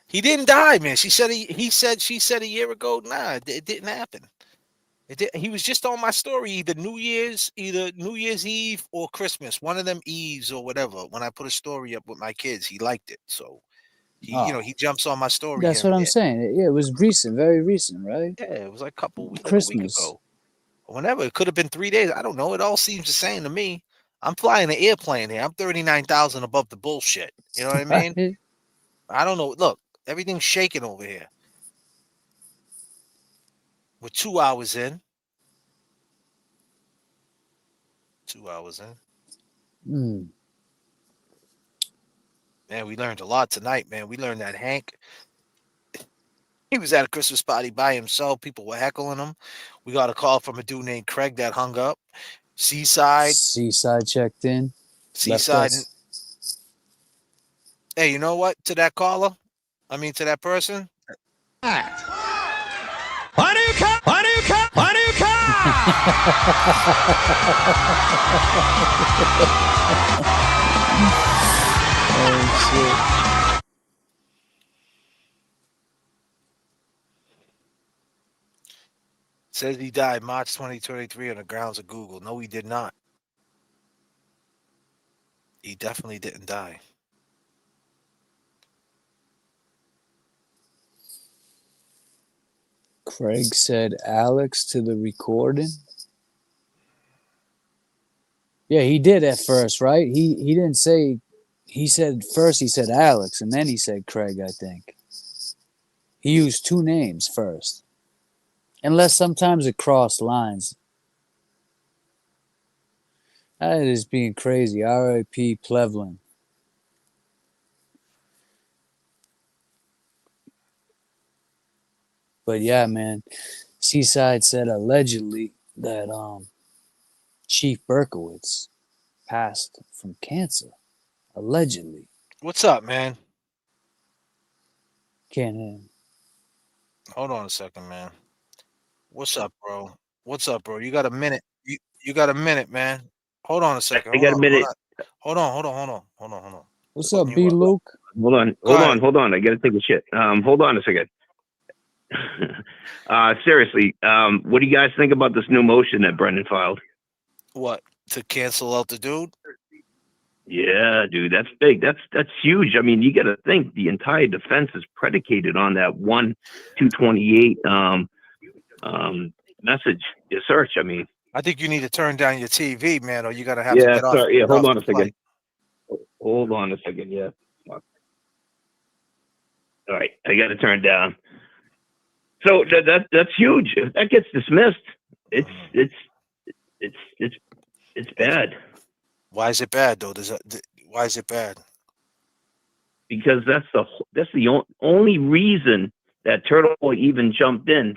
He didn't die, man. She said a year ago, nah, it didn't happen. He was just on my story either New Year's Eve or Christmas, one of them Eves or whatever. When I put a story up with my kids, he liked it. So he jumps on my story. That's what I'm saying. Yeah, it was recent, very recent, right? Yeah, it was like a week Christmas ago. Whenever. It could have been 3 days. I don't know. It all seems the same to me. I'm flying an airplane here. I'm 39,000 above the bullshit. You know what I mean? I don't know. Look, everything's shaking over here. We're 2 hours in. 2 hours in. Man, we learned a lot tonight, man. We learned that Hank, he was at a Christmas party by himself. People were heckling him. We got a call from a dude named Craig that hung up. Seaside checked in. Seaside. Hey, you know what? To that caller, to that person. Oh, shit. Says he died March 2023 on the grounds of Google. No, he did not. He definitely didn't die. Craig said Alex to the recording. Yeah, he did at first, right? He didn't say. He said first. He said Alex, and then he said Craig. I think he used two names first, unless sometimes it crossed lines. That is being crazy. R.I.P. Plevlin. But yeah, man, Seaside said allegedly that Chief Berkowitz passed from cancer. Allegedly. What's up, man? Can't hear him. Hold on a second, man. What's up, bro? What's up, bro? You got a minute? You got a minute, man? Hold on a second. I got a minute. Hold on. What's up, B. Luke? Hold on. I got to take a shit. Hold on a second. Seriously, what do you guys think about this new motion that Brennan filed? What? To cancel out the dude? Yeah, dude, that's big. That's huge. I mean, you got to think the entire defense is predicated on that 1-228 message, your search. I mean, I think you need to turn down your TV, man, or you're gonna have to get off. Sorry. Yeah, hold on a the flight. second. Hold on a second. Yeah. All right, I got to turn down. So that's huge. If that gets dismissed, it's bad. Why is it bad though? Why is it bad? Because that's the only reason that Turtle Boy even jumped in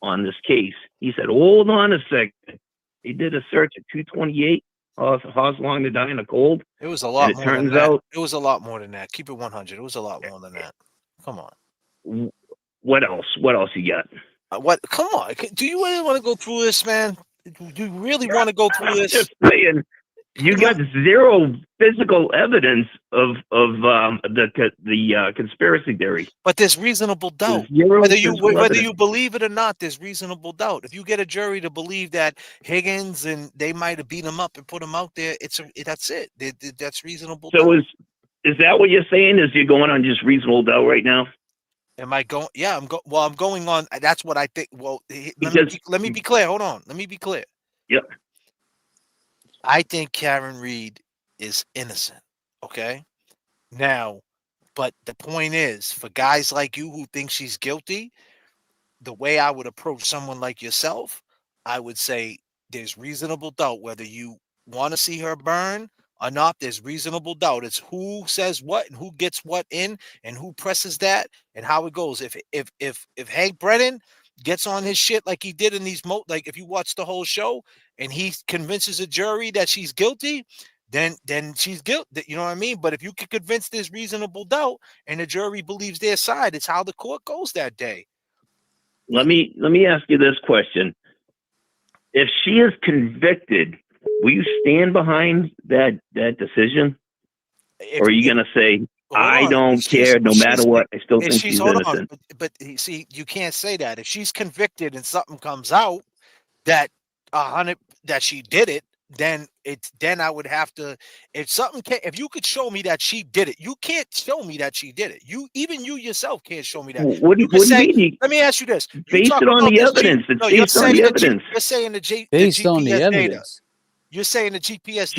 on this case. He said, "Hold on a second." He did a search at 228. How's long to die in the cold? It was a lot and more. It turns than that. out It was a lot more than that. Keep it 100. It was a lot more than that. Come on. What else? What else you got? What? Come on. Do you really want to go through this, man? Do you really want to go through this? Just saying. You got zero physical evidence of the conspiracy theory. But there's reasonable doubt. Zero Whether physical evidence. you believe it or not, there's reasonable doubt. If you get a jury to believe that Higgins and they might have beat him up and put him out there, that's it. That's reasonable doubt. So is that what you're saying? Is you're going on just reasonable doubt right now? Am I going? Yeah, I'm going on. That's what I think. Well, let me be clear. Hold on. Let me be clear. Yep. I think Karenread is innocent. Okay. Now, but the point is, for guys like you who think she's guilty, the way I would approach someone like yourself, I would say there's reasonable doubt whether you want to see her burn or not. There's reasonable doubt. It's who says what and who gets what in and who presses that and how it goes. If Hank Brennan gets on his shit like he did in these like if you watch the whole show and he convinces a jury that she's guilty, then she's guilty. You know what I mean? But if you can convince there's reasonable doubt and the jury believes their side, it's how the court goes that day. Let me ask you this question. If she is convicted, will you stand behind that decision? Or are you going to say, I don't care, no matter what, I still think she's innocent? But see, you can't say that. If she's convicted and something comes out that that she did it, then I would have to. If you could show me that she did it, you can't show me that she did it. You yourself can't show me that. What do you mean? Let me ask you this: based it on the evidence. It's based on the evidence. You're saying the on the GPS data. evidence. You're saying the GPS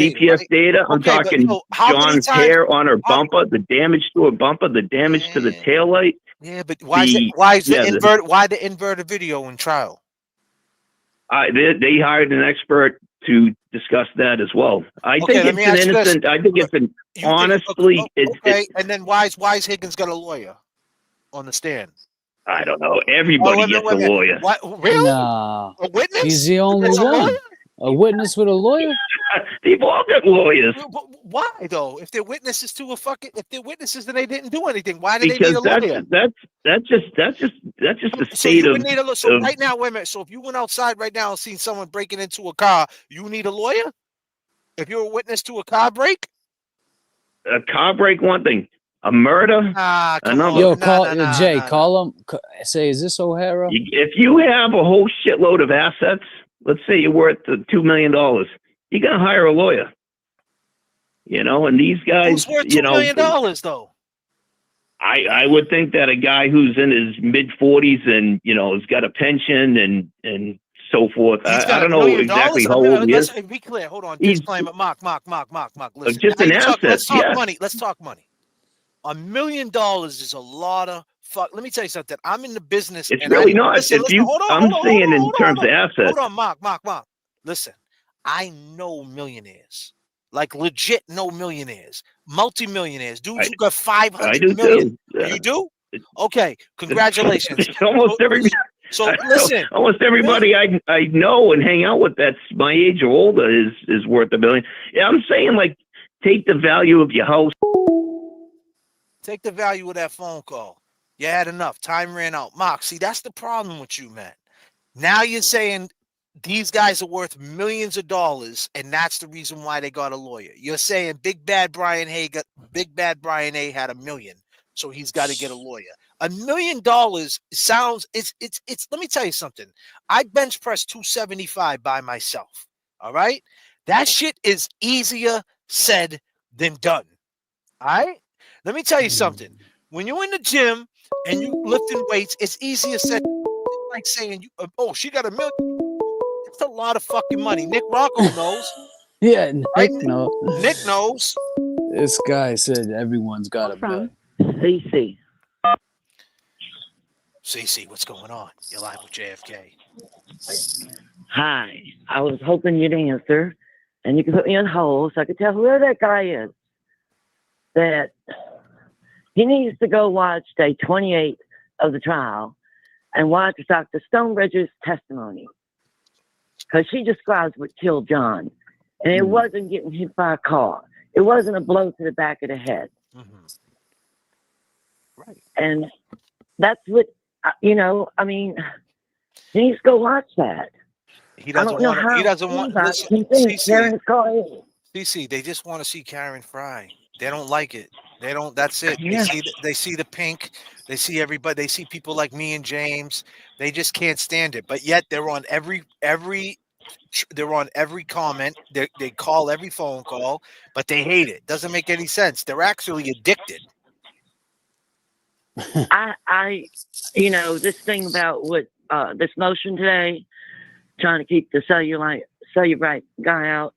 data. I'm talking John's hair on her bumper, the damage to her bumper, the damage to the taillight. Yeah, but why the inverted video in trial? They hired an expert to discuss that as well. I think it's an innocent. I think it's an honestly. And then why is Higgins got a lawyer on the stand? I don't know. Everybody gets a lawyer. What, really? Nah, a witness? He's the only one. A witness with a lawyer? People all got lawyers. Why though? If they're witnesses to if they're witnesses, then they didn't do anything. Why do they need a lawyer? That's just the state of. So right now, wait a minute. So if you went outside right now and seen someone breaking into a car, you need a lawyer? If you're a witness to a car break? A car break, one thing. A murder? Come Another. Yo, call Jay. Call him. Say, is this O'Hara? If you have a whole shitload of assets, let's say you're worth $2 million, you're gonna hire a lawyer. You know, and these guys, Who's worth $2 million though? I would think that a guy who's in his mid 40s and has got a pension and so forth. I don't know exactly how old he is. Let's be clear. Hold on. He's Disclaimer. Mark. Listen. just an asset. Let's talk yeah. money. Let's talk money. $1 million is a lot of fuck. Let me tell you something. I'm in the business. It's really not. Listen, I'm saying in terms of assets. Hold on, Mark. Listen, I know millionaires. Like legit know millionaires. Multi-millionaires. Dudes who got 500 million. Too. Yeah. You do? Okay. Congratulations. Almost every. So listen. Almost everybody I know and hang out with that's my age or older is worth $1 million. Yeah, I'm saying like take the value of your house. Take the value of that phone call. You had enough. Time ran out. Mark, see, that's the problem with you, man. Now you're saying these guys are worth millions of dollars, and that's the reason why they got a lawyer. You're saying Big Bad Brian A had $1 million, so he's got to get a lawyer. $1 million sounds it's let me tell you something. I bench press 275 by myself. All right. That shit is easier said than done. All right. Let me tell you something. When you're in the gym and you lifting weights, it's easier said. It's like saying, she got $1 million. It's a lot of fucking money. Nick Rocco knows. Yeah, Nick right? knows. Nick knows. This guy said everyone's got a bet. CC, what's going on? You're live with JFK. Hi. I was hoping you'd answer, and you could put me on hold so I could tell whoever that guy is that he needs to go watch day 28 of the trial and watch Dr. Stonebridge's testimony. Because she describes what killed John. And it wasn't getting hit by a car. It wasn't a blow to the back of the head. Right. And that's what, he needs to go watch that. He doesn't want to. He doesn't want. Listen, CC, they just want to see Karen fry. They don't like it. They don't. That's it. Yeah. They see the pink. They see everybody. They see people like me and James. They just can't stand it. But yet they're on every. They're on every comment. They call every phone call, but they hate it. Doesn't make any sense. They're actually addicted. This thing about what this motion today, trying to keep the cellulite guy out,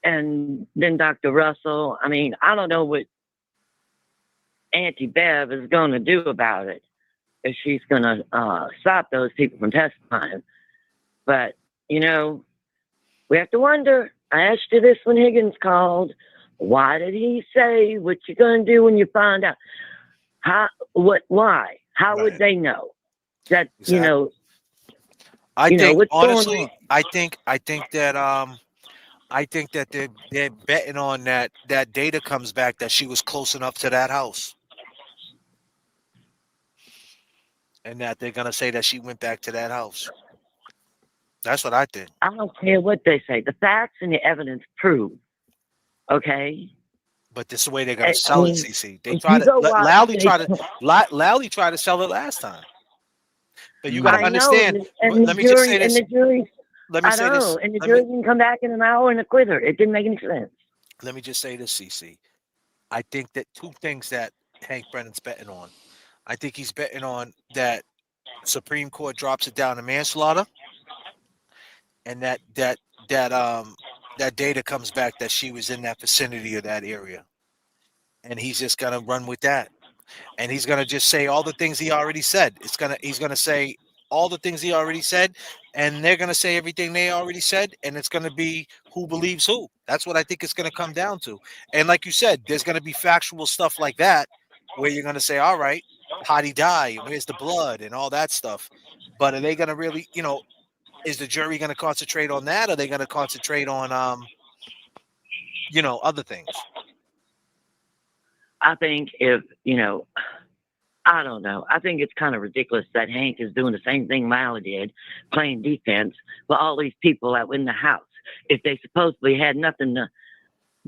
and then Dr. Russell. I don't know what Auntie Bev is going to do about it, if she's going to stop those people from testifying. But, we have to wonder. I asked you this when Higgins called. Why did he say what you're going to do when you find out? Why? How would they know? That, Exactly. I think they're betting on that data comes back that she was close enough to that house. And that they're gonna say that she went back to that house. That's what I think. I don't care what they say. The facts and the evidence prove. Okay. But this is the way they're gonna sell it, CC. They tried to Lally tried to sell it last time. But you gotta understand. Let me just say this. And the jury can come back in an hour and acquit her. It didn't make any sense. Let me just say this, CC. I think that two things that Hank Brennan's betting on. I think he's betting on that Supreme Court drops it down to manslaughter, and that data comes back that she was in that vicinity of that area, and he's just gonna run with that, and he's gonna just say all the things he already said. He's gonna say all the things he already said, and they're gonna say everything they already said, and it's gonna be who believes who. That's what I think it's gonna come down to. And like you said, there's gonna be factual stuff like that where you're gonna say, all right, how'd he die? Where's the blood and all that stuff? But are they gonna really, is the jury gonna concentrate on that? Or are they gonna concentrate on other things? I think I don't know. I think it's kind of ridiculous that Hank is doing the same thing Mally did, playing defense with all these people that were in the house. If they supposedly had nothing to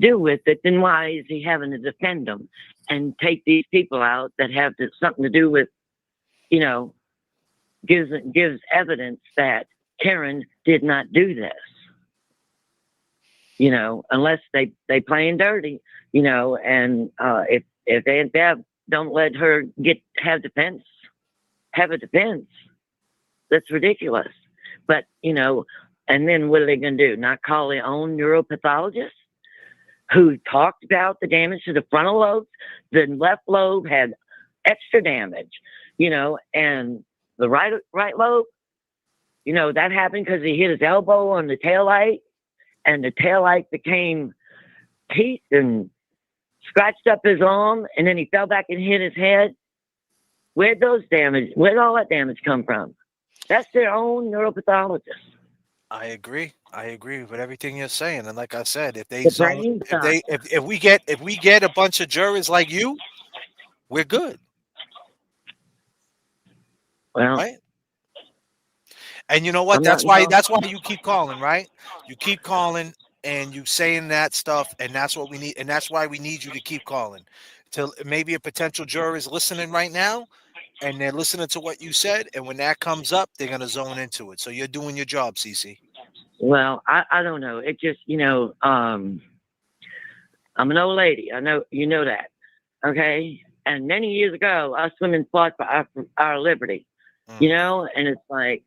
do with it, then why is he having to defend them and take these people out that have something to do with, you know, gives evidence that Karen did not do this, you know, unless they playing dirty, you know, and if they don't let her have a defense, that's ridiculous. But, you know, and then what are they going to do? Not call their own neuropathologist who talked about the damage to the frontal lobes? The left lobe had extra damage, you know, and the right lobe, you know, that happened because he hit his elbow on the taillight, and the taillight became teeth and scratched up his arm, and then he fell back and hit his head. Where'd all that damage come from? That's their own neuropathologist. I agree with everything you're saying, and like I said, if we get a bunch of jurors like you, we're good. Well, right? And you know what? That's why you keep calling, right? You keep calling and you saying that stuff, and that's what we need, and that's why we need you to keep calling. Till maybe a potential juror is listening right now, and they're listening to what you said, and when that comes up, they're gonna zone into it. So you're doing your job, Cece. Well, I don't know. It just, you know, I'm an old lady. I know, you know that. Okay. And many years ago, us women fought for our liberty, you know, and it's like,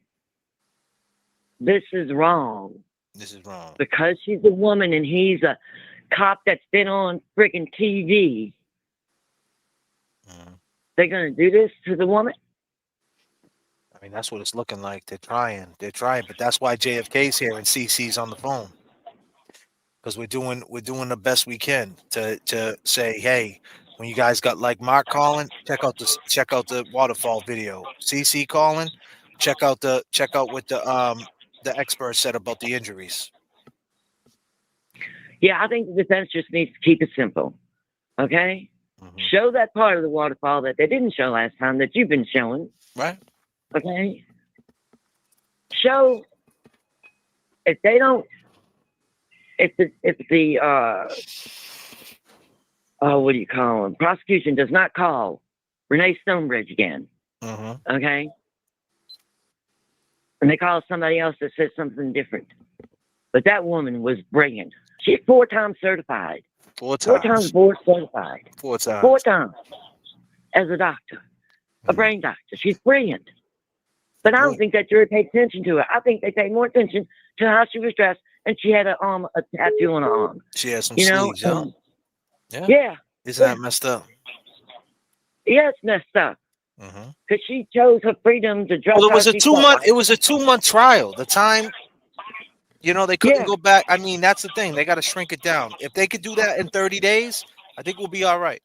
this is wrong. This is wrong. Because she's a woman and he's a cop that's been on freaking TV. They're going to do this to the woman? I mean, that's what it's looking like. They're trying, but that's why JFK's here and CC's on the phone, because we're doing the best we can to say, hey, when you guys got like Mark calling, check out the waterfall video. CC calling, check out what the expert said about the injuries. Yeah, I think the defense just needs to keep it simple. Okay? Show that part of the waterfall that they didn't show last time that you've been showing. Right. Okay? Show if they don't, if the what do you call them? Prosecution does not call Renee Stonebridge again. Okay? And they call somebody else that says something different. But that woman was brilliant. She's 4 times certified. 4 times. 4 times board certified. 4 times. 4 times as a doctor, a brain doctor. She's brilliant. But I don't think that jury paid attention to her. I think they paid more attention to how she was dressed, and she had a tattoo on her arm. She has some you know? sleeves, huh? Yeah. Isn't that messed up? Yeah, it's messed up. Because she chose her freedom to dress. Well, it was a 2-month. It was a 2-month trial. The time, you know, they couldn't go back. I mean, that's the thing. They got to shrink it down. If they could do that in 30 days, I think we'll be all right.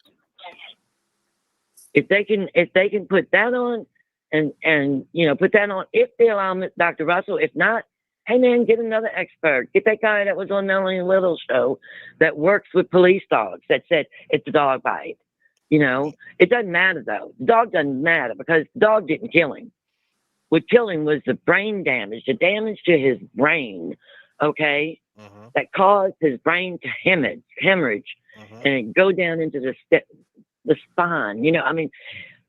If they can put that on, and you know, put that on, if they allow Dr. Russell. If not, hey man, get another expert. Get that guy that was on Melanie Little's show that works with police dogs that said it's a dog bite. You know, it doesn't matter though. The dog doesn't matter because the dog didn't kill him. What killed him was the brain damage, the damage to his brain, okay, that caused his brain to hemorrhage, and it go down into the spine. You know, I mean,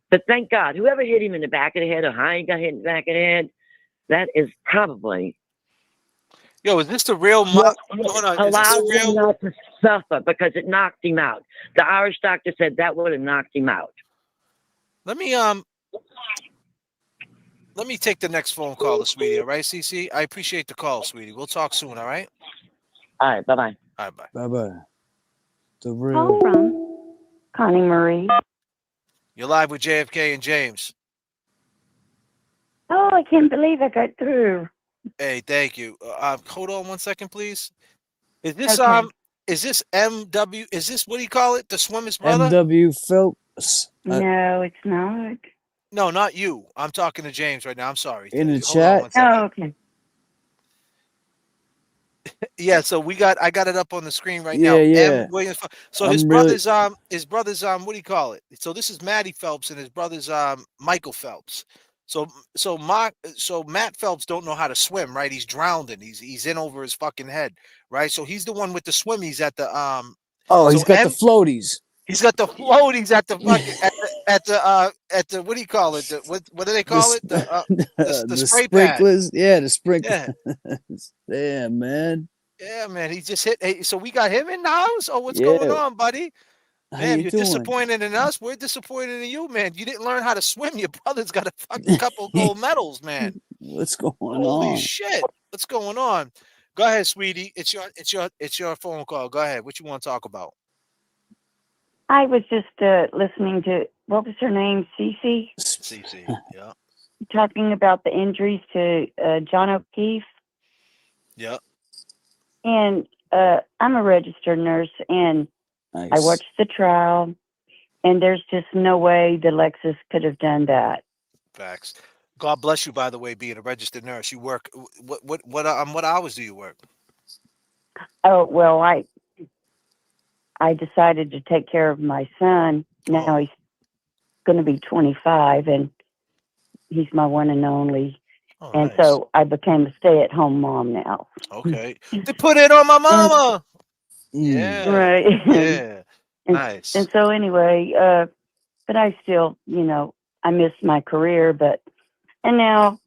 but thank God, whoever hit him in the back of the head or how he got hit in the back of the head, that is probably. Yo, is this the real? Allow him not to suffer because it knocked him out. The Irish doctor said that would have knocked him out. Let me take the next phone call, sweetie. All right, CC. I appreciate the call, sweetie. We'll talk soon. All right. All right. Bye-bye. All right. Bye. Bye-bye. The real. Call from Connie Marie. You're live with JFK and James. Oh, I can't believe I got through. Hey, thank you. Hold on 1 second, please. Is this Okay. Is this MW? Is this what do you call it? The swimmer's brother? MW Phelps. No, it's not. No, not you. I'm talking to James right now. I'm sorry. In the Hold on chat. 1 second. Oh, okay. Yeah, so I got it up on the screen right Yeah, now. yeah. M. Williams. So I'm his really- brother's what do you call it? So this is Matty Phelps and his brother's Michael Phelps. So Matt Phelps don't know how to swim, right? He's drowning. He's in over his fucking head, right? So he's the one with the swimmies at the Oh, he's So got the floaties. he's got the floaties at the fucking at the what do you call it? What do they call it? The The spray pad. sprinklers. Yeah, the sprinklers. Yeah. Damn, man. Yeah, man. He just hit. Hey, so we got him in the house. Oh, what's going Yeah. on, buddy? How Man, you you're doing? disappointed in us. We're disappointed in you, man. You didn't learn how to swim. Your brother's got a fucking couple gold medals, man. What's going Holy on? shit. What's going on? Go ahead, sweetie. It's your phone call. Go ahead. What you want to talk about? I was just listening to, what was her name? Cece? Cece, yeah. Talking about the injuries to John O'Keefe. Yeah. And I'm a registered nurse, and Nice. I watched the trial, and there's just no way the Lexus could have done that. Facts. God bless you, by the way, being a registered nurse. You work what hours do you work? Oh, well, I decided to take care of my son. Now he's going to be 25, and he's my one and only. Oh, and nice. so I became a stay-at-home mom now. Okay. To put it on my mama. Yeah. Right. Yeah. And, Nice. and so anyway, but I still, I miss my career, but no,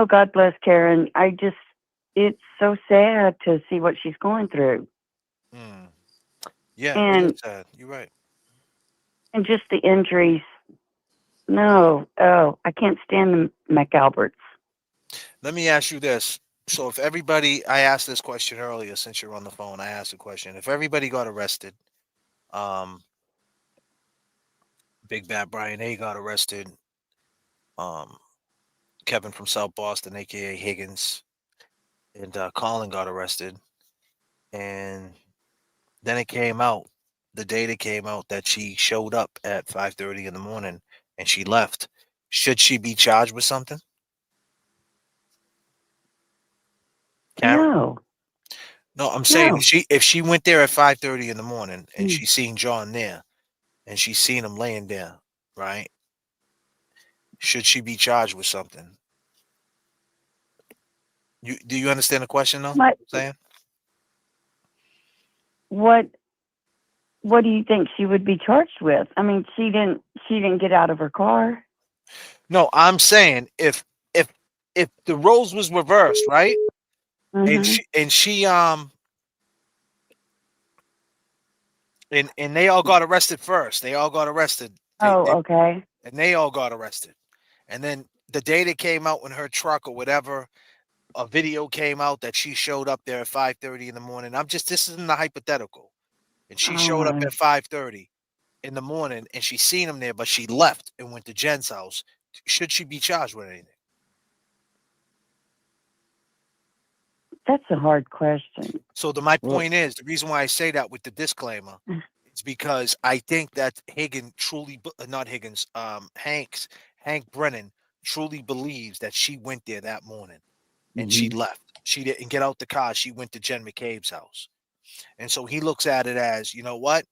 God bless Karen. It's so sad to see what she's going through. Yeah, And- it is sad. You're right. And just the injuries. No, I can't stand the McAlberts. Let me ask you this. So if everybody, I asked this question earlier since you're on the phone, I asked a question. If everybody got arrested, Big Bad Brian A got arrested, Kevin from South Boston, aka Higgins, and Colin got arrested, and then it came out, the data came out that she showed up at 5:30 in the morning and she left. Should she be charged with something? Karen? No, I'm saying if she went there at 5:30 in the morning and she seen John there and she seen him laying there, right? Should she be charged with something? Do you understand the question though? What? I'm saying? What do you think she would be charged with? I mean, she didn't get out of her car. No, I'm saying if the roles was reversed, right? Mhm. And she and they all got arrested first. They all got arrested. Okay. And they all got arrested. And then the data came out in her truck or whatever, a video came out that she showed up there at 5:30 in the morning. This isn't a hypothetical. And she showed up at 5:30 in the morning and she seen him there, but she left and went to Jen's house. Should she be charged with anything? That's a hard question. So my point is, the reason why I say that with the disclaimer is because I think that Hank Brennan truly believes that she went there that morning and she left. She didn't get out the car. She went to Jen McCabe's house. And so he looks at it as, you know what?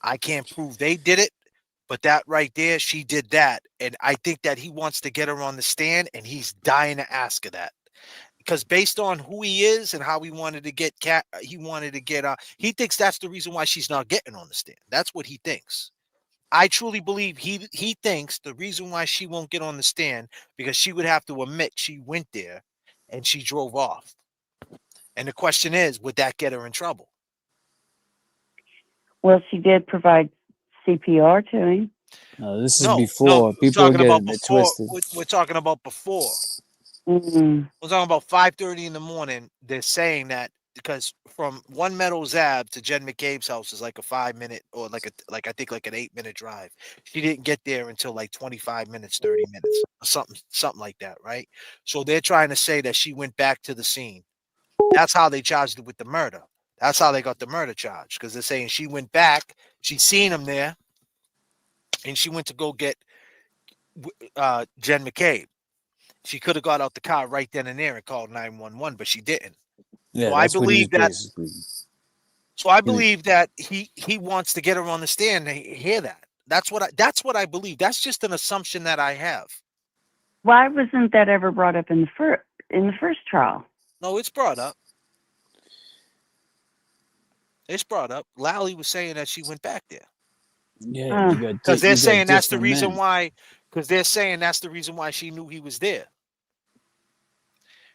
I can't prove they did it, but that right there, she did that. And I think that he wants to get her on the stand and he's dying to ask her that. Because based on who he is and how he wanted to get he thinks that's the reason why she's not getting on the stand. That's what he thinks. I truly believe he thinks the reason why she won't get on the stand because she would have to admit she went there and she drove off. And the question is, would that get her in trouble? Well, she did provide CPR to him. No, this is before. People are getting it twisted. We're talking about before. Mm-hmm. We're talking about 5:30 in the morning. They're saying that because from One Meadows Ave to Jen McCabe's house is like a 5-minute or like I think like an 8-minute drive. She didn't get there until like 25 minutes, 30 minutes, or something like that, right? So they're trying to say that she went back to the scene. That's how they charged her with the murder. That's how they got the murder charge because they're saying she went back, she seen him there, and she went to go get Jen McCabe. She could have got out the car right then and there and called 911, but she didn't. Yeah, so that's I believe that. Basically. So I believe that he wants to get her on the stand to hear that. That's what I believe. That's just an assumption that I have. Why wasn't that ever brought up in the first trial? No, it's brought up. It's brought up. Lally was saying that she went back there. Yeah, you got Because they're saying that's the different reason men. why. Because they're saying that's the reason why she knew he was there.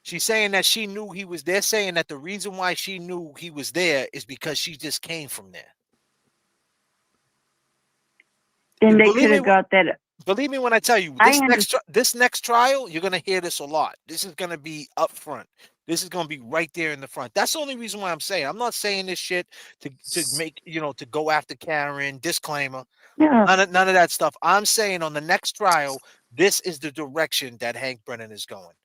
She's saying that she knew he was. They're saying that the reason why she knew he was there is because she just came from there. Then they Believe could me, have got that. believe me when I tell you this next trial, you're gonna hear this a lot. This is gonna be up front. This is gonna be right there in the front. That's the only reason why I'm saying. I'm not saying this shit to make to go after Karen. Disclaimer. Yeah. None of that stuff. I'm saying on the next trial, this is the direction that Hank Brennan is going.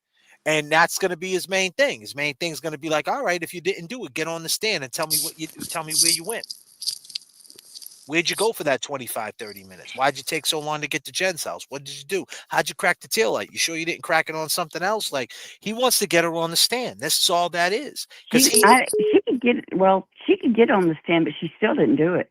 And that's going to be his main thing. His main thing is going to be like, all right, if you didn't do it, get on the stand and tell me what you do. Tell me where you went. Where'd you go for that 25, 30 minutes? Why'd you take so long to get to Jen's house? What did you do? How'd you crack the taillight? You sure you didn't crack it on something else? Like, he wants to get her on the stand. That's all that is. Because She could get she could get on the stand, but she still didn't do it.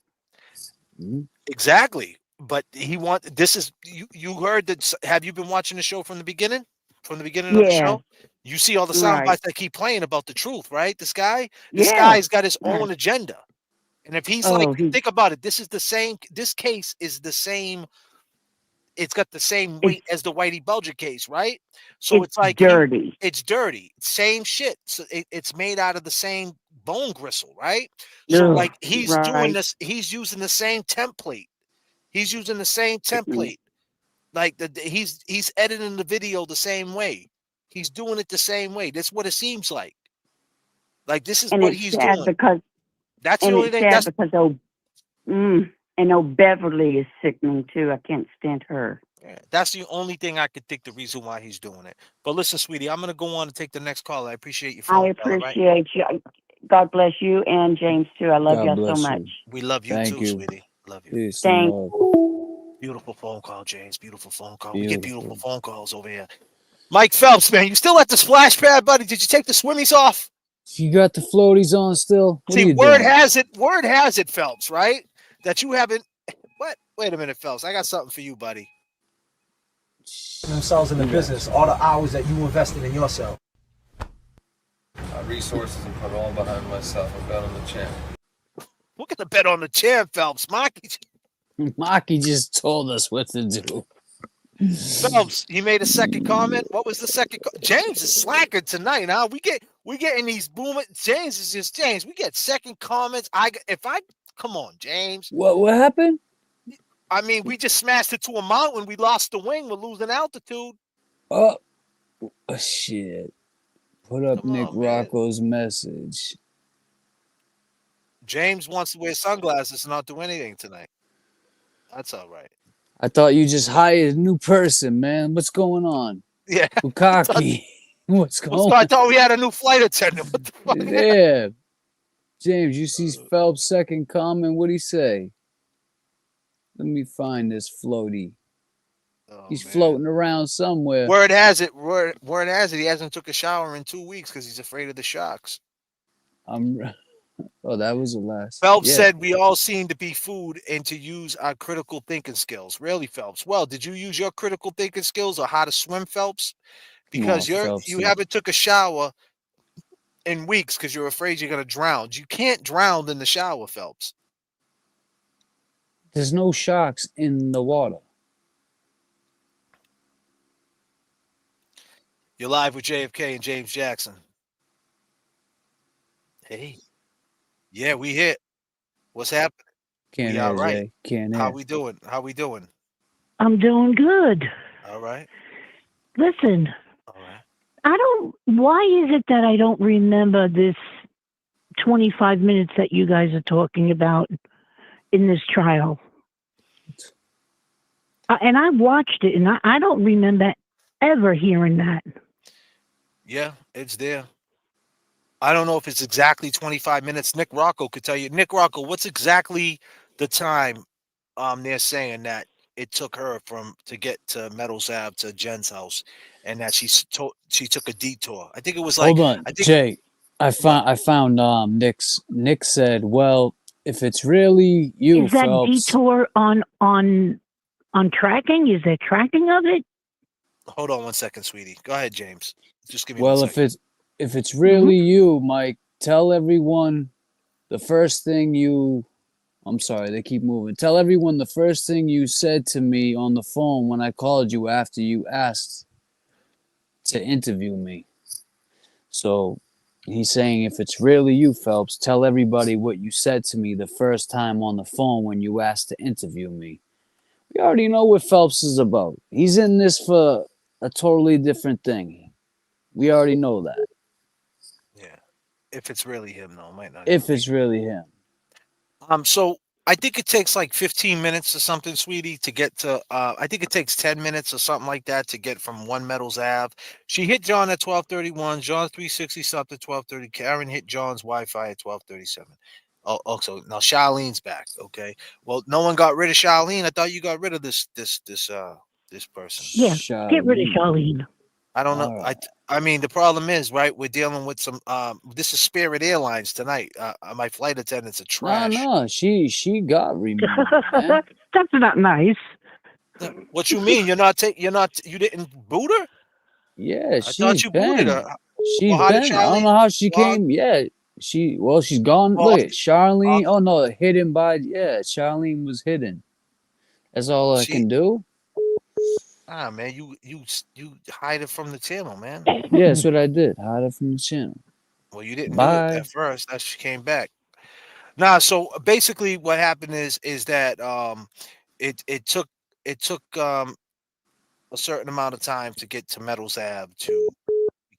Exactly. But this is, you heard that. Have you been watching the show from the beginning? From the beginning of the show? You see all the sound bites that keep playing about the truth, right? This guy's got his own agenda. And if he's think about it, this case is the same. It's got the same weight as the Whitey Bulger case, right? So it's like dirty. It's dirty. Same shit. So it's made out of the same bone gristle, right? So like he's doing this, he's using the same template. He's using the same template. Like he's editing the video the same way. He's doing it the same way. That's what it seems like. Like this is what he's doing. Because that's the only thing. That's because Beverly is sickening too. I can't stand her. That's the only thing I could think the reason why he's doing it. But listen, sweetie, I'm gonna go on and take the next call. I appreciate your phone. I appreciate you. God bless you and James too. I love y'all so much. We love you too, sweetie. Love you. Peace. Thanks. Beautiful phone call, James. Beautiful phone call. We get beautiful phone calls over here. Mike Phelps, man, you still at the splash pad, buddy? Did you take the swimmies off? You got the floaties on still? See, word has it, Phelps, right? That you haven't. What? Wait a minute, Phelps. I got something for you, buddy. Themselves in the business, all the hours that you invested in yourself. Resources and put all behind myself. I bet on the champ. Look at the bet on the champ, Phelps. Maki just told us what to do. Phelps, he made a second comment. What was the second? James is slacking tonight, huh? We getting these booming. James is just James. We get second comments. Come on, James. What happened? I mean, we just smashed it to a mountain. We lost the wing. We're losing altitude. Oh shit! Put up Nick Rocco's message. James wants to wear sunglasses and not do anything tonight. That's all right. I thought you just hired a new person, man. What's going on? Yeah. Bukaki. What's going on? I thought we had a new flight attendant. What the fuck? Yeah. James, you see Phelps' second comment? What'd he say? Let me find this floaty. He's floating around somewhere. Word has it, he hasn't took a shower in 2 weeks because he's afraid of the sharks. Oh, that was the last. Phelps said we all seem to be food and to use our critical thinking skills. Really, Phelps? Well, did you use your critical thinking skills or how to swim, Phelps? Because you haven't took a shower in weeks because you're afraid you're going to drown. You can't drown in the shower, Phelps. There's no sharks in the water. You're live with JFK and James Jackson. Hey. Yeah, we hit. What's happening? Can't we all right. Can't How we doing? How we doing? I'm doing good. All right. Listen. Why is it that I don't remember this 25 minutes that you guys are talking about in this trial? And I watched it, and I don't remember ever hearing that. Yeah, it's there. I don't know if it's exactly 25 minutes. Nick Rocco could tell you. Nick Rocco, what's exactly the time they're saying that it took her to get to Meadows Ave to Jen's house, and that she took a detour? I think it was like. Hold on, Jay. I found Nick's. Nick said, "Well, if it's really you, is that Phelps, detour on tracking? Is there tracking of it? Hold on 1 second, sweetie. Go ahead, James. Just give me 1 Well, second. if it's really you, Mike, tell everyone the first thing you. I'm sorry, they keep moving. Tell everyone the first thing you said to me on the phone when I called you after you asked to interview me. So he's saying if it's really you, Phelps, tell everybody what you said to me the first time on the phone when you asked to interview me. We already know what Phelps is about. He's in this for a totally different thing. We already know that. Yeah. If it's really him, though, it might not If even be. it's really him. So I think it takes like 15 minutes or something, sweetie, to get to. I think it takes 10 minutes or something like that to get from One Metals Ave. She hit John at 12:31. John 360 stopped at 12:30. Karen hit John's Wi-Fi at 12:37. Oh, also now Charlene's back. Okay. Well, no one got rid of Charlene. I thought you got rid of this person. Yeah, get rid of Charlene. I don't know. I mean, the problem is, right? We're dealing with some. This is Spirit Airlines tonight. My flight attendants are trash. No, she got removed, man. That's not nice. What you mean? You didn't boot her? Yeah, I thought she's you booted been. her. She's Well, how did been. I don't Charlene? know how she Well, came. Yeah, she's gone. well, Look at Charlene. Oh no, hidden by. Yeah, Charlene was hidden. That's all I can do. man, you hide it from the channel, man. Yeah, that's what I did. Hide it from the channel. Well, you didn't do it Bye. at first. That she came back. Nah, so basically, what happened is that it took a certain amount of time to get to Metals Ave to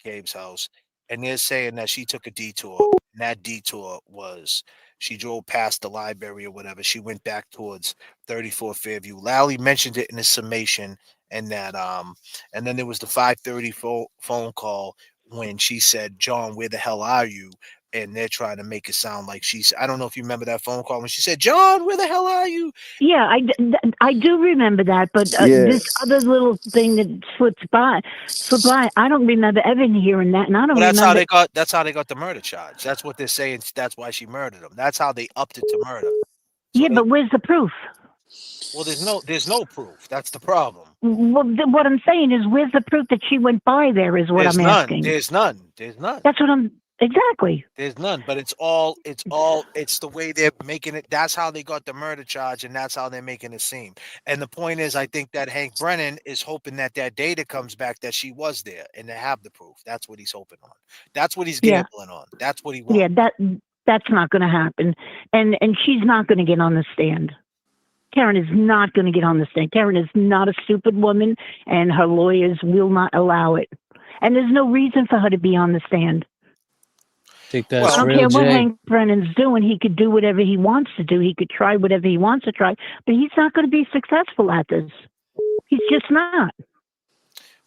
Gabe's house, and they're saying that she took a detour. And that detour was she drove past the library or whatever. She went back towards 34 Fairview. Lally mentioned it in his summation, and that and then there was the 5:30 phone call when she said, "John, where the hell are you?" And they're trying to make it sound like she's. I don't know if you remember that phone call when she said, "John, where the hell are you?" Yeah, I do remember that, but this other little thing that slipped by, I don't remember ever hearing that, and I don't Well, that's how remember. they got the murder charge. That's what they're saying. That's why she murdered him. That's how they upped it to murder. Yeah, but where's the proof? Well, there's no proof. That's the problem. Well, what I'm saying is, where's the proof that she went by there? Is what There's I'm none. asking. There's none. There's none. That's what I'm exactly. There's none. But it's the way they're making it. That's how they got the murder charge, and that's how they're making it seem. And the point is, I think that Hank Brennan is hoping that data comes back that she was there, and they have the proof. That's what he's hoping on. That's what he's gambling on. That's what he wants. Yeah, that's not going to happen, and she's not going to get on the stand. Karen is not going to get on the stand. Karen is not a stupid woman, and her lawyers will not allow it. And there's no reason for her to be on the stand. Think that's I don't real, care what Jay? Hank Brennan's doing. He could do whatever he wants to do. He could try whatever he wants to try, but he's not going to be successful at this. He's just not.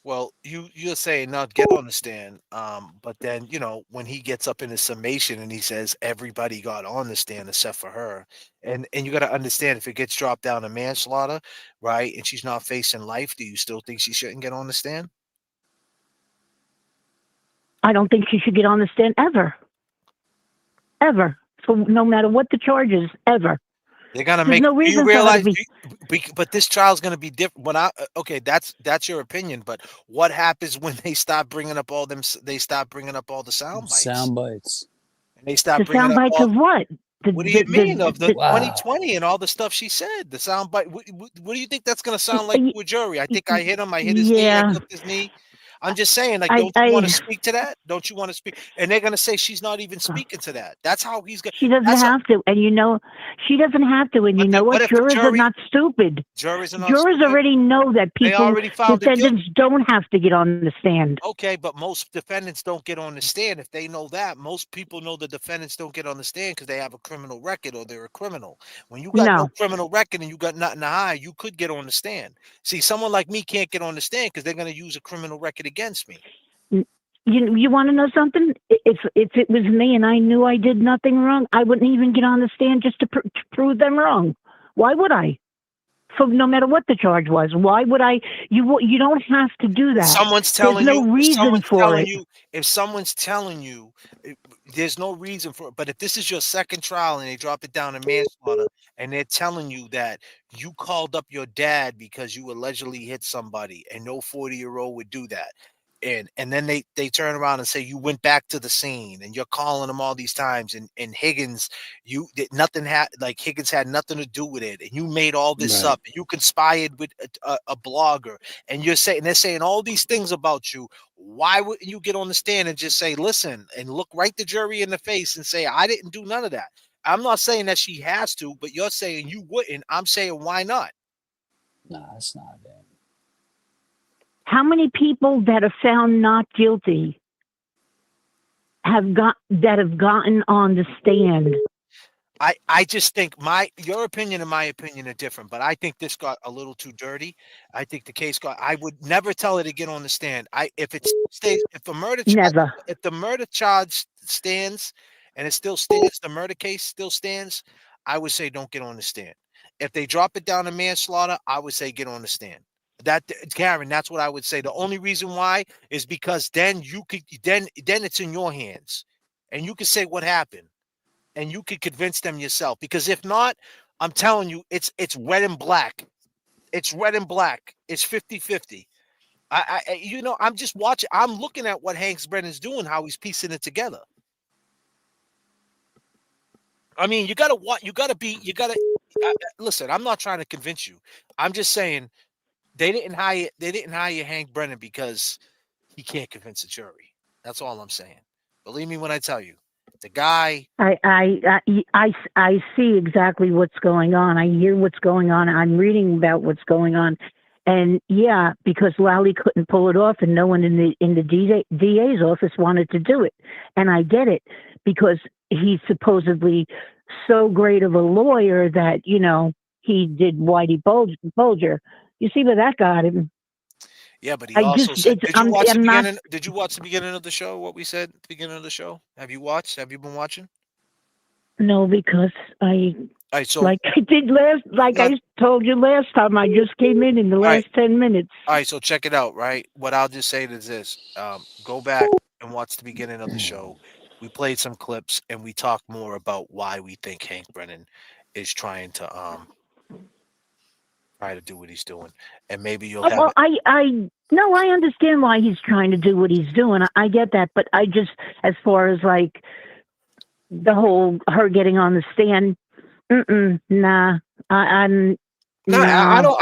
Well, you're saying not get on the stand, but then when he gets up in his summation and he says everybody got on the stand except for her, and you got to understand if it gets dropped down to manslaughter, right, and she's not facing life, do you still think she shouldn't get on the stand? I don't think she should get on the stand ever. Ever. So no matter what the charge is, ever. They're gonna There's make no you reason realize, for her to be. but this trial's gonna be different. Okay, that's your opinion, but what happens when they stop bringing up all them? They stop bringing up all the sound bites. Sound bites. And they stop The bringing sound up bites all. of what? What do you mean of the Wow. 2020 and all the stuff she said? The sound bite. What do you think that's gonna sound like to a jury? I think I hit him. I hit his knee. I clipped his knee. I'm just saying, like, don't you want to speak to that? Don't you want to speak? And they're gonna say she's not even speaking to that. That's how he's gonna. She doesn't have to, and she doesn't have to, and you know what? Jurors are not stupid. Jurors are not Jurors stupid? already know that They people, already found her guilty. defendants don't have to get on the stand. Okay, but most defendants don't get on the stand. If they know that, most people know the defendants don't get on the stand because they have a criminal record or they're a criminal. When you got no criminal record and you got nothing to hide, you could get on the stand. See, someone like me can't get on the stand because they're going to use a criminal record against me. You want to know something? If it was me and I knew I did nothing wrong, I wouldn't even get on the stand just to prove them wrong. Why would I? for no matter what the charge was. Why would I? You don't have to do that. Someone's There's telling no you. reason for it. If someone's telling you, there's no reason for it. But if this is your second trial and they drop it down to manslaughter, and they're telling you that you called up your dad because you allegedly hit somebody, and no 40-year-old would do that. And then they turn around and say you went back to the scene and you're calling them all these times, and Higgins, you did nothing, had like Higgins had nothing to do with it, and you made all this Right. up, and you conspired with a blogger, and they're saying all these things about you. Why wouldn't you get on the stand and just say, listen, and look right the jury in the face and say, I didn't do none of that? I'm not saying that she has to, but you're saying you wouldn't. I'm saying, why not? Nah, it's not that. How many people that are found not guilty have gotten on the stand? I just think your opinion and my opinion are different, but I think this got a little too dirty. I think the case I would never tell her to get on the stand. If the murder charge, Never. if the murder charge stands and it still stands, the murder case still stands, I would say don't get on the stand. If they drop it down to manslaughter, I would say get on the stand. Karen, that's what I would say. The only reason why is because then it's in your hands, and you can say what happened, and you could convince them yourself. Because if not, I'm telling you, it's red and black. It's red and black. It's 50-50. I'm just watching. I'm looking at what Hank Brennan's doing, how he's piecing it together. I mean, you gotta listen. I'm not trying to convince you. I'm just saying they didn't hire Hank Brennan because he can't convince a jury. That's all I'm saying. Believe me when I tell you, the guy. I see exactly what's going on. I hear what's going on. I'm reading about what's going on, and yeah, because Lally couldn't pull it off, and no one in the DA's office wanted to do it, and I get it because he's supposedly so great of a lawyer that he did Whitey Bulger. You see where that got him? Yeah, but he also said, did you watch the beginning of the show, what we said at the beginning of the show? Have you watched? Have you been watching? No, because I I told you last time, I just came in the last 10 minutes. All right, so check it out, right? What I'll just say is this. Go back and watch the beginning of the show. We played some clips and we talked more about why we think Hank Brennan is trying to do what he's doing. And maybe you'll have I understand why he's trying to do what he's doing. I get that, but I just, as far as like the whole her getting on the stand, nah. I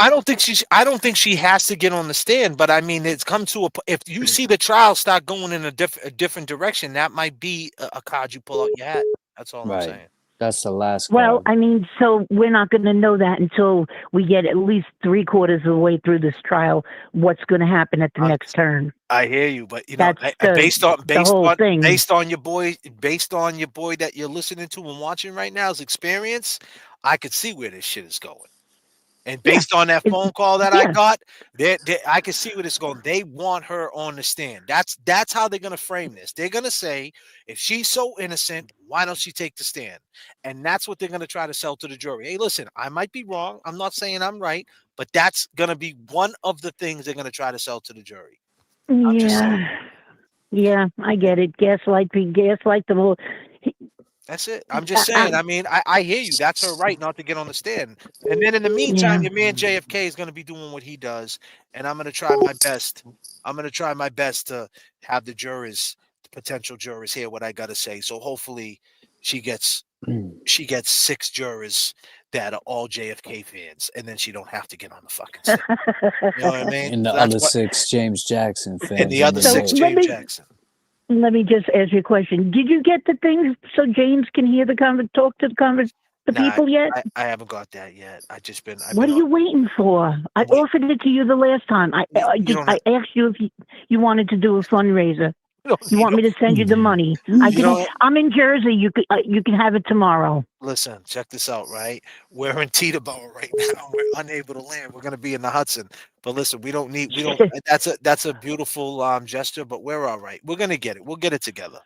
don't think she has to get on the stand, but I mean, it's come to if you see the trial start going in a different direction, that might be a card you pull out your hat. That's all I'm saying. That's the last Well, I mean, so we're not going to know that until we get at least 3/4 of the way through this trial. What's going to happen at the next turn? I hear you, but That's based on your boy that you're listening to and watching right now's experience, I could see where this shit is going. And based on that phone call that I got, I can see where it's going. They want her on the stand. That's how they're going to frame this. They're going to say, if she's so innocent, why don't she take the stand? And that's what they're going to try to sell to the jury. Hey, listen, I might be wrong. I'm not saying I'm right, but that's going to be one of the things they're going to try to sell to the jury. Yeah, I get it. Gaslight the whole. That's it. I'm just saying. I mean, I hear you. That's her right not to get on the stand. And then in the meantime, your man JFK is going to be doing what he does, and I'm going to try my best. I'm going to try my best to have the potential jurors, hear what I got to say. So hopefully, she gets 6 jurors that are all JFK fans, and then she don't have to get on the fucking stand. You know what I mean? And the other 6 James Jackson fans. And the other 6 James Jackson. Let me just ask you a question. Did you get the things so James can hear the talk to the people yet? I haven't got that yet. What are you waiting for? I offered it to you the last time. I asked you if you wanted to do a fundraiser. You want me to send you the money? I'm in Jersey. You can have it tomorrow. Listen, check this out, right? We're in Teterboro right now. We're unable to land. We're going to be in the Hudson. But listen, that's a beautiful gesture, but we're all right. We're going to get it. We'll get it together.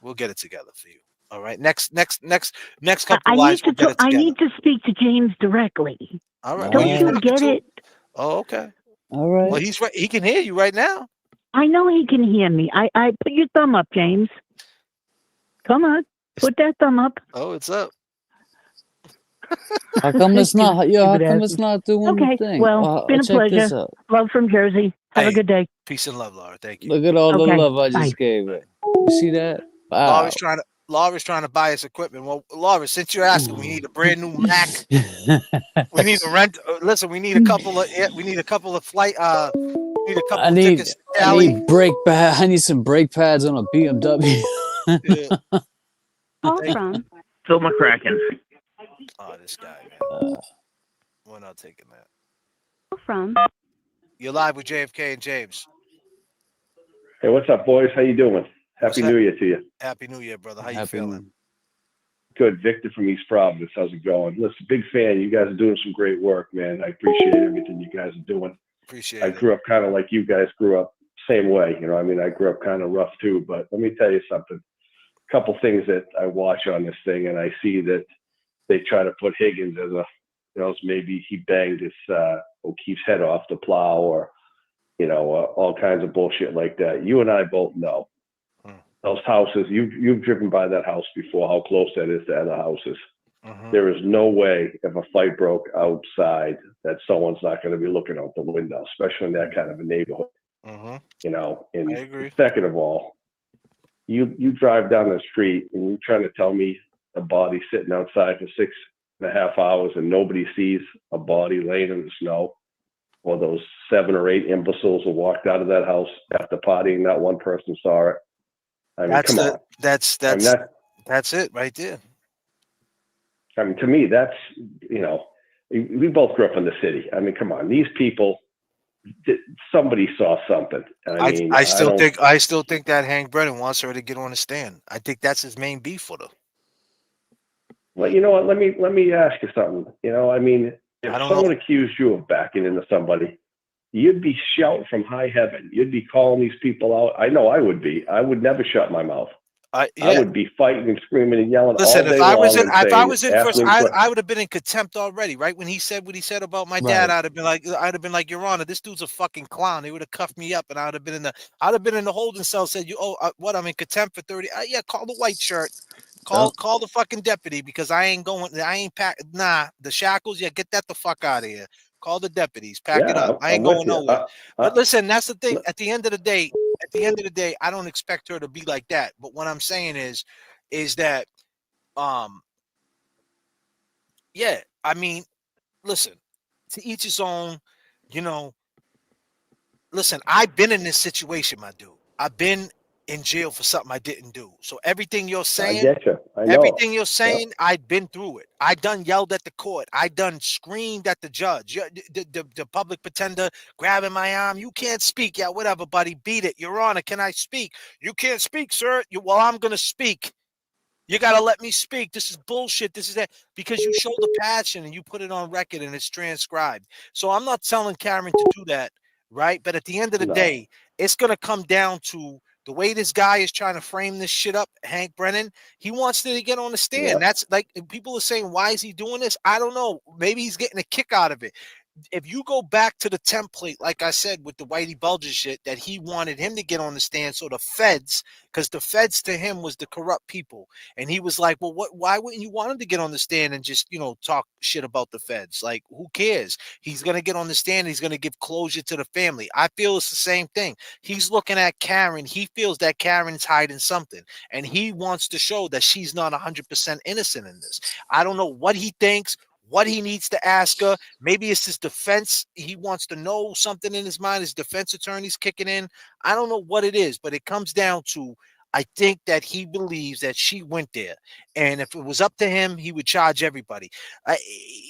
We'll get it together for you. All right. Next couple lives, we'll get it together. I need to speak to James directly. All right. Don't Well, he's you working get too. it? Oh, okay. All right. Well, he's right. He can hear you right now. I know he can hear me. I put your thumb up, James. Come on, put that thumb up. Oh, it's up. How come it's not? Yo, how come it's Stupid not doing Okay, the thing? well, been a Check this pleasure. out. Love from Jersey. Have a Hey, good day. peace and love, Laura. Thank you. Look at all the Okay, love I bye. just gave her. You see that? Wow. Laura's trying to buy us equipment. Well, Laura, since you're asking, we need a brand new Mac. We need to rent. Listen, we need a couple of flight. We need a couple I of need tickets. To I need some brake pads on a BMW. Call from. Phil McCracken. Oh, this guy, man. We're not taking that. Call from. You're live with JFK and James. Hey, what's up, boys? How you doing? Happy New Year to you. Happy New Year, brother. How you feeling? Good. Victor from East Providence. How's it going? Listen, big fan. You guys are doing some great work, man. I appreciate everything you guys are doing. Appreciate I grew up kind of like you guys grew up, same way. You know, I mean, I grew up kind of rough too, but let me tell you something. A couple things that I watch on this thing, and I see that they try to put Higgins as a, you know, maybe he banged his O'Keefe's head off the plow, or, you know, all kinds of bullshit like that. You and I both know those houses. You've driven by that house before. How close that is to other houses. There is no way if a fight broke outside that someone's not going to be looking out the window, especially in that kind of a neighborhood. You know, and I agree. Second of all, you drive down the street and you're trying to tell me a body sitting outside for 6.5 hours and nobody sees a body laying in the snow, or those 7 or 8 imbeciles who walked out of that house after partying, not one person saw it. I mean, come on. That's it right there. I mean, to me, that's, you know, we both grew up in the city. I mean, come on, these people, somebody saw something. I still think that Hank Brennan wants her to get on the stand. I think that's his main beef with her. Well, you know what? Let me ask you something. You know, I mean, if someone accused you of backing into somebody, you'd be shouting from high heaven. You'd be calling these people out. I know I would be. I would never shut my mouth. I would be fighting and screaming and yelling. Listen, all day if I was in, long if I was in first, asking I would have been in contempt already, right? When he said what he said about my dad, I'd have been like, Your Honor, this dude's a fucking clown. They would have cuffed me up, and I'd have been in the holding cell. Said, what? I'm in contempt for 30. Yeah, call the white shirt. Call the fucking deputy, because I ain't pack. Nah, the shackles. Yeah, get that the fuck out of here. Call the deputies. Pack it up. I ain't going nowhere. But listen, that's the thing. At the end of the day, I don't expect her to be like that. But what I'm saying is that, yeah, I mean, listen, to each his own, you know. Listen, I've been in this situation, my dude. I've been in jail for something I didn't do. So everything you're saying, I get you. I know. everything you're saying, I've been through it. I done yelled at the court. I done screamed at the judge. The public pretender grabbing my arm. You can't speak. Yeah, whatever, buddy. Beat it. Your Honor, can I speak? You can't speak, sir. Well, I'm going to speak. You got to let me speak. This is bullshit. This is that. Because you show the passion and you put it on record and it's transcribed. So I'm not telling Karen to do that, right? But at the end of the day, it's going to come down to the way this guy is trying to frame this shit up, Hank Brennan. He wants to get on the stand. That's like, people are saying, why is he doing this? I don't know. Maybe he's getting a kick out of it. If you go back to the template, like I said, with the Whitey Bulger shit, that he wanted him to get on the stand, so the feds, because the feds to him was the corrupt people, and he was like, well, why wouldn't you want him to get on the stand and just, talk shit about the feds? Like, who cares? He's going to get on the stand, he's going to give closure to the family. I feel it's the same thing. He's looking at Karen. He feels that Karen's hiding something, and he wants to show that she's not 100% innocent in this. I don't know what he thinks, what he needs to ask her. Maybe it's his defense. He wants to know something in his mind. His defense attorney's kicking in. I don't know what it is, but it comes down to, I think that he believes that she went there. And if it was up to him, he would charge everybody.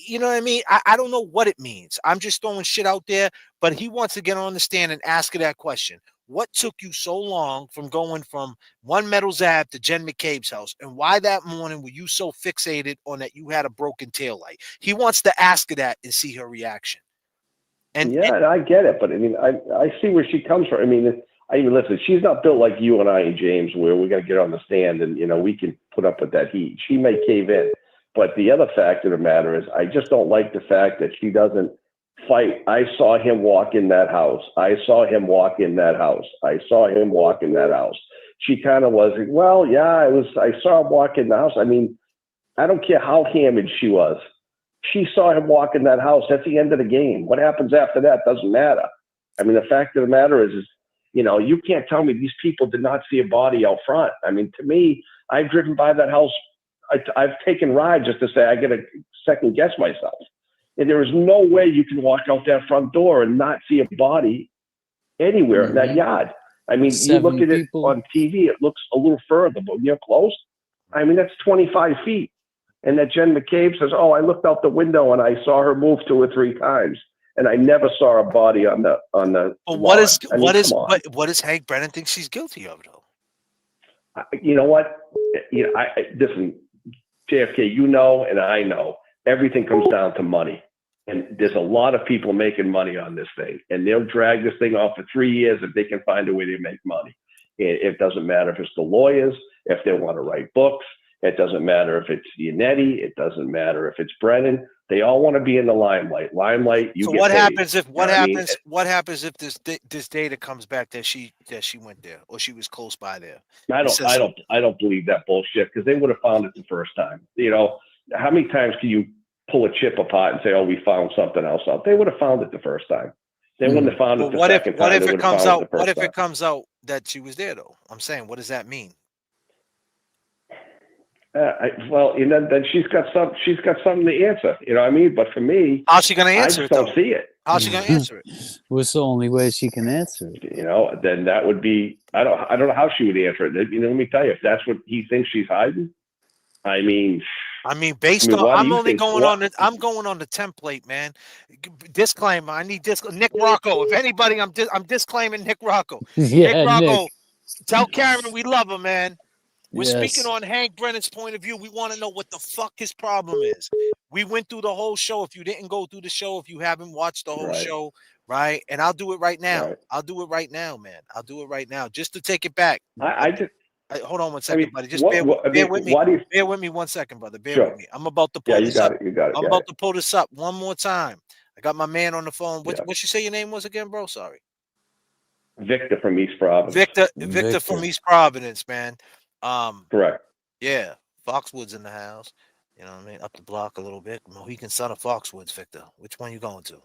You know what I mean? I don't know what it means. I'm just throwing shit out there, but he wants to get on the stand and ask her that question. What took you so long from going from One Meadows Ave to Jen McCabe's house? And why that morning were you so fixated on that you had a broken taillight? He wants to ask her that and see her reaction. And I get it. But I mean, I see where she comes from. I mean, listen, she's not built like you and I and James, where we got to get on the stand and, we can put up with that heat. She may cave in. But the other fact of the matter is, I just don't like the fact that she doesn't fight. I saw him walk in that house. I saw him walk in that house. I saw him walk in that house. She kind of was like, well, yeah, I saw him walk in the house. I mean, I don't care how hammered she was. She saw him walk in that house. That's the end of the game. What happens after that doesn't matter. I mean, the fact of the matter is, you know, you can't tell me these people did not see a body out front. I mean, to me, I've driven by that house. I've taken rides just to say I got to second guess myself. And there is no way you can walk out that front door and not see a body anywhere in that yard. I mean, you look at it on TV, it looks a little further, but when you're close, I mean, that's 25 feet. And that Jen McCabe says, oh, I looked out the window and I saw her move 2 or 3 times. And I never saw a body on the But what does Hank Brennan think she's guilty of, though? You know what? You know, listen, JFK, you know, and I know, everything comes down to money. And there's a lot of people making money on this thing. And they'll drag this thing off for 3 years if they can find a way to make money. It doesn't matter if it's the lawyers, if they want to write books. It doesn't matter if it's Yannetti. It doesn't matter if it's Brennan. They all want to be in the limelight. You so get what paid. happens if You know what I mean? what happens if this data comes back that she went there or she was close by there? I don't believe that bullshit, because they would have found it the first time. You know, how many times can you pull a chip apart and say, "Oh, we found something else out"? They would have found it the first time. They wouldn't have found it the second time. What if it comes out that she was there, though? I'm saying, what does that mean? Well, you know, then she's got something to answer. You know what I mean? But for me, how's she gonna answer I it? just don't see it. How's she gonna answer it? What's the only way she can answer it? You know, then that would be, I don't know how she would answer it. You know, let me tell you, if that's what he thinks she's hiding, I'm going on the template, man. Disclaimer: I need Nick Rocco. If anybody, I'm disclaiming Nick Rocco. Yeah, Nick Rocco, Nick. tell Karen we love her, man. We're Yes. speaking on Hank Brennan's point of view. We want to know what the fuck his problem is. We went through the whole show. If you didn't go through the show, if you haven't watched the whole show, right? And I'll do it right now. Right. I'll do it right now, man. I'll do it right now, just to take it back. Hold on one second, buddy. Just bear with me. Bear with me 1 second, brother. Bear with me. I'm about to pull this up. You got it. I'm about to pull this up one more time. I got my man on the phone. What you say your name was again, bro? Sorry. Victor from East Providence. Victor from East Providence, man. Correct. Yeah, Foxwoods in the house. You know what I mean? Up the block a little bit. Mohegan son of Foxwoods, Victor. Which one you going to?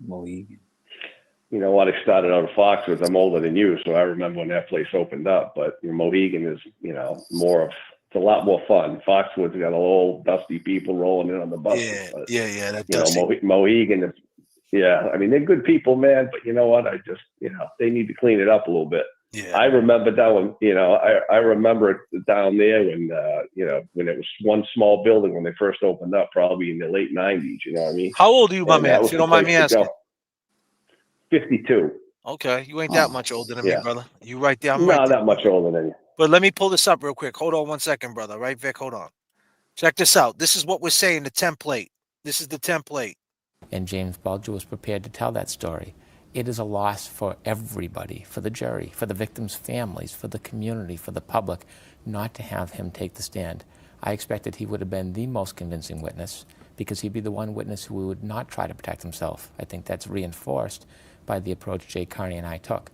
Mohegan. You know what? I started out at Foxwoods. I'm older than you, so I remember when that place opened up. But you know, Mohegan is, you know, it's a lot more fun. Foxwoods got a little dusty people rolling in on the bus. Yeah. That Mohegan is, yeah. I mean, they're good people, man. But you know what? They need to clean it up a little bit. Yeah. I remember that one. You know, I remember it down there when when it was one small building when they first opened up, probably in the late '90s. You know what I mean? How old are you, my man? If you don't mind me asking. 52. Okay, you ain't that much older than me, brother. You right there. I'm not right there. that much older than you. But let me pull this up real quick. Hold on 1 second, brother. Right, Vic? Hold on. Check this out. This is what we're saying, the template. This is the template. And James Bulger was prepared to tell that story. It is a loss for everybody, for the jury, for the victims' families, for the community, for the public, not to have him take the stand. I expected he would have been the most convincing witness because he'd be the one witness who would not try to protect himself. I think that's reinforced by the approach Jay Carney and I took.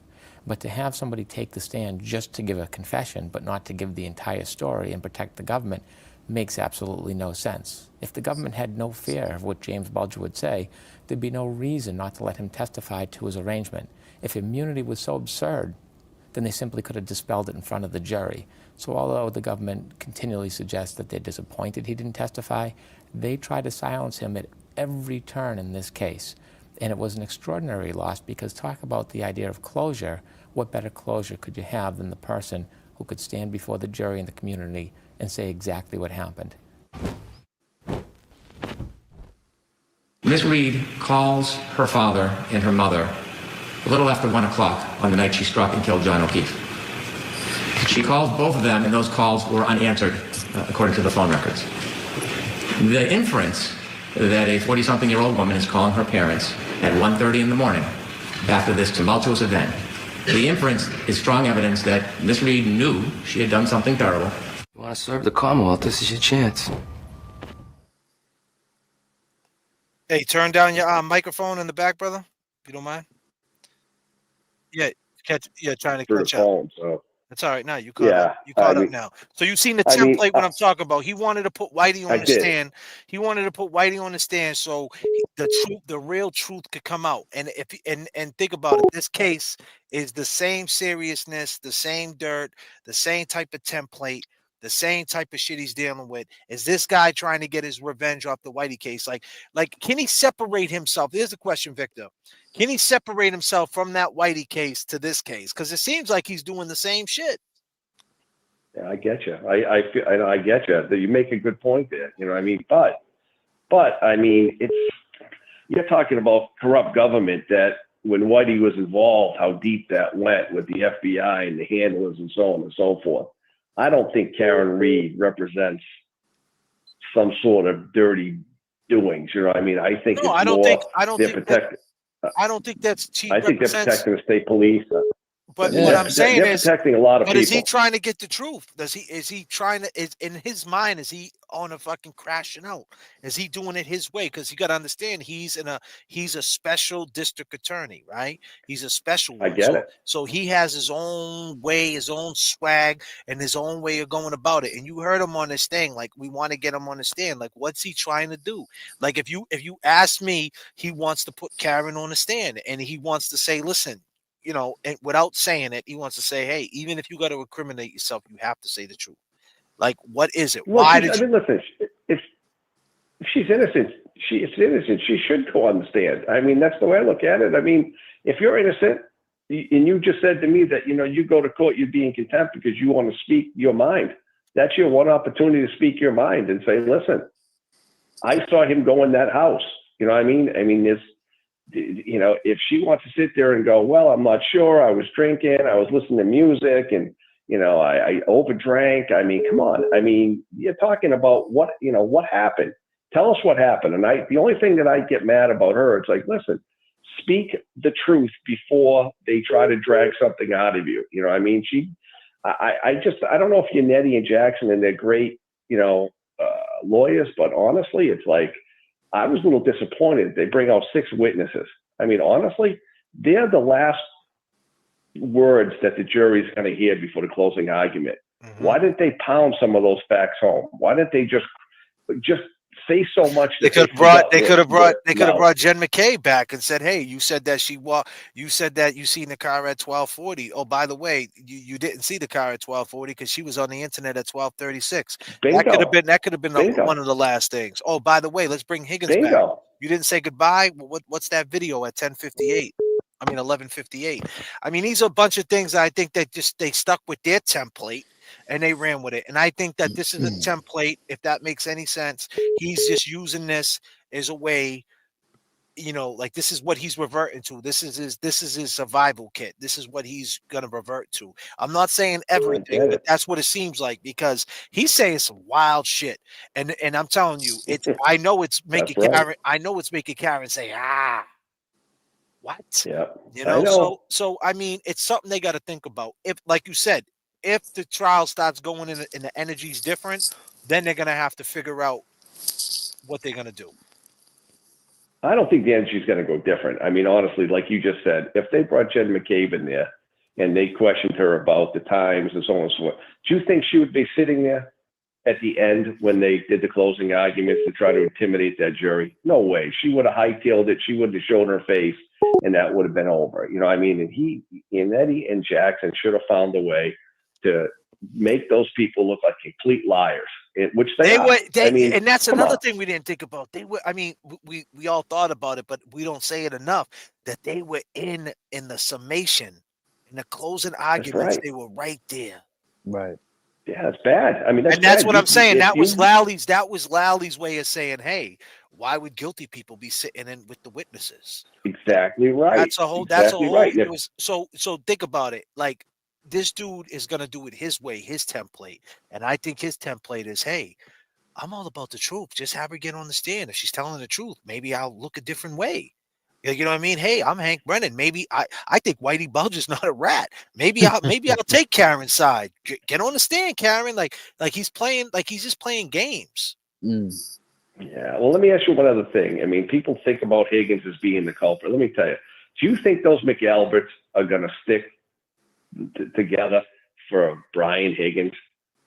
But to have somebody take the stand just to give a confession, but not to give the entire story and protect the government, makes absolutely no sense. If the government had no fear of what James Bulger would say, there'd be no reason not to let him testify to his arrangement. If immunity was so absurd, then they simply could have dispelled it in front of the jury. So although the government continually suggests that they're disappointed he didn't testify, they try to silence him at every turn in this case. And it was an extraordinary loss because talk about the idea of closure, what better closure could you have than the person who could stand before the jury and the community and say exactly what happened. Ms. Reed calls her father and her mother a little after 1 o'clock on the night she struck and killed John O'Keefe. She calls both of them, and those calls were unanswered, according to the phone records. The inference that a 40-something-year-old woman is calling her parents at 1:30 in the morning after this tumultuous event, the inference is strong evidence that Ms. Reed knew she had done something terrible. You want to serve the Commonwealth, this is your chance. Hey, turn down your microphone in the back, brother, if you don't mind. Yeah, trying to through the catch up. phone. So That's all right. Now you caught up. yeah, You I caught up mean, now. So you've seen the I mean, template. What I'm talking about. He wanted to put Whitey I on the did. stand. He wanted to put Whitey on the stand so the truth, the real truth, could come out. And if and think about it, this case is the same seriousness, the same dirt, the same type of template, the same type of shit he's dealing with. Is this guy trying to get his revenge off the Whitey case? Like, can he separate himself? Here's the question, Victor. Can he separate himself from that Whitey case to this case? Because it seems like he's doing the same shit. Yeah, I get you. I get you. You make a good point there. You know what I mean? But I mean, you're talking about corrupt government that when Whitey was involved, how deep that went with the FBI and the handlers and so on and so forth. I don't think Karenread represents some sort of dirty doings. You know what I mean? I think No, it's I don't more think they're protecting. I don't think that's cheap. I think they're protecting the state police. But Yeah, what I'm saying they're is, protecting a lot of but people. is he trying to get the truth? Is he trying to, is in his mind, is he on a fucking crashing out? Is he doing it his way? Because you got to understand, he's a special district attorney, right? He's a special one. I get it. So he has his own way, his own swag, and his own way of going about it. And you heard him on this thing, like, we want to get him on the stand. Like, what's he trying to do? Like, if you ask me, he wants to put Karen on the stand, and he wants to say, listen, you know, and without saying it, he wants to say, hey, even if you got to incriminate yourself, you have to say the truth. Like, what is it? Well, Why I did you? mean, listen, if she's innocent, she is innocent. She should go on the stand. I mean, that's the way I look at it. I mean, if you're innocent, and you just said to me that, you know, you go to court, you'd be in contempt because you want to speak your mind. That's your one opportunity to speak your mind and say, listen, I saw him go in that house. You know what I mean? I mean, you know, if she wants to sit there and go, well, I'm not sure, I was drinking, I was listening to music, and, you know, I overdrank. I mean, come on. I mean, you're talking about what, you know, what happened. Tell us what happened. And the only thing that I get mad about her, it's like, listen, speak the truth before they try to drag something out of you. You know what I mean? I don't know if you're Nettie and Jackson and they're great, you know, lawyers, but honestly, it's like, I was a little disappointed. They bring out 6 witnesses. I mean, honestly, they're the last words that the jury's going to hear before the closing argument. Mm-hmm. Why didn't they pound some of those facts home? Why didn't they just say so much? They could have brought Jen McKay back and said, hey, you said that you said that you seen the car at 1240. Oh, by the way, you didn't see the car at 1240 because she was on the internet at 1236. That could have been one of the last things. Oh, by the way, let's bring Higgins back. You didn't say goodbye. What's that video at 10:58? I mean 11:58. I mean, these are a bunch of things that I think that they stuck with their template and they ran with it. And I think that this is a template, if that makes any sense. He's just using this as a way, you know, like this is what he's reverting to. This is his survival kit. This is what he's gonna revert to. I'm not saying everything, but that's what it seems like, because he's saying some wild shit. And I'm telling you, I know it's making Karen, I know it's making Karen say, what? Yeah. You know, so I mean, it's something they got to think about. If, like you said, if the trial starts going in and the energy's different, then they're gonna have to figure out what they're gonna do. I don't think the energy's going to go different. I mean, honestly, like you just said, if they brought Jen McCabe in there and they questioned her about the times and so on and so forth, do you think she would be sitting there at the end when they did the closing arguments to try to intimidate that jury? No way. She would have hightailed it. She would have shown her face, and that would have been over. You know what I mean? And Eddie and Jackson should have found a way to make those people look like complete liars, which they are. And that's another thing we didn't think about. They were, I mean, we all thought about it, but we don't say it enough, that they were in the summation, in the closing arguments. They were right there. Right. Yeah, it's bad. I mean, that's what I'm saying. That was Lally's way of saying, hey, why would guilty people be sitting in with the witnesses? Exactly right. That's a whole. Right. It was so think about it. Like, this dude is gonna do it his way, his template, and I think his template is, hey, I'm all about the truth. Just have her get on the stand. If she's telling the truth, maybe I'll look a different way. You know what I mean? Hey, I'm Hank Brennan. Maybe I think Whitey Bulger's not a rat. Maybe I'll take Karen's side. Get on the stand, Karen. Like he's just playing games. Yeah. Well, let me ask you one other thing. I mean, people think about Higgins as being the culprit. Let me tell you. Do you think those McAlberts are going to stick together for Brian Higgins?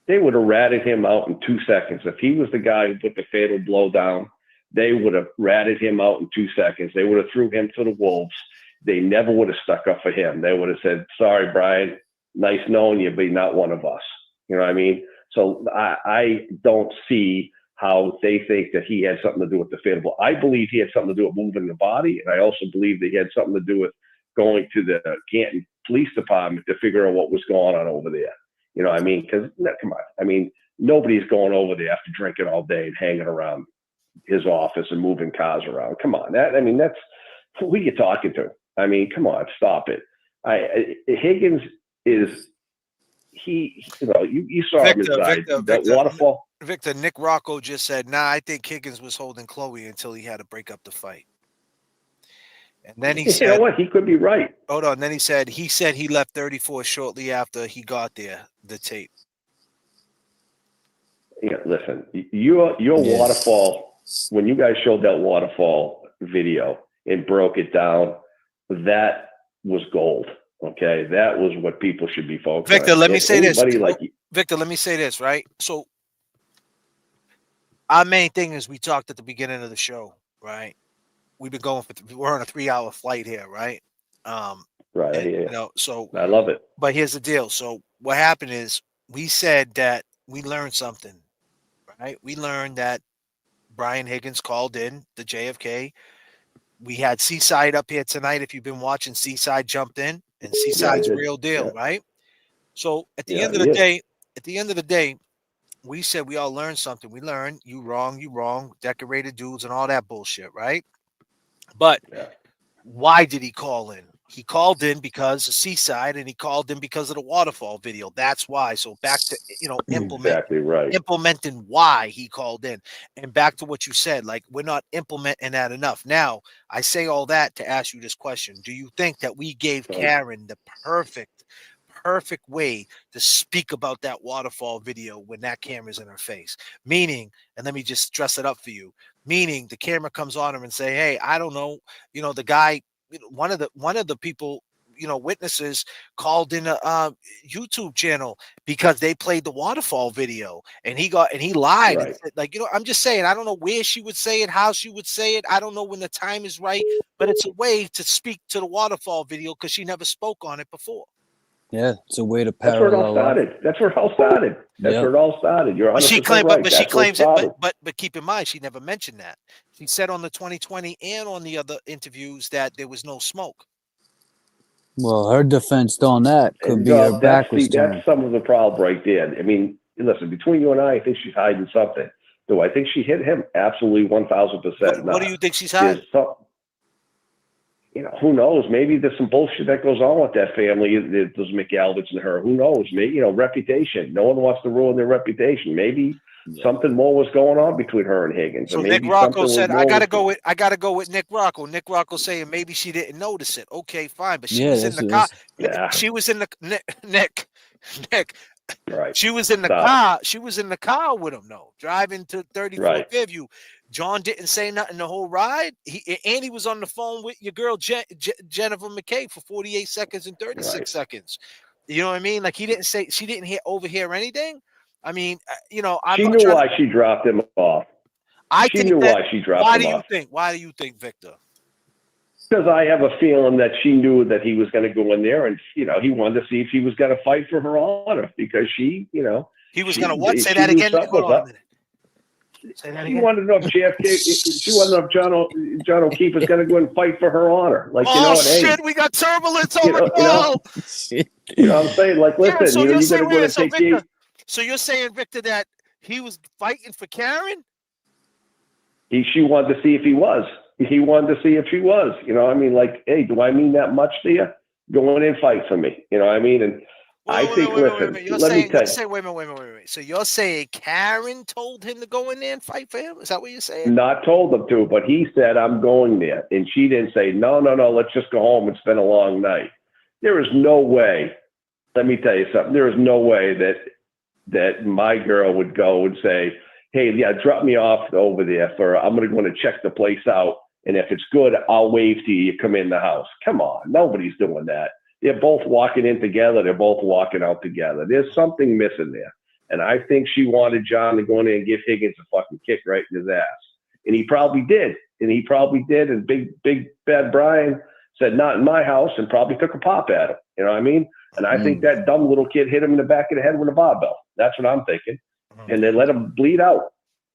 They would have ratted him out in 2 seconds. If he was the guy who put the fatal blow down, they would have ratted him out in 2 seconds. They would have threw him to the wolves. They never would have stuck up for him. They would have said, sorry, Brian, nice knowing you, but you're not one of us. You know what I mean? So I don't see how they think that he had something to do with the fatal blow. I believe he had something to do with moving the body, and I also believe that he had something to do with going to the Canton Police Department to figure out what was going on over there. You know what I mean? Because, come on. I mean, nobody's going over there after drinking all day and hanging around his office and moving cars around. Come on. That's who you talking to. I mean, come on, stop it. Higgins is, you saw him inside that waterfall. Victor, Nick Rocco just said, nah, I think Higgins was holding Chloe until he had to break up the fight. And then he said, you know what? He could be right. Hold on. Then he said he left 34 shortly after he got there, the tape. Yeah, listen, your waterfall, when you guys showed that waterfall video and broke it down, that was gold. Okay. That was what people should be focused on. Victor, let me say this. Like Victor, let me say this, right? So our main thing is we talked at the beginning of the show, right? We've been going we're on a 3-hour flight here, right? Right. And, yeah. So I love it. But here's the deal. So what happened is we said that we learned something, right? We learned that Brian Higgins called in the JFK. We had Seaside up here tonight. If you've been watching, Seaside jumped in, and Seaside's real deal, right? So at the end of the day, we said we all learned something. We learned you wrong, decorated dudes and all that bullshit, right? But why did he call in? He called in because of Seaside, and he called in because of the waterfall video. That's why. So back to implementing why he called in, and back to what you said. Like, we're not implementing that enough. Now, I say all that to ask you this question: do you think that we gave Karen the perfect way to speak about that waterfall video when that camera's in her face? Meaning, and let me just stress it up for you. Meaning, the camera comes on her and say, "Hey, I don't know, the guy." One of the people, witnesses called in a YouTube channel because they played the waterfall video, and he lied. Right. And said, I'm just saying, I don't know where she would say it, how she would say it. I don't know when the time is right, but it's a way to speak to the waterfall video because she never spoke on it before. Yeah, it's a way to That's where it all parallel. started. That's where it all started. That's where it all started. You're 100% She claimed, right. but she That's where claims started. it. But keep in mind, she never mentioned that. She said on the 2020 and on the other interviews that there was no smoke. Well, her defense on that could be her back was turned. That's some of the problem right there. I mean, listen, between you and I think she's hiding something. Do I think she hit him? Absolutely 1,000%. What do you think she's hiding? Who knows? Maybe there's some bullshit that goes on with that family. Those McAlberts and her. Who knows? Maybe, reputation. No one wants to ruin their reputation. Maybe something more was going on between her and Higgins. So maybe Nick Rocco said, I gotta go with Nick Rocco. Nick Rocco saying maybe she didn't notice it. Okay, fine. But she was in the car. Yeah. She was in the Nick. Right. She was in the car. She was in the car with him, though, driving to 34th Fairview. John didn't say nothing the whole ride. He was on the phone with your girl Jennifer McKay for 48 seconds and 36 seconds. You know what I mean? Like, she didn't overhear anything. I mean, she knew why she dropped him off. She knew why she dropped him off. Why do you think, Victor? Because I have a feeling that she knew that he was going to go in there, and he wanted to see if he was going to fight for her honor, because she, he was going to what? Say that again. Hold on a minute. Say that again. She wanted to know if JFK. She wanted to know if John O'Keefe was going to go and fight for her honor. Like, shit, we got turbulence over the you know what I'm saying? Like, listen, so you got to go and take Victor, so you're saying, Victor, that he was fighting for Karen? She wanted to see if he was. He wanted to see if she was. I mean, like, hey, do I mean that much to you? Go in and fight for me. You know what I mean? And I think, listen, let me tell you. Wait a minute. So you're saying Karen told him to go in there and fight for him? Is that what you're saying? Not told him to, but he said, I'm going there. And she didn't say, no, let's just go home and spend a long night. There is no way. Let me tell you something. There is no way that my girl would go and say, hey, yeah, drop me off over there for, I'm going to go and check the place out. And if it's good, I'll wave to you, you come in the house. Come on, nobody's doing that. They're both walking in together. They're both walking out together. There's something missing there. And I think she wanted John to go in there and give Higgins a fucking kick right in his ass. And he probably did. And big bad Brian said, not in my house, and probably took a pop at him. You know what I mean? And I think that dumb little kid hit him in the back of the head with a barbell. That's what I'm thinking. And they let him bleed out.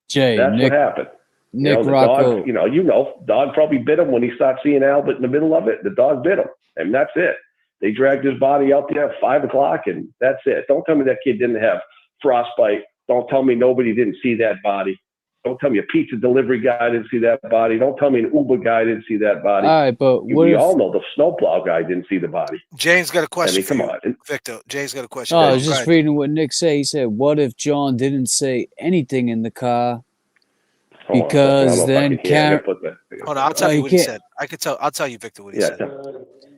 Jay, that's Nick, what happened. Nick the Rocco. dog, dog probably bit him when he started seeing Albert in the middle of it. The dog bit him. And that's it. They dragged his body out there at 5 o'clock, and that's it. Don't tell me that kid didn't have frostbite. Don't tell me nobody didn't see that body. Don't tell me a pizza delivery guy didn't see that body. Don't tell me an Uber guy didn't see that body. All right, but we all know the snowplow guy didn't see the body. James got a question. I mean, come on, Victor. James got a question. Oh, I was just reading what Nick said. He said, "What if John didn't say anything in the car because then Karen?" Hold on, I'll tell you what he said. I'll tell you, Victor, what he said.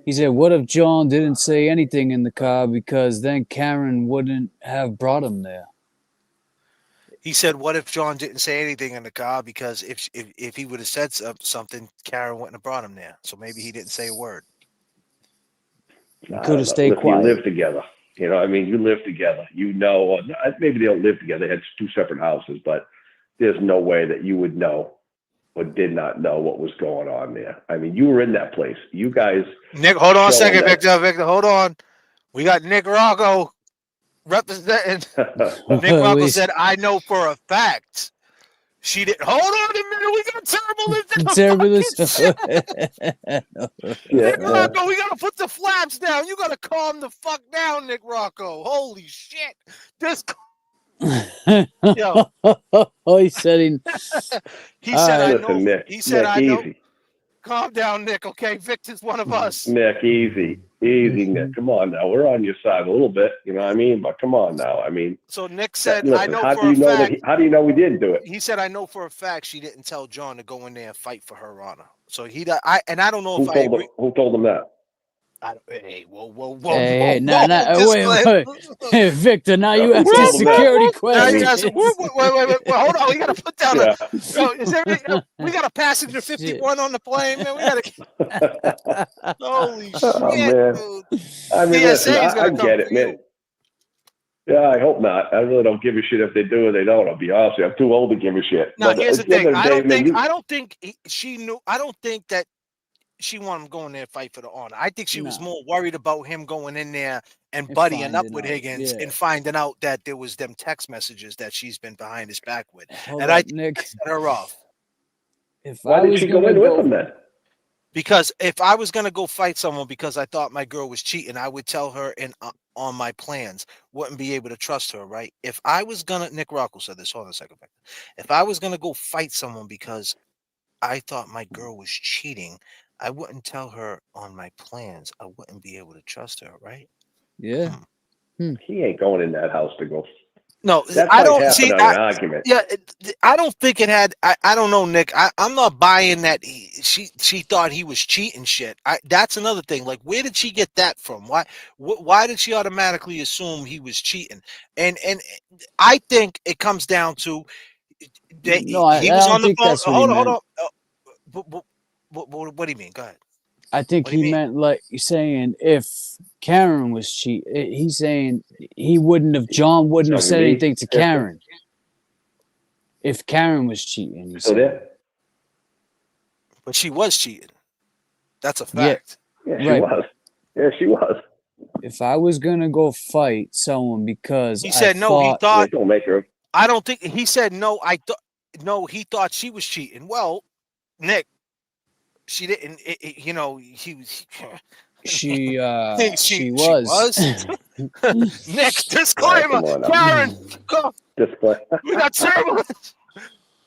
He said, "What if John didn't say anything in the car because then Karen wouldn't have brought him there?" He said, "What if John didn't say anything in the car because if he would have said something, Karen wouldn't have brought him there. So maybe he didn't say a word. Could have stayed quiet. You live together. You know, I mean, you live together. You know, maybe they don't live together. They had 2 separate houses, but there's no way that you would know or did not know what was going on there. I mean, you were in that place. You guys. Nick, hold on a second, Victor. Victor, hold on. We got Nick Rocco representing. Nick Rocco said, "I know for a fact she didn't." Hold on a minute, we got turbulence. Nick Rocco, we gotta put the flaps down. You gotta calm the fuck down, Nick Rocco. Holy shit! This. Yo. He said he said, "I know." Nick, he said, Nick, "I know." easy. Calm down, Nick. Okay, Victor's one of us. Nick, easy, Nick. Come on now, we're on your side a little bit. You know what I mean? But come on now. I mean. So Nick said, listen, "I know how for do you a know fact." how do you know we didn't do it? He said, "I know for a fact she didn't tell John to go in there and fight for her honor." So I don't know if I agree. Who told him that? Hey, whoa, Hey, wait. Hey, Victor, now you asked a security question. Wait, hold on. We got to put down we got a passenger 51 on the plane, man. We got to. Holy shit, dude. I mean, listen, I get it, man. Yeah, I hope not. I really don't give a shit if they do or they don't. I'll be honest with you. I'm too old to give a shit. Now, here's the thing. I don't think she knew. I don't think that she wanted him going there and fight for the honor. I think she was more worried about him going in there and buddying up with Higgins and finding out that there was them text messages that she's been behind his back with. I think that set her off. Why did she go in with him then? Because if I was going to go fight someone because I thought my girl was cheating, I would tell her on my plans, wouldn't be able to trust her, right? If I was going to, Nick Rocco said this, hold on a second. If I was going to go fight someone because I thought my girl was cheating, I wouldn't tell her on my plans. I wouldn't be able to trust her, right? Yeah. He ain't going in that house to go. No, That's I don't see an argument. Yeah, I don't think it had. I don't know, Nick. I'm not buying that. She thought he was cheating. Shit. That's another thing. Like, where did she get that from? Why did she automatically assume he was cheating? And I think it comes down to that he was on the phone. Hold on. What do you mean? Go ahead. I think he meant like saying if Karen was cheating, he's saying John wouldn't have said anything to Karen. If Karen was cheating, he said. But she was cheating. That's a fact. Yeah, she was. Yeah, she was. If I was gonna go fight someone because he said no, he thought. Don't make her. I don't think he said no. He thought she was cheating. Well, Nick. She didn't, he was. She was. Nick, disclaimer, Karen. Disclaimer. We got turbulence.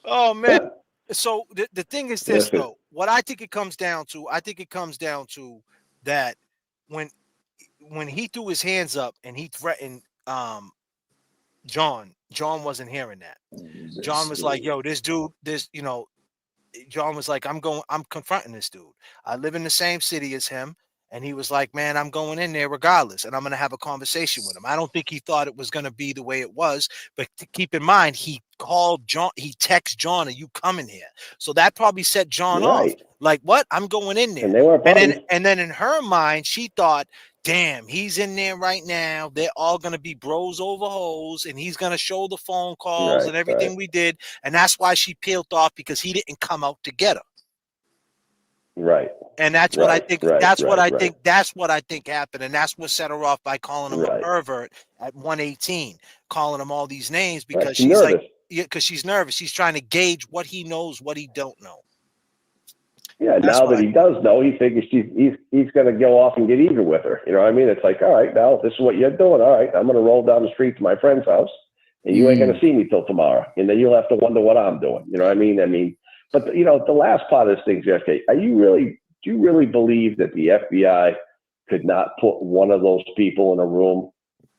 Oh man. So the thing is this though. What I think it comes down to, that when he threw his hands up and he threatened John wasn't hearing that. John was like, yo, this dude, John was like, I'm confronting this dude. I live in the same city as him, And he was like, man, I'm going in there regardless, and I'm going to have a conversation with him. I don't think he thought it was going to be the way it was, but keep in mind, he called John, he texted John, are you coming here? So that probably set John off. Like, what? I'm going in there. And they were buddies. And then in her mind, she thought, damn, he's in there right now. They're all going to be bros over hoes, and he's going to show the phone calls and everything we did. And that's why she peeled off, because he didn't come out to get her. Right. And that's what I think. That's what I think. That's what I think happened, and that's what set her off by calling him a pervert at 118, calling him all these names because she's nervous. like, yeah, because she's nervous. She's trying to gauge what he knows, what he don't know. Yeah. That's now that he does know, he figures he's going to go off and get even with her. You know what I mean? It's like, all right, now this is what you're doing. All right, I'm going to roll down the street to my friend's house, and you ain't going to see me till tomorrow, and then you'll have to wonder what I'm doing. You know what I mean? But you know, the last part of this thing, J.F.K., do you really believe that the FBI could not put one of those people in a room,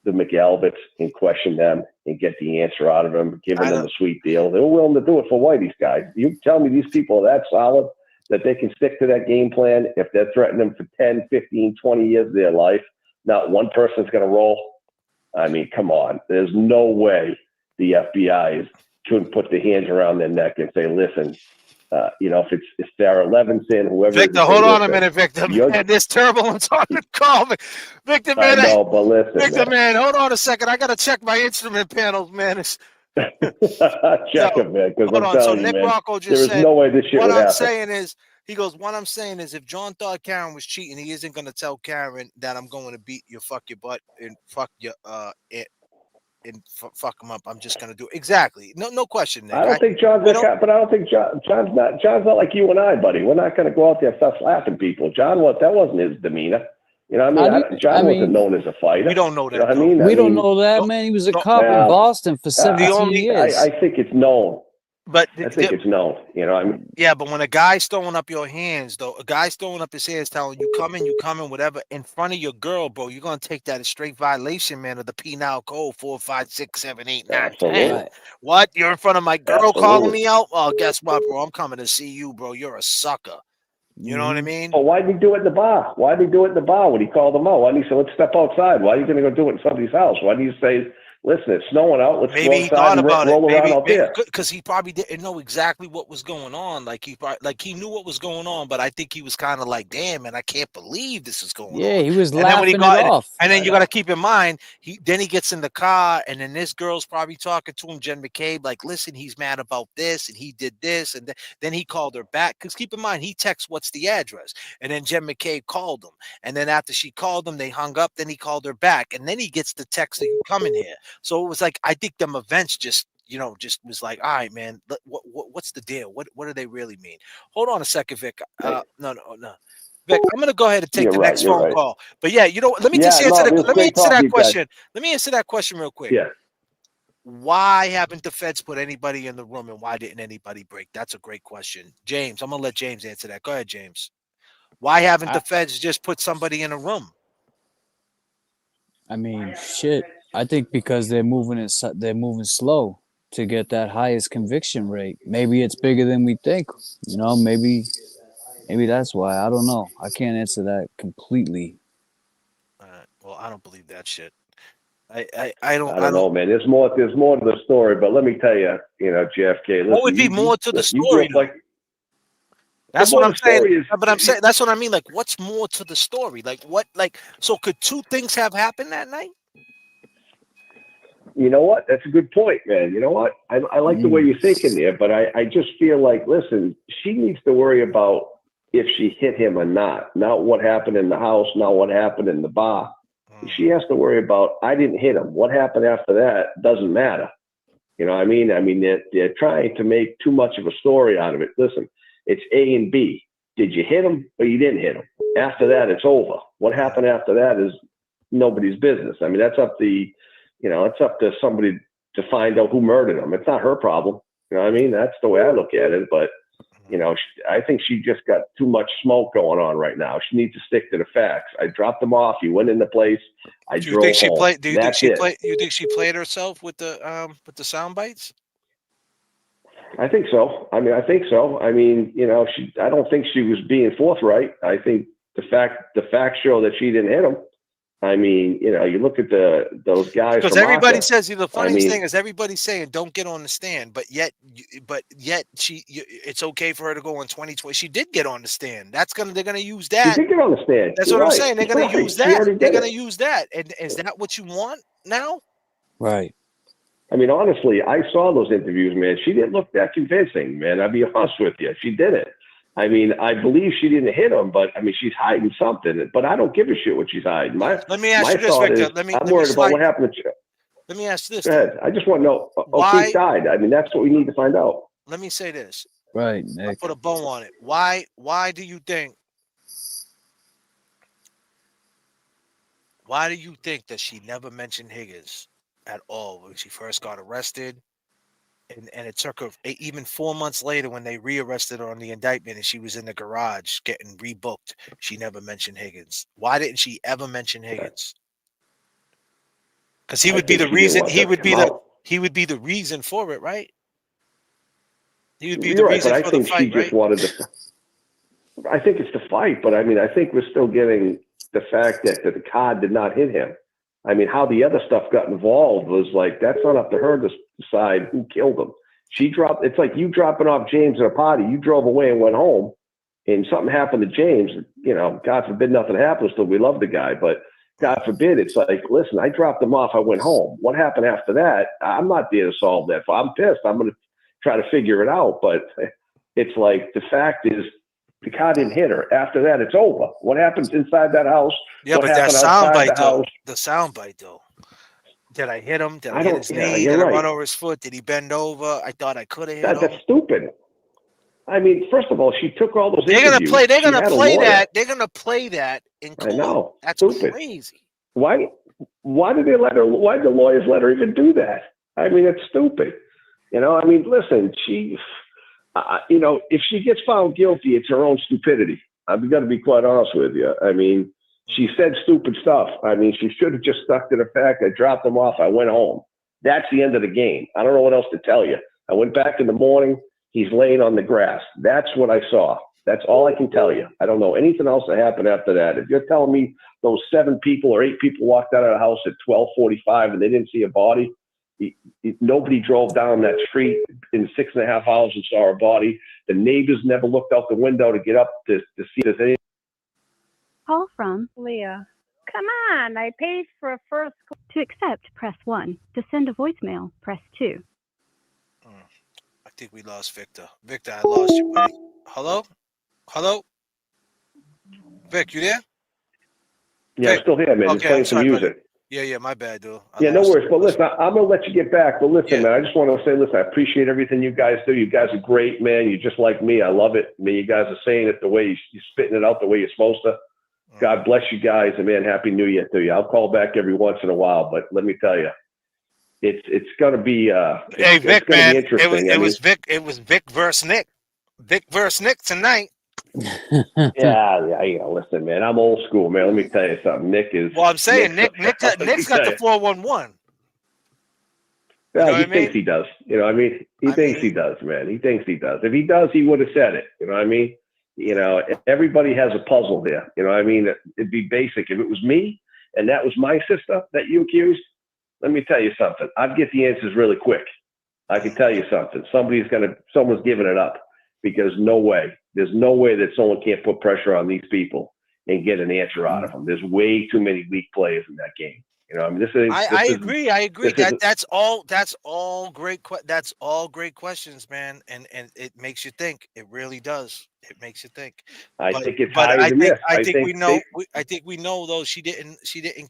the McAlberts, and question them and get the answer out of them, giving them a sweet deal? They were willing to do it for Whitey's guys. You tell me these people are that solid that they can stick to that game plan if they're threatening them for 10, 15, 20 years of their life, not one person's going to roll? I mean, come on. There's no way the FBI couldn't put their hands around their neck and say, listen, you know, if it's Sarah Levinson, whoever. Victor, hold on a minute, Victor. Man, there's turbulence on the call. Victor, man. I know, but listen, Victor, man, hold on a second. I got to check my instrument panels, man. Check it, man, because I'm telling so you, Nick man, Rocco just there is said, no way this shit what would I'm happen. saying is, he goes, what I'm saying is, if John thought Karen was cheating, he isn't going to tell Karen that I'm going to beat your fuck your butt and fuck your and fuck him up. I'm just gonna do it. Exactly. No question, Nick. I don't think John's that guy, but I don't think John's not like you and I, buddy. We're not going to go out there and start slapping people. That wasn't his demeanor. You know what I mean? John wasn't known as a fighter. We don't know that. You know what I mean? We don't know that, man. He was a cop in Boston for 17 years. I think it's known. But I think it's known. You know what I mean? Yeah, but when a guy's throwing up your hands, though, a guy's throwing up his hands, telling you coming, whatever, in front of your girl, bro, you're gonna take that as straight violation, man, of the penal code 4, 5, 6, 7, 8, 9, 10. What? You're in front of my girl calling me out? Oh, guess what, bro? I'm coming to see you, bro. You're a sucker. You know what I mean? Well, why did he do it in the bar? Why did he do it in the bar when he called them out? Why didn't he say, let's step outside? Why are you going to go do it in somebody's house? Why didn't you say, listen, it's snowing out. Let's maybe go he outside thought and about roll it. around out there. Because he probably didn't know exactly what was going on. Like he knew what was going on, but I think he was kind of like, damn, man, I can't believe this is going on. Yeah, he was and laughing then when it off. And then you got to keep in mind, he gets in the car, and then this girl's probably talking to him, Jen McCabe, like, listen, he's mad about this, and he did this, and then he called her back. Because keep in mind, he texts, what's the address? And then Jen McCabe called him. And then after she called him, they hung up. Then he called her back. And then he gets the text that you coming here. So it was like, I think them events just was like, all right, man, what's the deal? What do they really mean? Hold on a second, Vic. No. Vic, I'm gonna go ahead and take the next phone call. But yeah, you know what? Let me just answer that question. Let me answer that question real quick. Yeah. Why haven't the feds put anybody in the room, and why didn't anybody break? That's a great question. James, I'm gonna let James answer that. Go ahead, James. Why haven't the feds just put somebody in a room? I mean, shit. I think because they're moving slow to get that highest conviction rate. Maybe it's bigger than we think. You know, maybe that's why. I don't know. I can't answer that completely. Well, I don't believe that shit. I don't know, man. There's more to the story, but let me tell you, you know, JFK. Listen, what would be more to the story? That's what I'm saying. But I'm saying that's what I mean. Like, what's more to the story? Like, what? Like, so could two things have happened that night? You know what? That's a good point, man. You know what? I like the way you're thinking there, but I just feel like, listen, she needs to worry about if she hit him or not what happened in the house, not what happened in the bar. She has to worry about, I didn't hit him. What happened after that doesn't matter. You know what I mean? I mean, they're trying to make too much of a story out of it. Listen, it's A and B. Did you hit him or you didn't hit him? After that, it's over. What happened after that is nobody's business. I mean, that's up to somebody to find out who murdered him. It's not her problem. You know what I mean? That's the way I look at it. But, you know, I think she just got too much smoke going on right now. She needs to stick to the facts. I dropped him off. He went in the place. I drove home. Do you think she played herself with the sound bites? I think so. I mean, you know, I don't think she was being forthright. I think the facts show that she didn't hit him. I mean, you know, you look at those guys. Because from everybody Aka, says the funniest I mean, thing is everybody's saying don't get on the stand, but yet it's okay for her to go on 2020. She did get on the stand. They're gonna use that. she did get on the stand. That's You're what I'm right. saying. They're You're gonna right. use She that. already They're did gonna it. use that. And is that what you want now? Right. I mean, honestly, I saw those interviews, man. She didn't look that convincing, man. I'll be honest with you. She didn't. I mean, I believe she didn't hit him, but I mean, she's hiding something. But I don't give a shit what she's hiding. Let me ask you this, thought Victor. is, I'm worried about what happened to. Let me ask this. Go ahead. I just want to know. Why? O'Keefe died. I mean, that's what we need to find out. Let me say this. Right, I'll Nick. put a bow on it. Why do you think? Why do you think that she never mentioned Higgins at all when she first got arrested? And it took her even 4 months later when they rearrested her on the indictment and she was in the garage getting rebooked. She never mentioned Higgins. Why didn't she ever mention Higgins? Because he would be the reason. He would be the reason for it, right? He would be the You're right, reason but I for the think fight, she just right? wanted to. I think it's the fight, but I mean, I think we're still getting the fact that the cod did not hit him. I mean, how the other stuff got involved was like, that's not up to her to decide who killed him. She dropped, it's like you dropping off James at a party. You drove away and went home and something happened to James. You know, God forbid nothing happens to him. We love the guy, but God forbid, it's like, listen, I dropped him off. I went home. What happened after that? I'm not there to solve that. I'm pissed. I'm going to try to figure it out. But it's like, the fact is, the car didn't hit her. After that, it's over. What happens inside that house? Yeah, what but that happened outside soundbite the though. house? The soundbite though. Did I hit him? Did I I hit don't. his Yeah, knee? you're Did I right. run over his foot? Did he bend over? I thought I could have hit him. That's stupid. I mean, first of all, she took all those They're interviews. gonna play. They're She gonna had a play lawyer. that. They're gonna play that in court. I know. That's Stupid. crazy. Why did they let her? Why did the lawyers let her even do that? I mean, it's stupid. You know. I mean, listen. She, you know, if she gets found guilty, it's her own stupidity. I'm going to be quite honest with you. I mean, she said stupid stuff. I mean, she should have just stuck to the fact I dropped him off. I went home. That's the end of the game. I don't know what else to tell you. I went back in the morning. He's laying on the grass. That's what I saw. That's all I can tell you. I don't know anything else that happened after that. If you're telling me those 7 people or 8 people walked out of the house at 12:45 and they didn't see a body, nobody drove down that street in 6.5 hours and saw a body. The neighbors never looked out the window to get up to see if there's any. Call from Leah. Come on, I paid for a first. To accept, press 1. To send a voicemail, press 2. I think we lost Victor. Victor, I lost you, buddy. Hello? Hello? Vic, you there? Yeah, I'm still here, man. Just Okay, playing I'm some sorry, music. buddy. Yeah, my bad, dude. Yeah, no worries. But listen, I'm going to let you get back. But listen, man, I just want to say, listen, I appreciate everything you guys do. You guys are great, man. You're just like me. I love it. I mean, you guys are saying it the way you're spitting it out the way you're supposed to. God bless you guys, and man, Happy New Year to you. I'll call back every once in a while, but let me tell you, it's going to be Hey, Vic, man, be interesting. it was Vic versus Nick. Vic versus Nick tonight. yeah. Listen, man, I'm old school, man. Let me tell you something. Nick is. Well, I'm saying Nick's got Let me the tell you. 411. Yeah, he thinks he does. You know what I mean? He thinks he does, man. He thinks he does. If he does, he would have said it. You know what I mean? You know, everybody has a puzzle here. You know what I mean? It'd be basic. If it was me and that was my sister that you accused, let me tell you something. I'd get the answers really quick. I can tell you something. Someone's giving it up because no way. There's no way that someone can't put pressure on these people and get an answer out of them. There's way too many weak players in that game. You know, I mean, I agree. That's all great. That's all great questions, man. And it makes you think. It really does. It makes you think. I think it's higher than this. I think we know. I think we know though. She didn't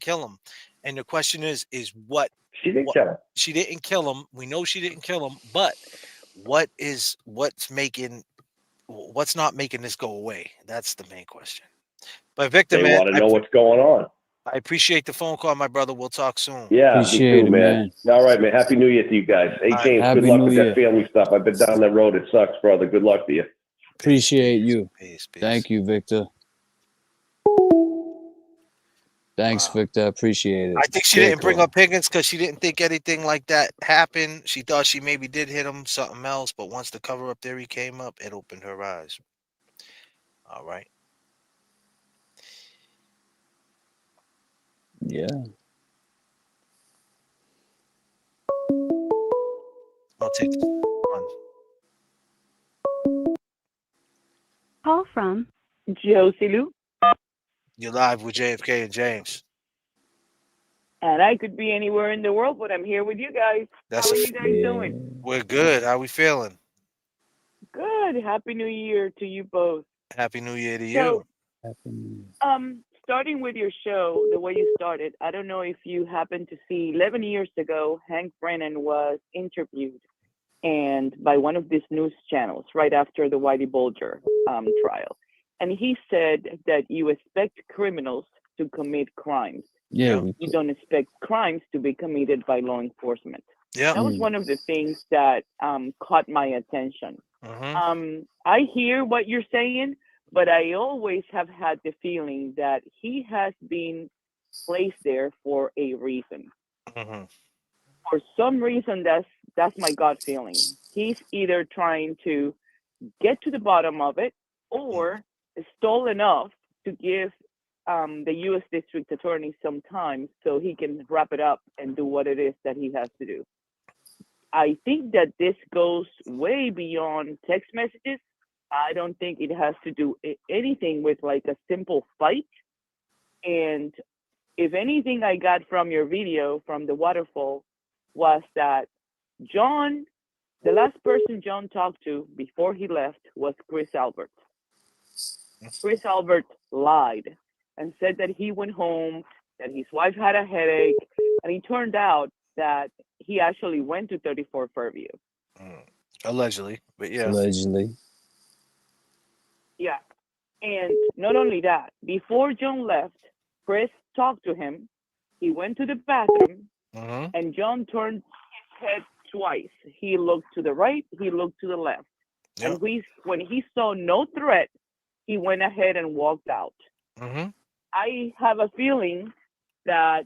kill him. And the question is what? She didn't kill him. She didn't kill him. We know she didn't kill him. But what's not making this go away? That's the main question. But Victor, they want to know what's going on. I appreciate the phone call, my brother. We'll talk soon. Yeah, Appreciate me too, it, man. All right, man. Happy New Year to you guys. Hey, James, Happy good luck New with Year. that family stuff. I've been down that road. It sucks, brother. Good luck to you. Appreciate you. Peace. Thank you, Victor. Thanks, Victor. Appreciate it. I think she didn't bring up Higgins because she didn't think anything like that happened. She thought she maybe did hit him, something else. But once the cover-up theory came up, it opened her eyes. All right. Yeah. I'll take this one. Call from Josie Lou, You're live with JFK and James. and I could be anywhere in the world, but I'm here with you guys. That's How are a you guys doing? We're good. How we feeling? Good. Happy New Year to you both. Happy New Year to So, you. starting with your show, the way you started, I don't know if you happened to see 11 years ago, Hank Brennan was interviewed and by one of these news channels right after the Whitey Bulger trial. And he said that you expect criminals to commit crimes. Yeah. You don't expect crimes to be committed by law enforcement. Yeah. That was one of the things that caught my attention. I hear what you're saying, but I always have had the feeling that he has been placed there for a reason. For some reason, that's my gut feeling. He's either trying to get to the bottom of it or stall enough to give the U.S. District Attorney some time so he can wrap it up and do what it is that he has to do. I think that this goes way beyond text messages. I don't think it has to do anything with like a simple fight. And if anything I got from your video from the waterfall was that John, the last person John talked to before he left was Chris Albert. Chris Albert lied and said that he went home, that his wife had a headache, and it turned out that he actually went to 34 Fairview. Allegedly, but yeah. Allegedly. Yeah. And not only that, before John left, Chris talked to him. He went to the bathroom, and John turned his head twice. He looked to the right, he looked to the left. And when he saw no threat, he went ahead and walked out. I have a feeling that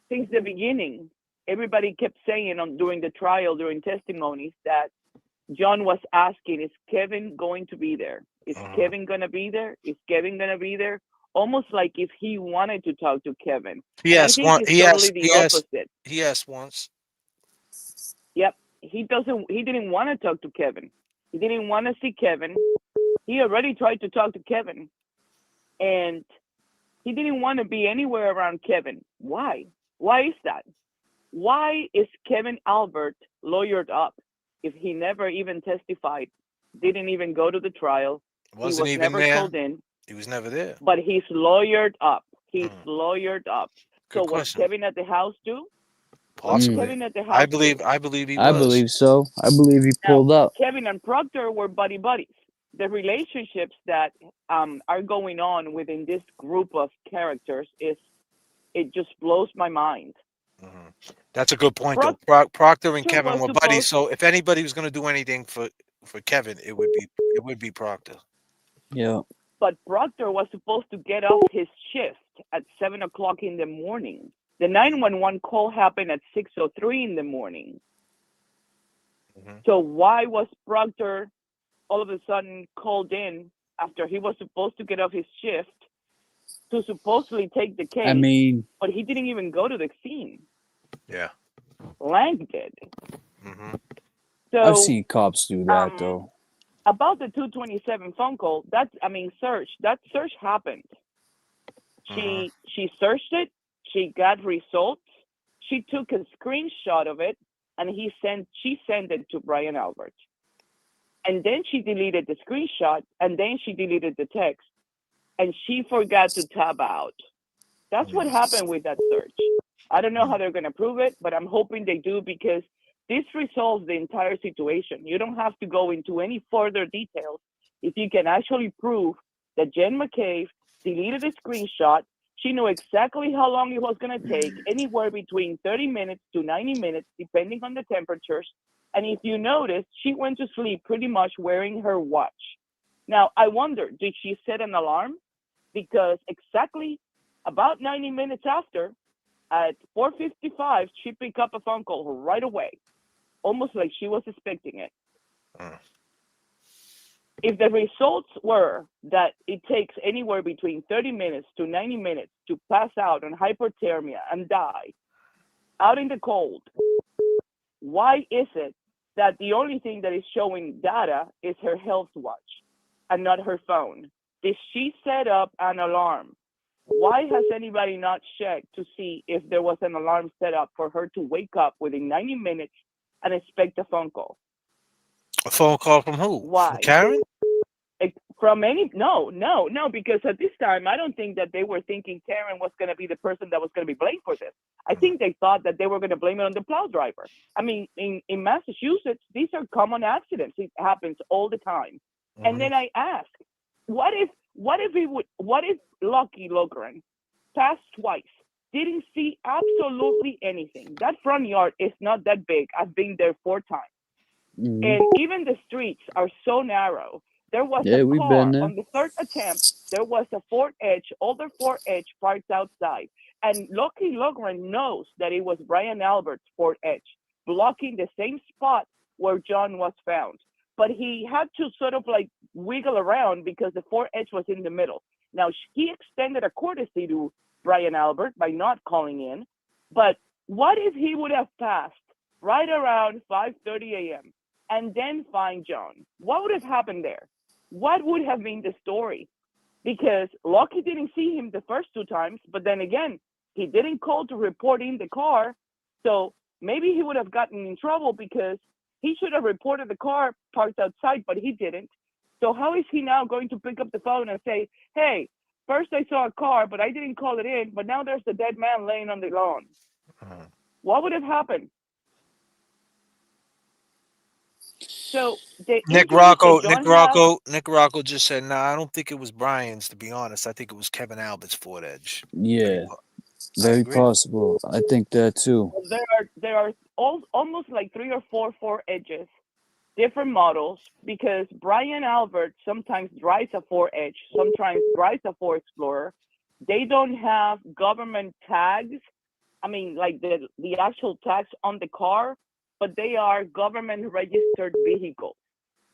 since the beginning, everybody kept saying during the trial, during testimonies, that John was asking, is Kevin going to be there? Is Kevin going to be there? Is Kevin going to be there? Almost like if he wanted to talk to Kevin. He asked once. He asked once. Yep. He didn't want to talk to Kevin. He didn't want to see Kevin. He already tried to talk to Kevin. And he didn't want to be anywhere around Kevin. Why? Why is that? Why is Kevin Albert lawyered up if he never even testified, didn't even go to the trial? Wasn't he was even never there. called in. He was never there. But he's lawyered up. He's lawyered up. Good so was question. Kevin at the house too? Possibly. Kevin at the house I believe he was. I believe so. I believe he pulled up. Kevin and Proctor were buddies. The relationships that are going on within this group of characters it just blows my mind. That's a good point, though. Proctor and Kevin were buddies, so if anybody was going to do anything for Kevin, it would be Proctor. Yeah. But Proctor was supposed to get off his shift at 7 o'clock in the morning. The 911 call happened at 6:03 in the morning. So why was Proctor all of a sudden called in after he was supposed to get off his shift to supposedly take the case? I mean, but he didn't even go to the scene. Yeah. Lang did. So I've seen cops do that though. About the 227 phone call, that search happened. She searched it. She got results. She took a screenshot of it, and she sent it to Brian Albert. And then she deleted the screenshot, and then she deleted the text, and she forgot to tab out. That's what happened with that search. I don't know how they're going to prove it, but I'm hoping they do, because this resolves the entire situation. You don't have to go into any further details if you can actually prove that Jen McCabe deleted a screenshot. She knew exactly how long it was going to take, anywhere between 30 minutes to 90 minutes, depending on the temperatures. And if you notice, she went to sleep pretty much wearing her watch. Now, I wonder, did she set an alarm? Because exactly about 90 minutes after, at 4:55, she picked up a phone call right away, almost like she was expecting it. if the results were that it takes anywhere between 30 minutes to 90 minutes to pass out on hypothermia and die out in the cold, why is it that the only thing that is showing data is her health watch and not her phone? Did she set up an alarm? Why has anybody not checked to see if there was an alarm set up for her to wake up within 90 minutes and expect a phone call? A phone call from who? Why? From Karen? From any no, because at this time I don't think that they were thinking Karen was going to be the person that was going to be blamed for this. I think they thought that they were going to blame it on the plow driver. I mean, in Massachusetts, these are common accidents. It happens all the time. And then I ask, what if Lucky Logren passed twice, didn't see absolutely anything? That front yard is not that big. I've been there 4 times. And even the streets are so narrow. There was a we've car been there. on the 3rd attempt. There was a Ford Edge, older Ford Edge parked outside. And Lucky Logren knows that it was Brian Albert's Ford Edge, blocking the same spot where John was found. But he had to sort of like wiggle around because the Ford Edge was in the middle. Now, he extended a courtesy to Brian Albert by not calling in. But what if he would have passed right around 5:30 a.m. and then find John? What would have happened there? What would have been the story? Because Lucky didn't see him the first 2 times, but then again, he didn't call to report in the car. So maybe he would have gotten in trouble because he should have reported the car parked outside, but he didn't. So how is he now going to pick up the phone and say, hey, first I saw a car, but I didn't call it in, but now there's a dead man laying on the lawn? What would have happened? So Nick Rocco just said, "Nah, I don't think it was Brian's. To be honest, I think it was Kevin Albert's Ford Edge." Yeah, very possible. I think that too. There are almost like 3 or 4 Ford Edges, different models, because Brian Albert sometimes drives a Ford Edge, sometimes drives a Ford Explorer. They don't have government tags. I mean, like the actual tags on the car, but they are government registered vehicles.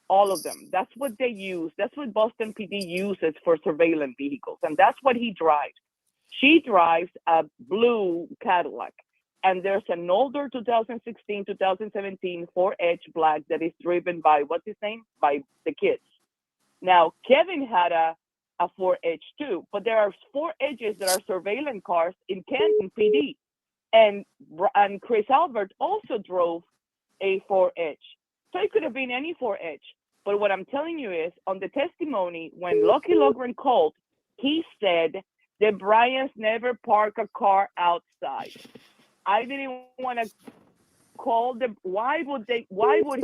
All of them. That's what they use. That's what Boston PD uses for surveillance vehicles. And that's what he drives. She drives a blue Cadillac. And there's an older 2016, 2017 Ford Edge Black that is driven by, what's his name? By the kids. Now, Kevin had a Ford Edge too, but there are Ford Edges that are surveillance cars in Canton PD. And Chris Albert also drove a Ford Edge. So it could have been any Ford Edge. But what I'm telling you is, on the testimony, when Lucky Logren called, he said that Bryans never park a car outside. I didn't want to call them. Why would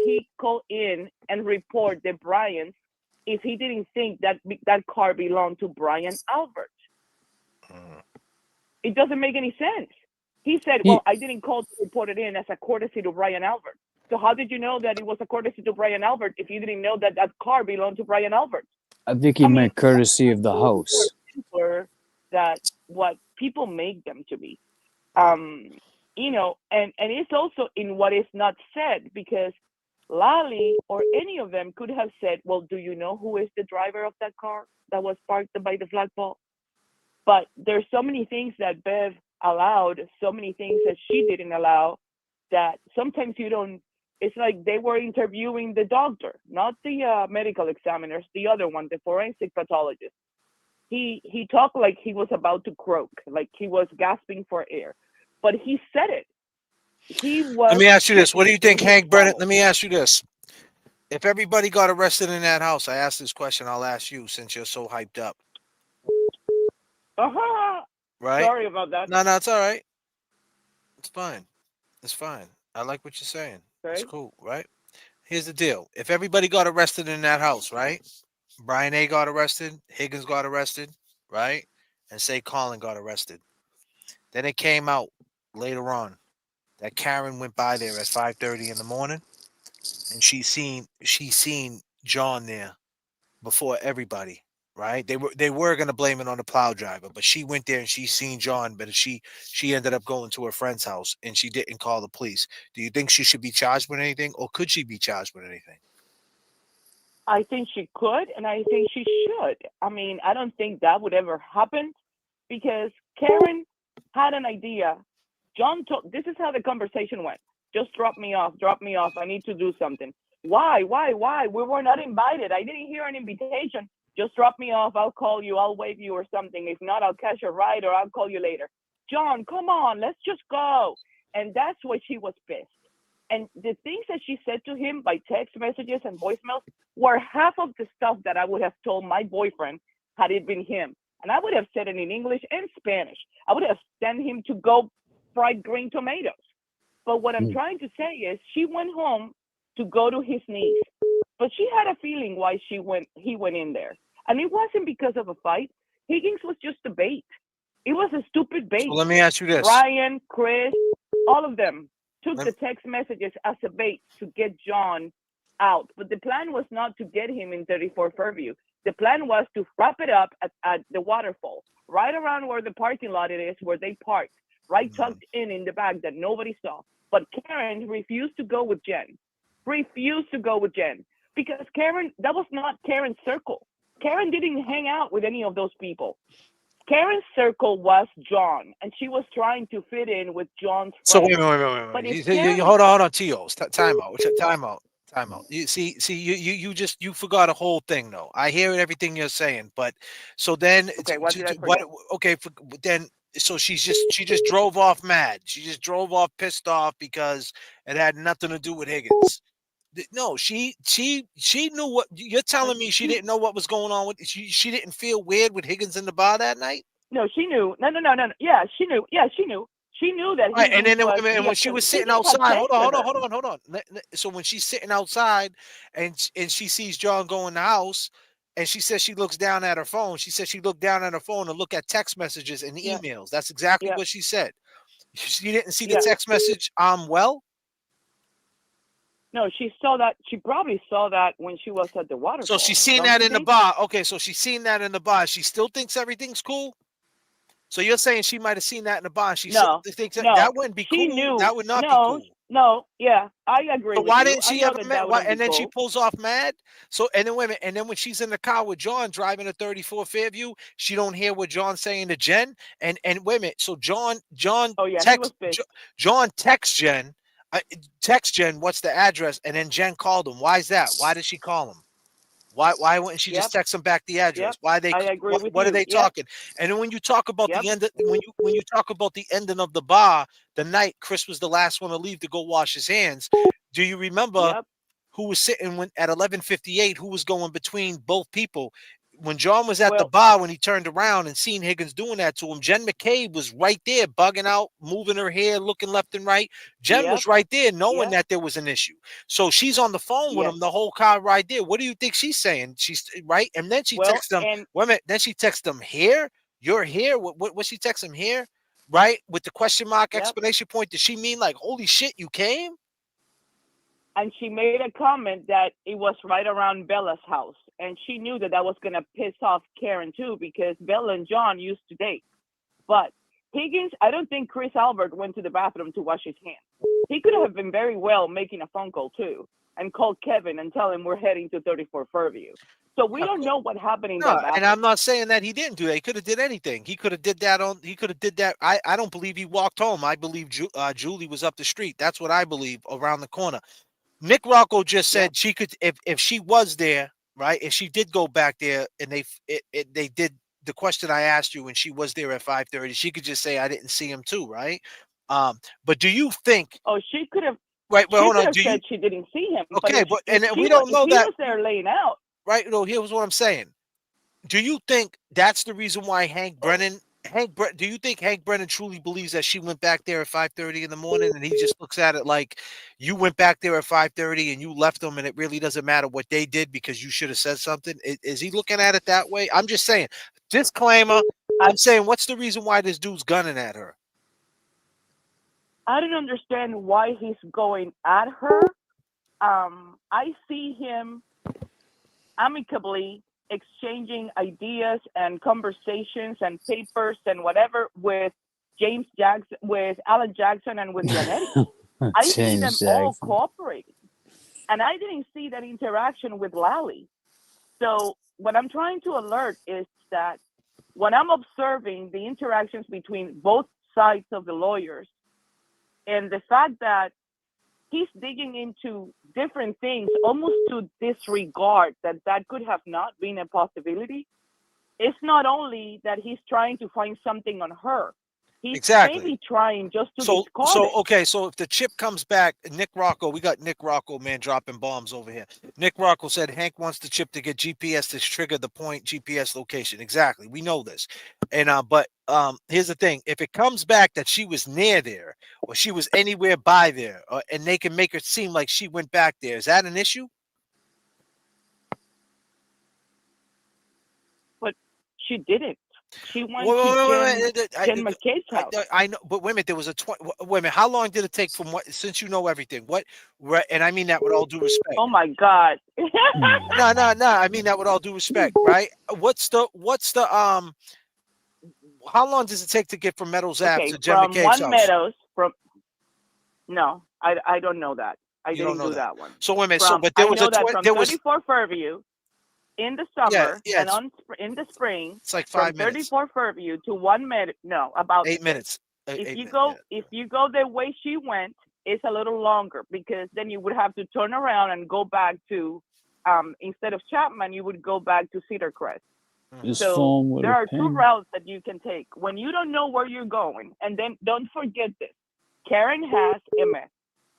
he call in and report the Bryans if he didn't think that that car belonged to Brian Albert? It doesn't make any sense. He said, well, I didn't call to report it in as a courtesy to Brian Albert. So how did you know that it was a courtesy to Brian Albert if you didn't know that that car belonged to Brian Albert? I think he meant courtesy of the house. That what people make them to be. You know, and it's also in what is not said, because Lally or any of them could have said, well, do you know who is the driver of that car that was parked by the flagpole? But there's so many things that Bev allowed, so many things that she didn't allow, that sometimes you don't. It's like they were interviewing the doctor, not the medical examiners, the other one, the forensic pathologist. He talked like he was about to croak, like he was gasping for air, but he said it. He was. Let me ask you this: what do you think, Hank Brennan? Let me ask you this: if everybody got arrested in that house, I asked this question. I'll ask you, since you're so hyped up. Right? Sorry about that. No, it's all right. It's fine. It's fine. I like what you're saying. It's cool, right? Here's the deal. If everybody got arrested in that house, right? Brian A. got arrested. Higgins got arrested, right? And say Colin got arrested. Then it came out later on that Karen went by there at 5:30 in the morning, and she seen John there before everybody. Right? They were gonna blame it on the plow driver, but she went there and she seen John, but she ended up going to her friend's house and she didn't call the police. Do you think she should be charged with anything, or could she be charged with anything? I think she could, and I think she should. I mean, I don't think that would ever happen because Karen had an idea. John told, this is how the conversation went. Just drop me off, drop me off. I need to do something. Why? We were not invited. I didn't hear an invitation. Just drop me off. I'll call you. I'll wave you or something. If not, I'll catch a ride or I'll call you later. John, come on, let's just go. And that's why she was pissed. And the things that she said to him by text messages and voicemails were half of the stuff that I would have told my boyfriend had it been him. And I would have said it in English and Spanish. I would have sent him to go fry green tomatoes. But what I'm trying to say is she went home to go to his niece. But she had a feeling why he went in there. And it wasn't because of a fight. Higgins was just a bait. It was a stupid bait. So let me ask you this. Brian, Chris, all of them took the text messages as a bait to get John out. But the plan was not to get him in 34 Fairview. The plan was to wrap it up at the waterfall, right around where the parking lot it is, where they parked, right tucked in the back that nobody saw. But Karen refused to go with Jen. Because Karen, that was not Karen's circle. Karen didn't hang out with any of those people. Karen's circle was John, and she was trying to fit in with John's friends. So wait. Hold on, Tios. Time out. You see, you forgot a whole thing though. I hear everything you're saying, but so then, okay, what did I forget? Then so she just drove off mad. She just drove off pissed off because it had nothing to do with Higgins. No, she knew what you're telling me. She didn't know what was going on with. She didn't feel weird with Higgins in the bar that night. No, she knew. No. Yeah, she knew. She knew that. Right, and then when she was sitting outside, hold on. So when she's sitting outside and she sees John go in the house, and she says she looks down at her phone. She said she looked down at her phone and look at text messages and emails. That's exactly what she said. She didn't see the text message. Well. No, she saw that. She probably saw that when she was at the waterfall. So she's seen that in the bar. Okay, so she's seen that in the bar. She still thinks everything's cool. So you're saying she might have seen that in the bar. She still thinks that wouldn't be cool. Knew. That would not be cool. No, yeah, I agree. But with why you. didn't she ever met? And then she pulls off mad. So and then women, and then when she's in the car with John driving to 34 Fairview, she don't hear what John's saying to Jen. And women, so John texts Jen. Text Jen, what's the address? And then Jen called him. Why is that? Why did she call him? Why wouldn't she just text him back the address? Why they? I agree with what you. are they talking? And then when you talk about the end, when you talk about the ending of the bar, the night Chris was the last one to leave to go wash his hands. Do you remember who was sitting at 11:58? Who was going between both people? When John was at the bar, when he turned around and seen Higgins doing that to him, Jen McCabe was right there, bugging out, moving her hair, looking left and right. Jen was right there, knowing that there was an issue. So she's on the phone with him the whole car right there. What do you think she's saying? She's right, and then she texts him. Wait a minute. Then she texts him here. You're here. What she texts him here? Right, with the question mark explanation point. Does she mean like, holy shit, you came? And she made a comment that it was right around Bella's house. And she knew that was going to piss off Karen too, because Bella and John used to date. But Higgins, I don't think Chris Albert went to the bathroom to wash his hands. He could have been very well making a phone call too and called Kevin and tell him we're heading to 34 Fairview. So we don't know what happened in that bathroom. And I'm not saying that he didn't do that. He could have did anything. He could have did that I don't believe he walked home. I believe Julie was up the street. That's what I believe, around the corner. Nick Rocco just said she could, if she was there, right? If she did go back there and they did the question I asked you when she was there at 5:30, she could just say, I didn't see him too, right? But do you think? Oh, she could have. Right, well, hold on. Said she didn't see him. Okay, but we don't know that. He was there laying out. Right. No, here's what I'm saying. Do you think that's the reason why do you think Hank Brennan truly believes that she went back there at 5:30 in the morning, and he just looks at it like you went back there at 5:30 and you left them, and it really doesn't matter what they did because you should have said something? Is he looking at it that way? I'm just saying, disclaimer. I'm saying, what's the reason why this dude's gunning at her? I don't understand why he's going at her. I see him amicably exchanging ideas and conversations and papers and whatever with Alan Jackson and with Janetti. I see them all cooperating. And I didn't see that interaction with Lally. So what I'm trying to alert is that when I'm observing the interactions between both sides of the lawyers and the fact that he's digging into different things almost to disregard that could have not been a possibility, it's not only that he's trying to find something on her. He's maybe trying just to discard it. Okay, so if the chip comes back, Nick Rocco, we got Nick Rocco, man, dropping bombs over here. Nick Rocco said Hank wants the chip to get GPS to trigger the point GPS location. Exactly, we know this. And but here's the thing: if it comes back that she was near there or she was anywhere by there, and they can make it seem like she went back there, is that an issue? But she didn't. She went to Jen McKay's house. I know, but wait a minute. There was a wait a minute. How long did it take from what? Since you know everything, and I mean that with all due respect. Oh my God. No. I mean that with all due respect, right? What's the how long does it take to get from Meadows Ave to Jen McKay's house? From Meadows, no, I don't know that. I didn't do that one. So wait a minute. But there was from 34 Fairview in the summer and in the spring. It's like 5 minutes. 34 Fairview to 1 minute. No, about 8 minutes. If you go the way she went, it's a little longer because then you would have to turn around and go back to instead of Chapman, you would go back to Cedar Crest. So there are two routes that you can take when you don't know where you're going. And then don't forget this: Karen has MS.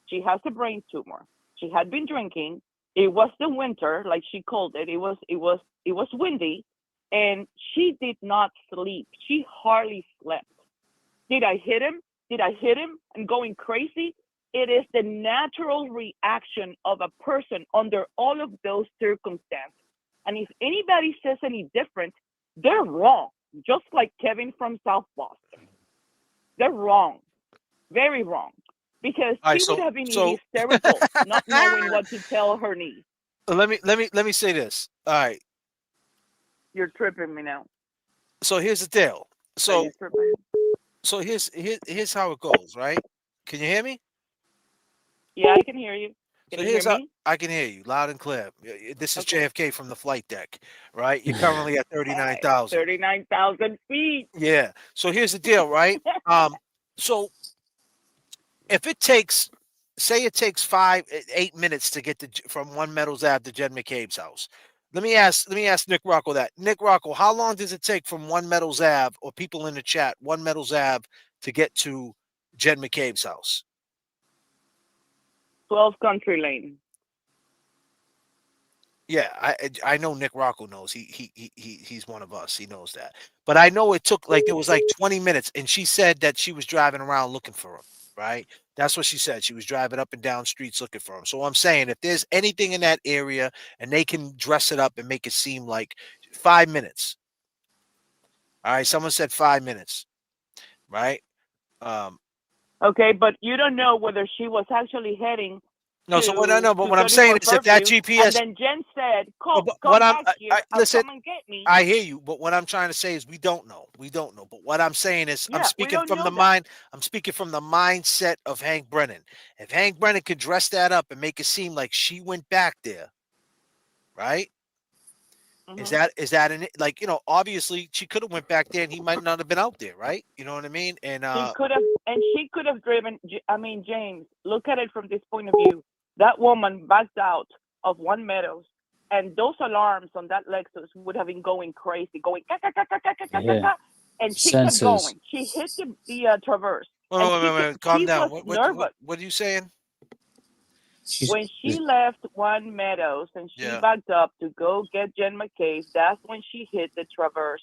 She has a brain tumor. She had been drinking. It was the winter, like she called it. It was windy, and she did not sleep. She hardly slept. Did I hit him? And going crazy? It is the natural reaction of a person under all of those circumstances. And if anybody says any different, they're wrong. Just like Kevin from South Boston. They're wrong. Very wrong. Because she would have been hysterical, not knowing what to tell her niece. Let me say this. All right. You're tripping me now. So here's the deal. So here's how it goes, right? Can you hear me? Yeah, I can hear you. Can you hear me? I can hear you loud and clear. This is JFK from the flight deck, right? You're currently at 39,000. 39,000 feet. Yeah. So here's the deal, right? So if it takes, say it takes 8 minutes to get from One Meadows Ave to Jen McCabe's house. Let me ask Nick Rocco that. Nick Rocco, how long does it take from One Meadows Ave, or people in the chat, One Meadows Ave to get to Jen McCabe's house? 12 Country Lane. Yeah, I know Nick Rocco knows. He's one of us. He knows that. But I know it took there was 20 minutes, and she said that she was driving around looking for him, right? That's what she said. She was driving up and down streets looking for him. So I'm saying if there's anything in that area and they can dress it up and make it seem like 5 minutes. All right, someone said 5 minutes, right? Okay, but you don't know whether she was actually heading. But what I'm saying is if that GPS. And then Jen said, come back here, listen, come and get me. I hear you, but what I'm trying to say is we don't know. But what I'm saying is I'm speaking from the mind. I'm speaking from the mindset of Hank Brennan. If Hank Brennan could dress that up and make it seem like she went back there, right? Is that an obviously she could have went back there and he might not have been out there, right? You know what I mean? And she could have driven. I mean, James, look at it from this point of view. That woman backed out of One Meadows, and those alarms on that Lexus would have been going crazy, going and she kept going. She hit the traverse. Wait, calm down. What are you saying? When she left One Meadows and she backed up to go get Jen McCabe, that's when she hit the traverse.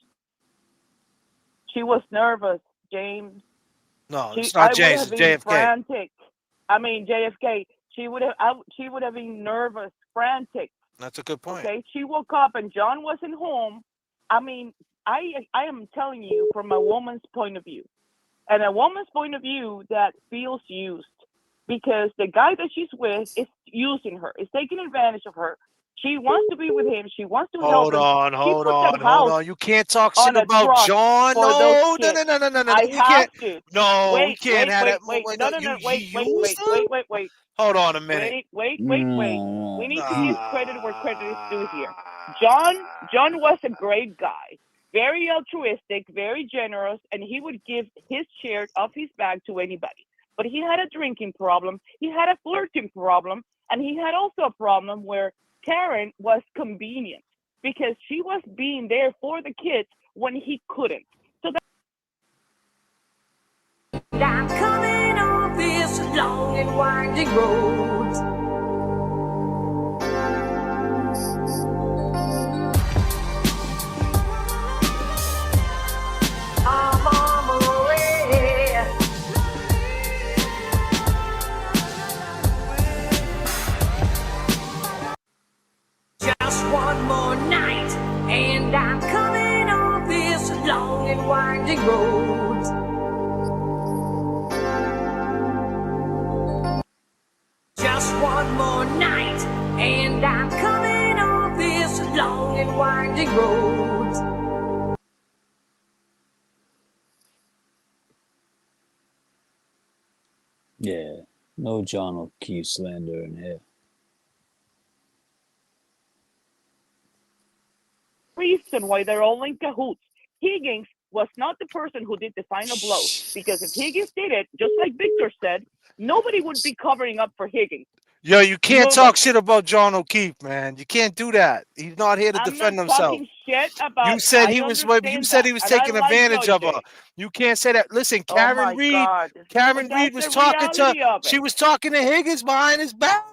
She was nervous, James. No, it's not James. It's JFK. Frantic. I mean, JFK. She would have been nervous, frantic. That's a good point. Okay, she woke up and John wasn't home. I mean, I am telling you from a woman's point of view, and a woman's point of view that feels used. Because the guy that she's with is using her, is taking advantage of her. She wants to be with him. She wants to Hold help him. on, She hold put that on, hold house on. You can't talk shit on a about trust John. for those No, no, kids. no, no, no, no, no. I You have can't. to. No, we Wait, can't wait, have wait, that. wait. Wait, No, no, no, you no. Wait, wait, used wait, them? wait, wait, wait. Hold on a minute. Wait. We need to give credit where credit is due here. John was a great guy, very altruistic, very generous, and he would give his share of his bag to anybody. But he had a drinking problem, he had a flirting problem, and he had also a problem where Karen was convenient because she was being there for the kids when he couldn't. So I'm coming off this long and winding road. I'm on my way. Just one more night, and I'm coming off this long and winding road. Just one more night, and I'm coming off this long and winding road. Yeah, no John O'Keefe slander in here. reason why they're all in cahoots. Higgins was not the person who did the final blow, because if Higgins did it, just like Victor said, nobody would be covering up for Higgins. Yo, you can't Nobody. talk shit about John O'Keefe, man. You can't do that. He's not here to I'm defend not himself. talking shit about. You said I he was. understand You said he that, was and I taking like advantage of her. Jay. You can't say that. Listen, Oh Karen my Read. God. Karen But Read that's was the talking to. reality of it. She was talking to Higgins behind his back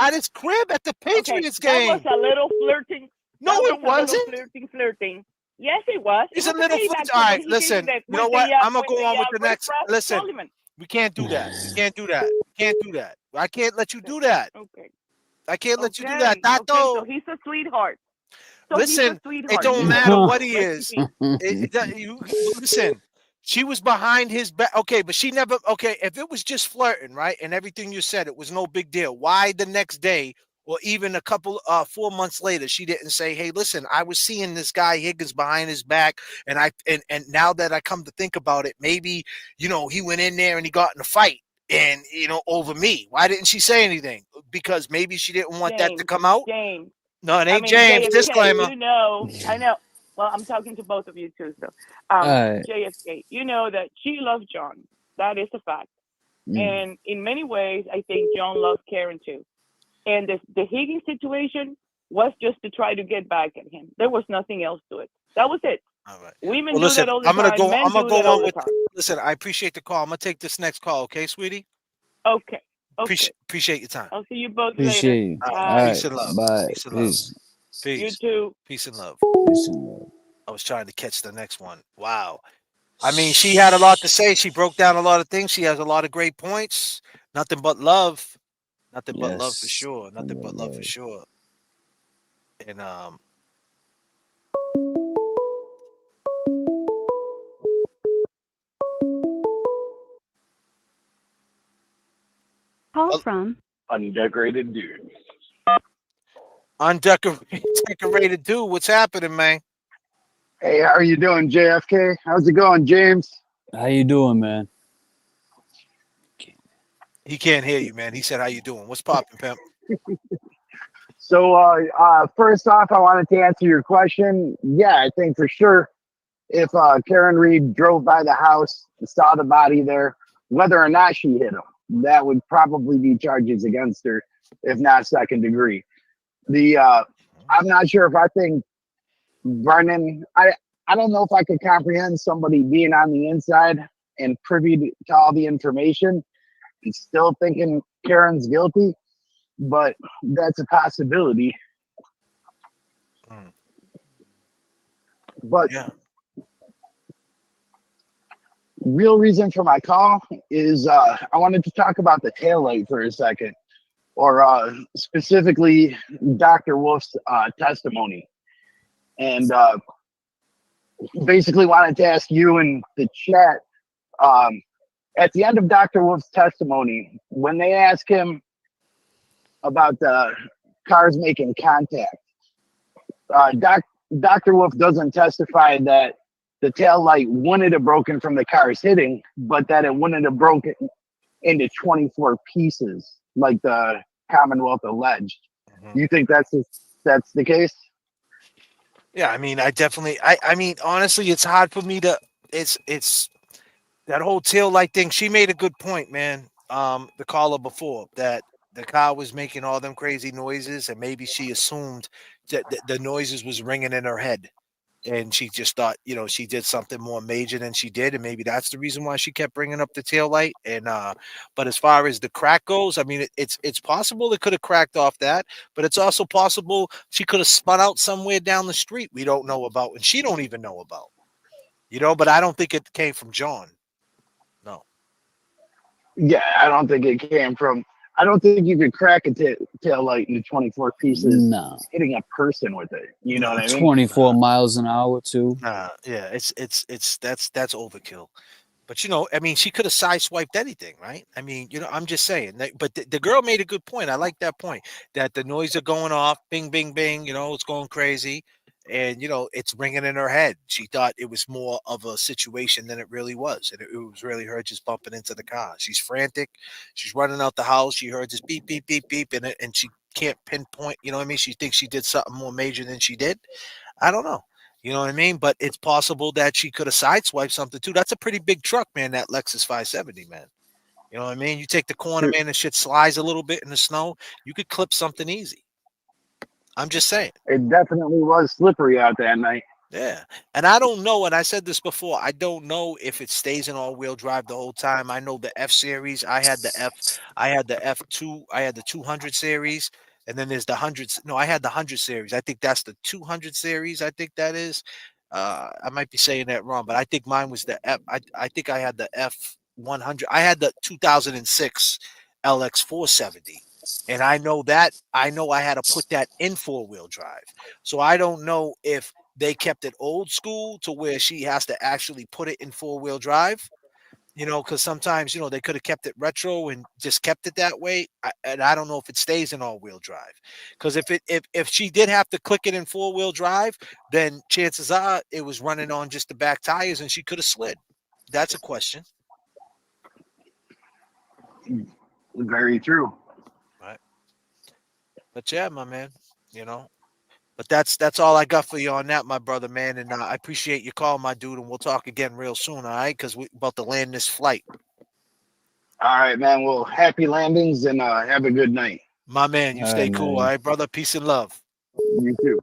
at his crib at the Patriots That game. was a little flirting. No, that it was wasn't. A little flirting. Yes, it was. It's It was a little payback All for right, what he listen. did You know what? I'm gonna go on with the Ray next. Listen, Sullivan. we can't do that. We can't do that. We can't do that. I can't let you do that. Okay. I can't let you do that. Okay, Tato. so he's a sweetheart. So Listen, he's a it sweetheart. don't You matter know, what he rest is. in peace. You listen. She was behind his back. Okay, but she never. Okay, if it was just flirting, right, and everything you said, it was no big deal. Why the next day, or even a couple, 4 months later, she didn't say, "Hey, listen, I was seeing this guy Higgins behind his back, and now that I come to think about it, maybe he went in there and he got in a fight, and over me." Why didn't she say anything? Because maybe she didn't want that to come out. James. No, it ain't James. James. Disclaimer. I know. Well, I'm talking to both of you too. So, JFK, you know that she loves John. That is a fact. And in many ways, I think John loves Karen too. And the Higgins situation was just to try to get back at him. There was nothing else to it. That was it. All right. Women Well, do that all the time. Men do that all the time. Listen, I appreciate the call. I'm gonna take this next call, okay, sweetie? Okay. Appreciate your time. I'll see you both Appreciate later. you. Bye. All right. Peace and love. Bye. Peace and Peace. love. Peace. You too. Peace and love. Peace and love. I was trying to catch the next one. Wow. I mean, she had a lot to say. She broke down a lot of things. She has a lot of great points. Nothing but love. Nothing but love for sure. Nothing but love for sure. And Call from undecorated dude. Undecorated dude. What's happening, man? Hey, how are you doing, JFK? How's it going, James? How you doing, man? He can't hear you, man. He said, "How you doing? What's popping, pimp?" So, first off, I wanted to answer your question. Yeah, I think for sure, if Karenread drove by the house and saw the body there, whether or not she hit him, that would probably be charges against her, if not second degree. I'm not sure if I think Brennan. I don't know if I could comprehend somebody being on the inside and privy to all the information and still thinking Karen's guilty, but that's a possibility. But real reason for my call is I wanted to talk about the taillight for a second, or specifically Dr. Wolf's testimony. And basically wanted to ask you in the chat, at the end of Dr. Wolf's testimony, when they ask him about the cars making contact. Dr. Wolf doesn't testify that the tail light wouldn't have broken from the cars hitting, but that it wouldn't have broken into 24 pieces like the Commonwealth alleged. You think that's the case? Yeah, I mean, I mean, honestly, it's hard for me to. It's that whole tail light thing. She made a good point, man. The caller before that the car was making all them crazy noises, and maybe she assumed that the noises was ringing in her head, and she just thought, she did something more major than she did, and maybe that's the reason why she kept bringing up the tail light. And but as far as the crack goes, I mean, it's possible it could have cracked off that, but it's also possible she could have spun out somewhere down the street we don't know about, and she don't even know about. But I don't think it came from John. No. Yeah, I don't think it came from. I don't think you could crack a tail light into 24 pieces. No. Hitting a person with it. You know what I mean? 24 miles an hour too. Yeah, that's overkill. But I mean, she could have sideswiped anything, right? I mean, I'm just saying. But the girl made a good point. I like that point. That the noise are going off, bing, bing, bing. It's going crazy, and it's ringing in her head. She thought it was more of a situation than it really was, and it was really her just bumping into the car. She's frantic. She's running out the house. She heard this beep, beep, beep, beep, and she can't pinpoint. You know what I mean? She thinks she did something more major than she did. I don't know. You know what I mean? But it's possible that she could have sideswiped something too. That's a pretty big truck, man, that Lexus 570, man. You know what I mean? You take the corner, man, and shit slides a little bit in the snow. You could clip something easy. I'm just saying. It definitely was slippery out that night. Yeah. And I don't know, and I said this before, I don't know if it stays in all-wheel drive the whole time. I know the F series. I had the F2, I had the 200 series. And then there's the hundreds. No, I had the 100 series. I think that's the 200 series. I think that is. I might be saying that wrong, but I think mine was the F. I think I had the F100. I had the 2006 LX470, and I know I had to put that in four-wheel drive. So I don't know if they kept it old school to where she has to actually put it in four-wheel drive. Because sometimes, they could have kept it retro and just kept it that way. And I don't know if it stays in all-wheel drive. Because if she did have to click it in four-wheel drive, then chances are it was running on just the back tires and she could have slid. That's a question. Very true. Right. But yeah, my man, But that's all I got for you on that, my brother, man. And I appreciate your call, my dude. And we'll talk again real soon, all right? Because we're about to land this flight. All right, man. Well, happy landings and have a good night. My man, you stay cool, all right, brother? Peace and love. You too.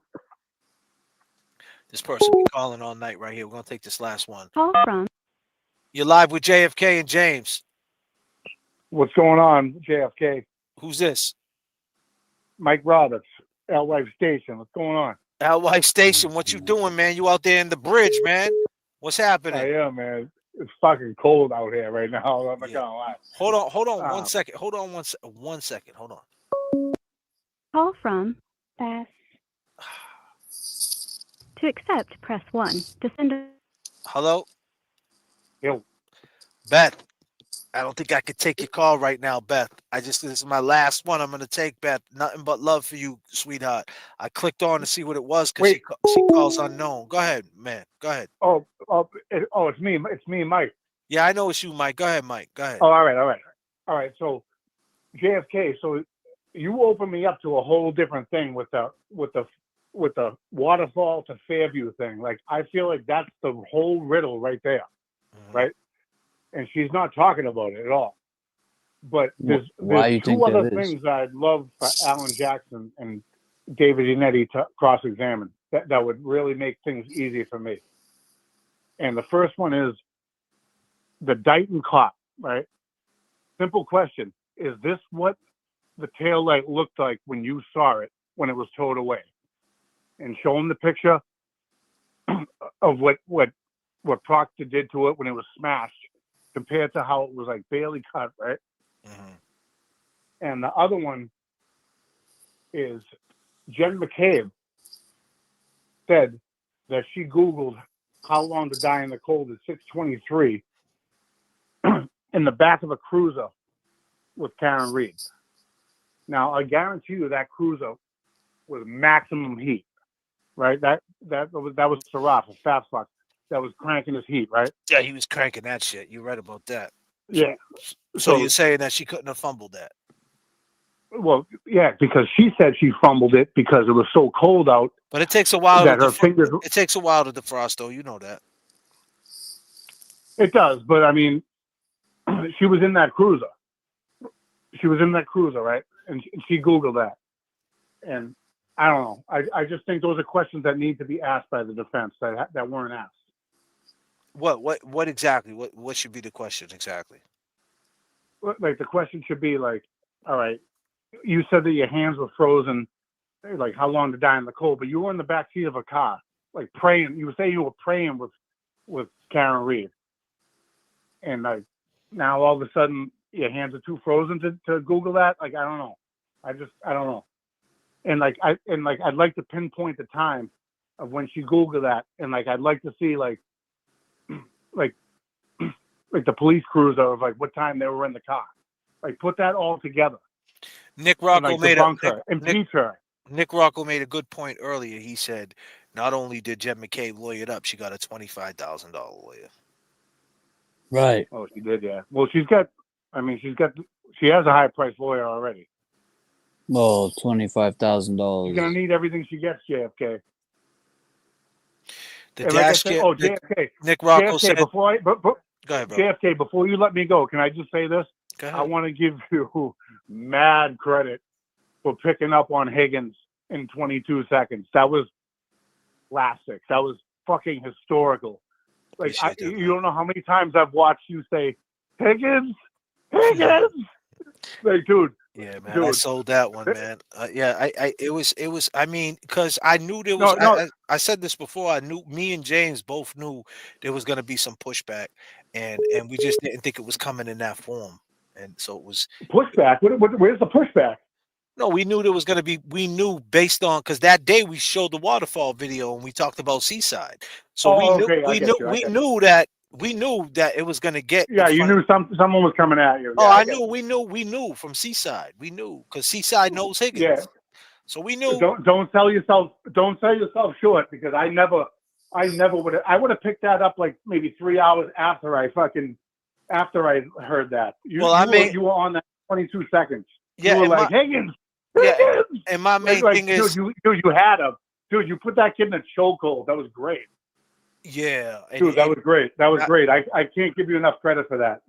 This person be calling all night right here. We're going to take this last one. Call from. You're live with JFK and James. What's going on, JFK? Who's this? Mike Roberts, L-Life Station. What's going on? L-Life Station, what you doing, man? You out there in the bridge, man. What's happening? I am, man. It's fucking cold out here right now. I'm not gonna lie. Hold on 1 second. Hold on 1 second. Hold on. Call from Beth. To accept, press 1. To send a... Hello? Yo. Beth. I don't think I could take your call right now, Beth. This is my last one I'm going to take, Beth. Nothing but love for you, sweetheart. I clicked on to see what it was because she calls unknown. Go ahead, man. Go ahead. It's me. It's me, Mike. Yeah, I know it's you, Mike. Go ahead, Mike. Go ahead. Oh, all right. So, JFK. So, you opened me up to a whole different thing with the waterfall to Fairview thing. Like, I feel like that's the whole riddle right there, right? And she's not talking about it at all. But there's two other things I'd love for Alan Jackson and David Inetti to cross-examine that would really make things easy for me. And the first one is the Dighton cop, right? Simple question. Is this what the taillight looked like when you saw it when it was towed away? And show them the picture of what Proctor did to it when it was smashed compared to how it was like barely cut, right? Mm-hmm. And the other one is Jen McCabe said that she Googled how long to die in the cold at 6:23 in the back of a cruiser with Karenread. Now, I guarantee you that cruiser with maximum heat, right? That was Saraf, a fast fuck that was cranking his heat, right? Yeah, he was cranking that shit. You're right about that. Yeah. So you're saying that she couldn't have fumbled that? Well, yeah, because she said she fumbled it because it was so cold out. But it takes a while. That her fingers. It takes a while to defrost, though. You know that. It does, but I mean, she was in that cruiser. She was in that cruiser, right? And she Googled that. And I don't know. I just think those are questions that need to be asked by the defense that weren't asked. What exactly? What should be the question exactly? Like the question should be like, all right, you said that your hands were frozen, like how long to die in the cold, but you were in the back seat of a car, like praying. You were saying you were praying with Karenread, and like now all of a sudden your hands are too frozen to Google that. Like I don't know. I don't know. And I'd like to pinpoint the time of when she Googled that, and like I'd like to see like the police cruiser of like what time they were in the car. Like put that all together. Nick Rocco made impeach her. Nick Rocco made a good point earlier. He said not only did J.F.K. lawyer it up, she got a $25,000 lawyer. Right. Oh, she did, yeah. Well, she has a high priced lawyer already. Well, $25,000. She's gonna need everything she gets, JFK. The dash kit. JFK. Nick Rocco JFK, said. Go ahead, bro. JFK, before you let me go, can I just say this? Go ahead. I want to give you mad credit for picking up on Higgins in 22 seconds. That was classic. That was fucking historical. Like you don't know how many times I've watched you say Higgins. Like, dude. Yeah, man, I sold that one, man. It was. I mean, because I knew there was. I said this before. I knew me and James both knew there was going to be some pushback, and we just didn't think it was coming in that form. And so it was pushback. Where's the pushback? No, we knew there was going to be. We knew based on because that day we showed the waterfall video and we talked about Seaside. So we knew that it was going to get. Yeah, you knew someone was coming at you. Oh, yeah, I knew. We knew from Seaside. We knew because Seaside knows Higgins. Yeah. So we knew. Don't sell yourself short because I never would have. I would have picked that up like maybe 3 hours after I heard that. You were on that 22 seconds. Yeah, you were like Higgins. Yeah, and my main thing is, you had him. Dude, you put that kid in a chokehold. That was great. Yeah, dude, that was great. That was great. I can't give you enough credit for that.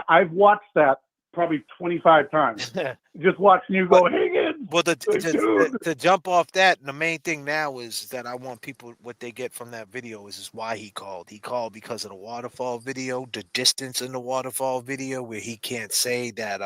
I've watched that probably 25 times. Just watching you go, Higgins. Well, to jump off that, the main thing now is that I want people what they get from that video is why he called. He called because of the waterfall video, the distance in the waterfall video where he can't say that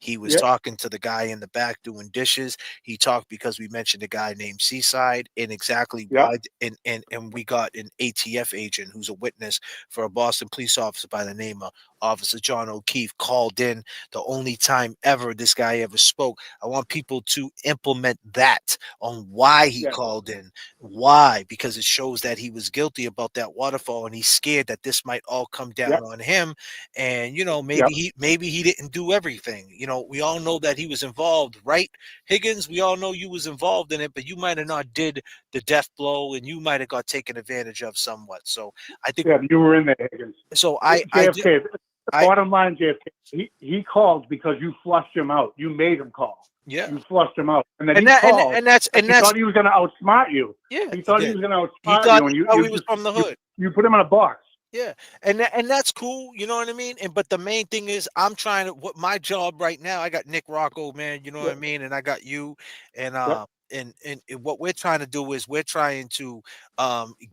he was talking to the guy in the back doing dishes. He talked because we mentioned a guy named Seaside and exactly why. And we got an ATF agent who's a witness for a Boston police officer by the name of Officer John O'Keefe called in the only time ever this guy ever spoke. I want people to implement that on why he called in. Why? Because it shows that he was guilty about that waterfall and he's scared that this might all come down on him. And maybe he didn't do everything. We all know that he was involved, right? Higgins, we all know you was involved in it, but you might have not did the death blow and you might have got taken advantage of somewhat. So I think you were in there, Higgins. So JFK, bottom line, JFK, he called because you flushed him out. You made him call. Yeah, you flushed him out, and then he thought he was going to outsmart you. Yeah, he thought he was going to outsmart you, and he was from the hood. You put him in a box. Yeah, and that's cool. You know what I mean. But the main thing is, I'm trying to. What my job right now? I got Nick Rocco, man. You know what I mean, and I got you, and And what we're trying to do is we're trying to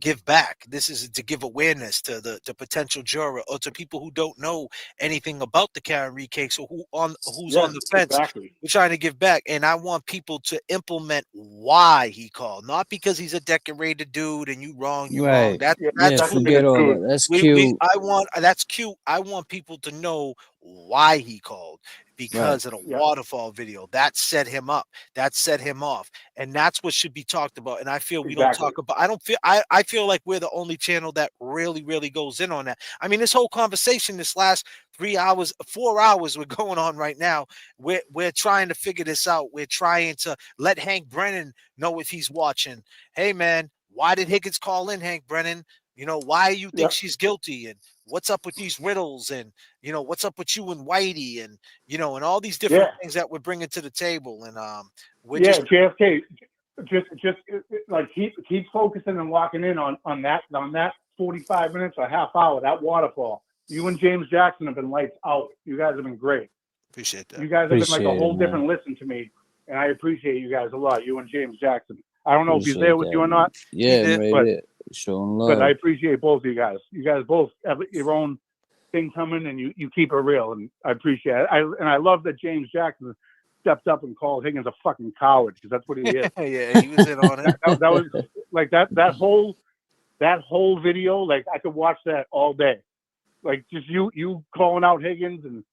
give back. This is to give awareness to the potential juror or to people who don't know anything about the Karenread case or who's on the fence. Exactly. We're trying to give back, and I want people to implement why he called, not because he's a decorated dude and you wrong, you wrong. That's forget all that. That's cute. That's cute. I want people to know why he called, because of the waterfall video. That set him up. That set him off. And that's what should be talked about. And I feel we don't talk about, I feel like we're the only channel that really, really goes in on that. I mean, this whole conversation, this last 3 hours, 4 hours we're going on right now, we're trying to figure this out. We're trying to let Hank Brennan know if he's watching. Hey, man, why did Higgins call in, Hank Brennan? You know, why you think she's guilty? And what's up with these riddles? And, you know, what's up with you and Whitey? And, you know, and all these different things that we're bringing to the table. And we're just JFK, just like keep focusing and locking in on that 45 minutes or half hour, that waterfall. You and James Jackson have been lights out. You guys have been great. Appreciate that. You guys have been like a whole different listen to me, and I appreciate you guys a lot. You and James Jackson. I don't know if he's there with you or not. Yeah, right. Showing love. But I appreciate both of you guys. You guys both have your own thing coming, and you keep it real, and I appreciate it. I love that James Jackson stepped up and called Higgins a fucking coward, because that's what he is. Yeah, he was in on it. that was like that whole video. Like I could watch that all day. Like just you calling out Higgins and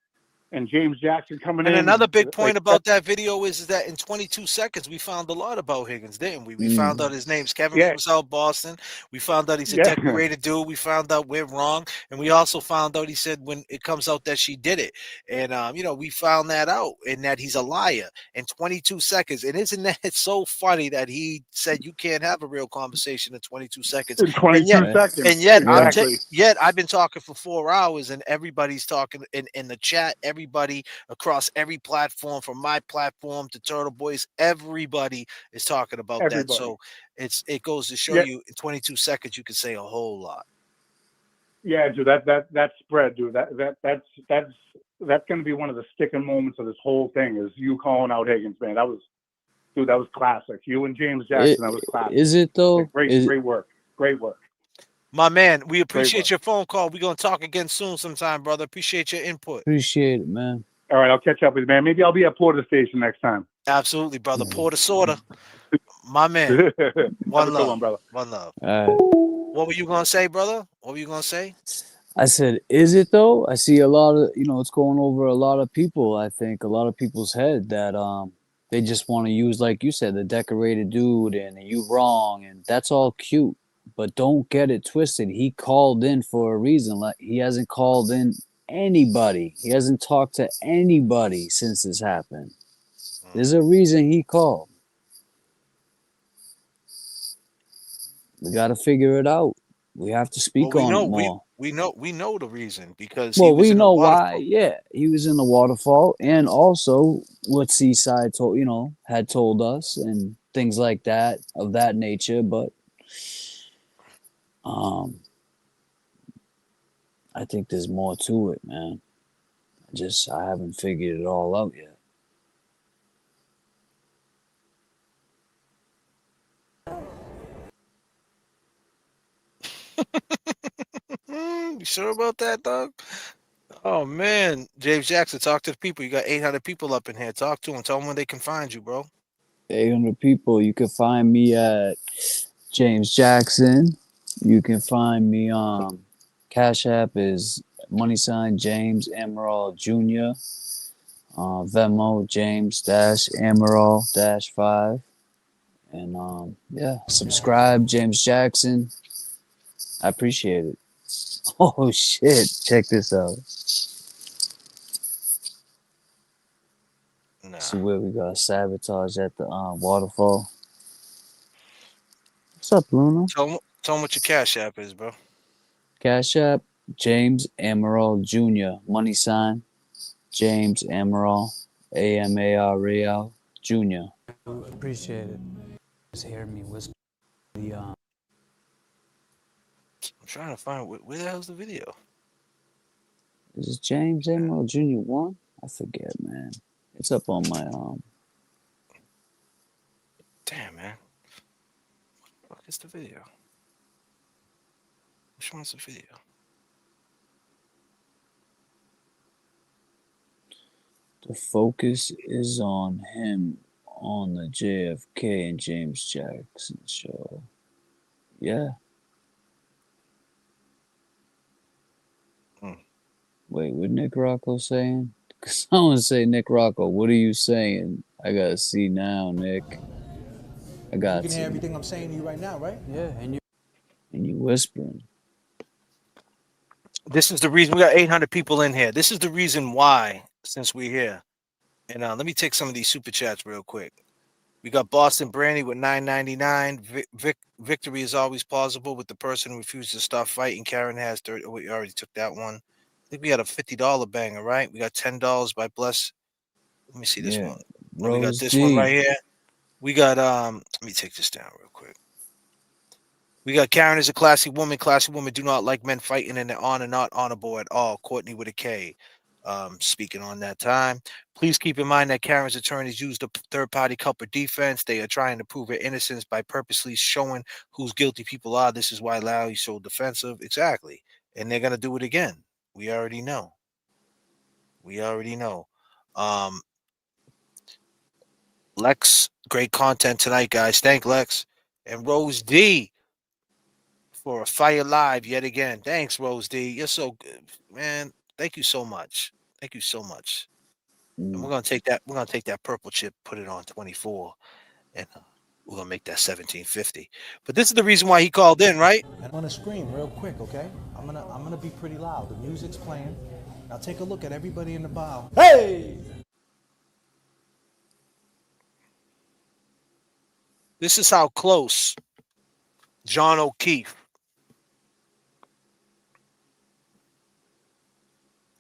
James Jackson coming in. And another big point about that video is that in 22 seconds, we found a lot about Higgins, didn't we? We found out his name's Kevin from South Boston. We found out he's a decorated dude. We found out we're wrong. And we also found out he said when it comes out that she did it. And, you know, we found that out, and that he's a liar in 22 seconds. And isn't that so funny that he said you can't have a real conversation in 22 seconds? In 22 seconds. And yet, exactly. I've been talking for 4 hours, and everybody's talking in the chat. Everybody across every platform, from my platform to Turtle Boys, everybody is talking about that. So it goes to show you in 22 seconds you can say a whole lot. Yeah, dude, that spread, dude. That's going to be one of the sticking moments of this whole thing, is you calling out Higgins, man. That was classic. You and James Jackson, that was classic. Is it though? Like, great work. Great work. My man, we appreciate your phone call. We're going to talk again soon sometime, brother. Appreciate your input. Appreciate it, man. All right, I'll catch up with you, man. Maybe I'll be at Porter Station next time. Absolutely, brother. Porter Sorta. My man. One love. Brother. One love. All right. What were you going to say, brother? What were you going to say? I said, is it though? I see a lot of, it's going over a lot of people. I think a lot of people's head that they just want to use, like you said, the decorated dude and you wrong, and that's all cute. But don't get it twisted. He called in for a reason. Like, he hasn't called in anybody. He hasn't talked to anybody since this happened. There's a reason he called. We got to figure it out. We have to speak on it more. We know the reason, because we know why. Yeah, he was in the waterfall, and also what Seaside had told us, and things like that of that nature. But I think there's more to it, man. I haven't figured it all out yet. You sure about that, dog? Oh man, James Jackson, talk to the people. You got 800 people up in here. Talk to them. Tell them where they can find you, bro. 800 people. You can find me at James Jackson. You can find me Cash App is $ James Amaral Jr. Venmo James-Amaral-5. And subscribe, James Jackson. I appreciate it. Oh shit! Check this out. See where we got sabotage at the waterfall. What's up, Luna? Tell them what your Cash App is, bro. Cash App, James Amaral Jr. $ James Amaral, Amaral Jr. Appreciate it. Just hear me whisper the I'm trying to find where the hell's the video. Is it James Amaral Jr. 1? I forget, man. It's up on my Damn, man. What the fuck is the video? Which one's the video? The focus is on him on the JFK and James Jackson show. Yeah. Wait, what Nick Rocco saying? Someone say, Nick Rocco, what are you saying? I gotta see now, Nick. I got You can hear everything I'm saying to you right now, right? Yeah, and you whispering. This is the reason we got 800 people in here. This is the reason why, since we're here. And let me take some of these super chats real quick. We got Boston Brandy with $9.99. Victory is always plausible with the person who refuses to stop fighting. Karen has 30. Oh, we already took that one. I think we had a $50 banger, right? We got $10 by Bless. Let me see this one. Oh, we got this one right here. We got let me take this down real quick. We got Karen is a classy woman. Classy women do not like men fighting, and they're on and not honorable at all. Courtney with a K. Speaking on that time, please keep in mind that Karen's attorneys use the third-party culprit defense. They are trying to prove her innocence by purposely showing whose guilty people are. This is why Larry's so defensive. Exactly. And they're going to do it again. We already know. We already know. Lex, great content tonight, guys. Thank Lex. And Rose D for a fire live yet again. Thanks, Rose D. You're so good, man. Thank you so much. Thank you so much. And we're gonna take that. We're gonna take that purple chip, put it on 24, and we're gonna make that 1750. But this is the reason why he called in, right? I'm gonna scream real quick, okay? I'm gonna be pretty loud. The music's playing. Now take a look at everybody in the bow. Hey! This is how close John O'Keefe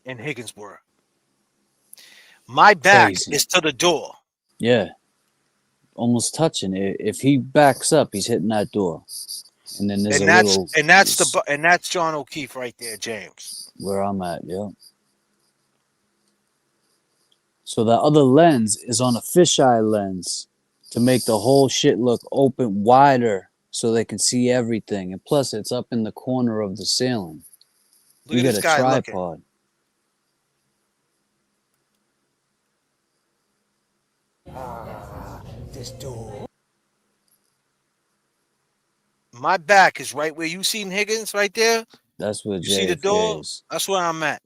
and Higgins were. My back is to the door. Yeah. Almost touching it. If he backs up, he's hitting that door. And then there's that's John O'Keefe right there, James. Where I'm at, yeah. So the other lens is on a fisheye lens to make the whole shit look open wider so they can see everything. And plus, it's up in the corner of the ceiling. Look at this guy tripod. This dude. My back is right where you seen Higgins right there. That's where you see the door. That's where I'm at.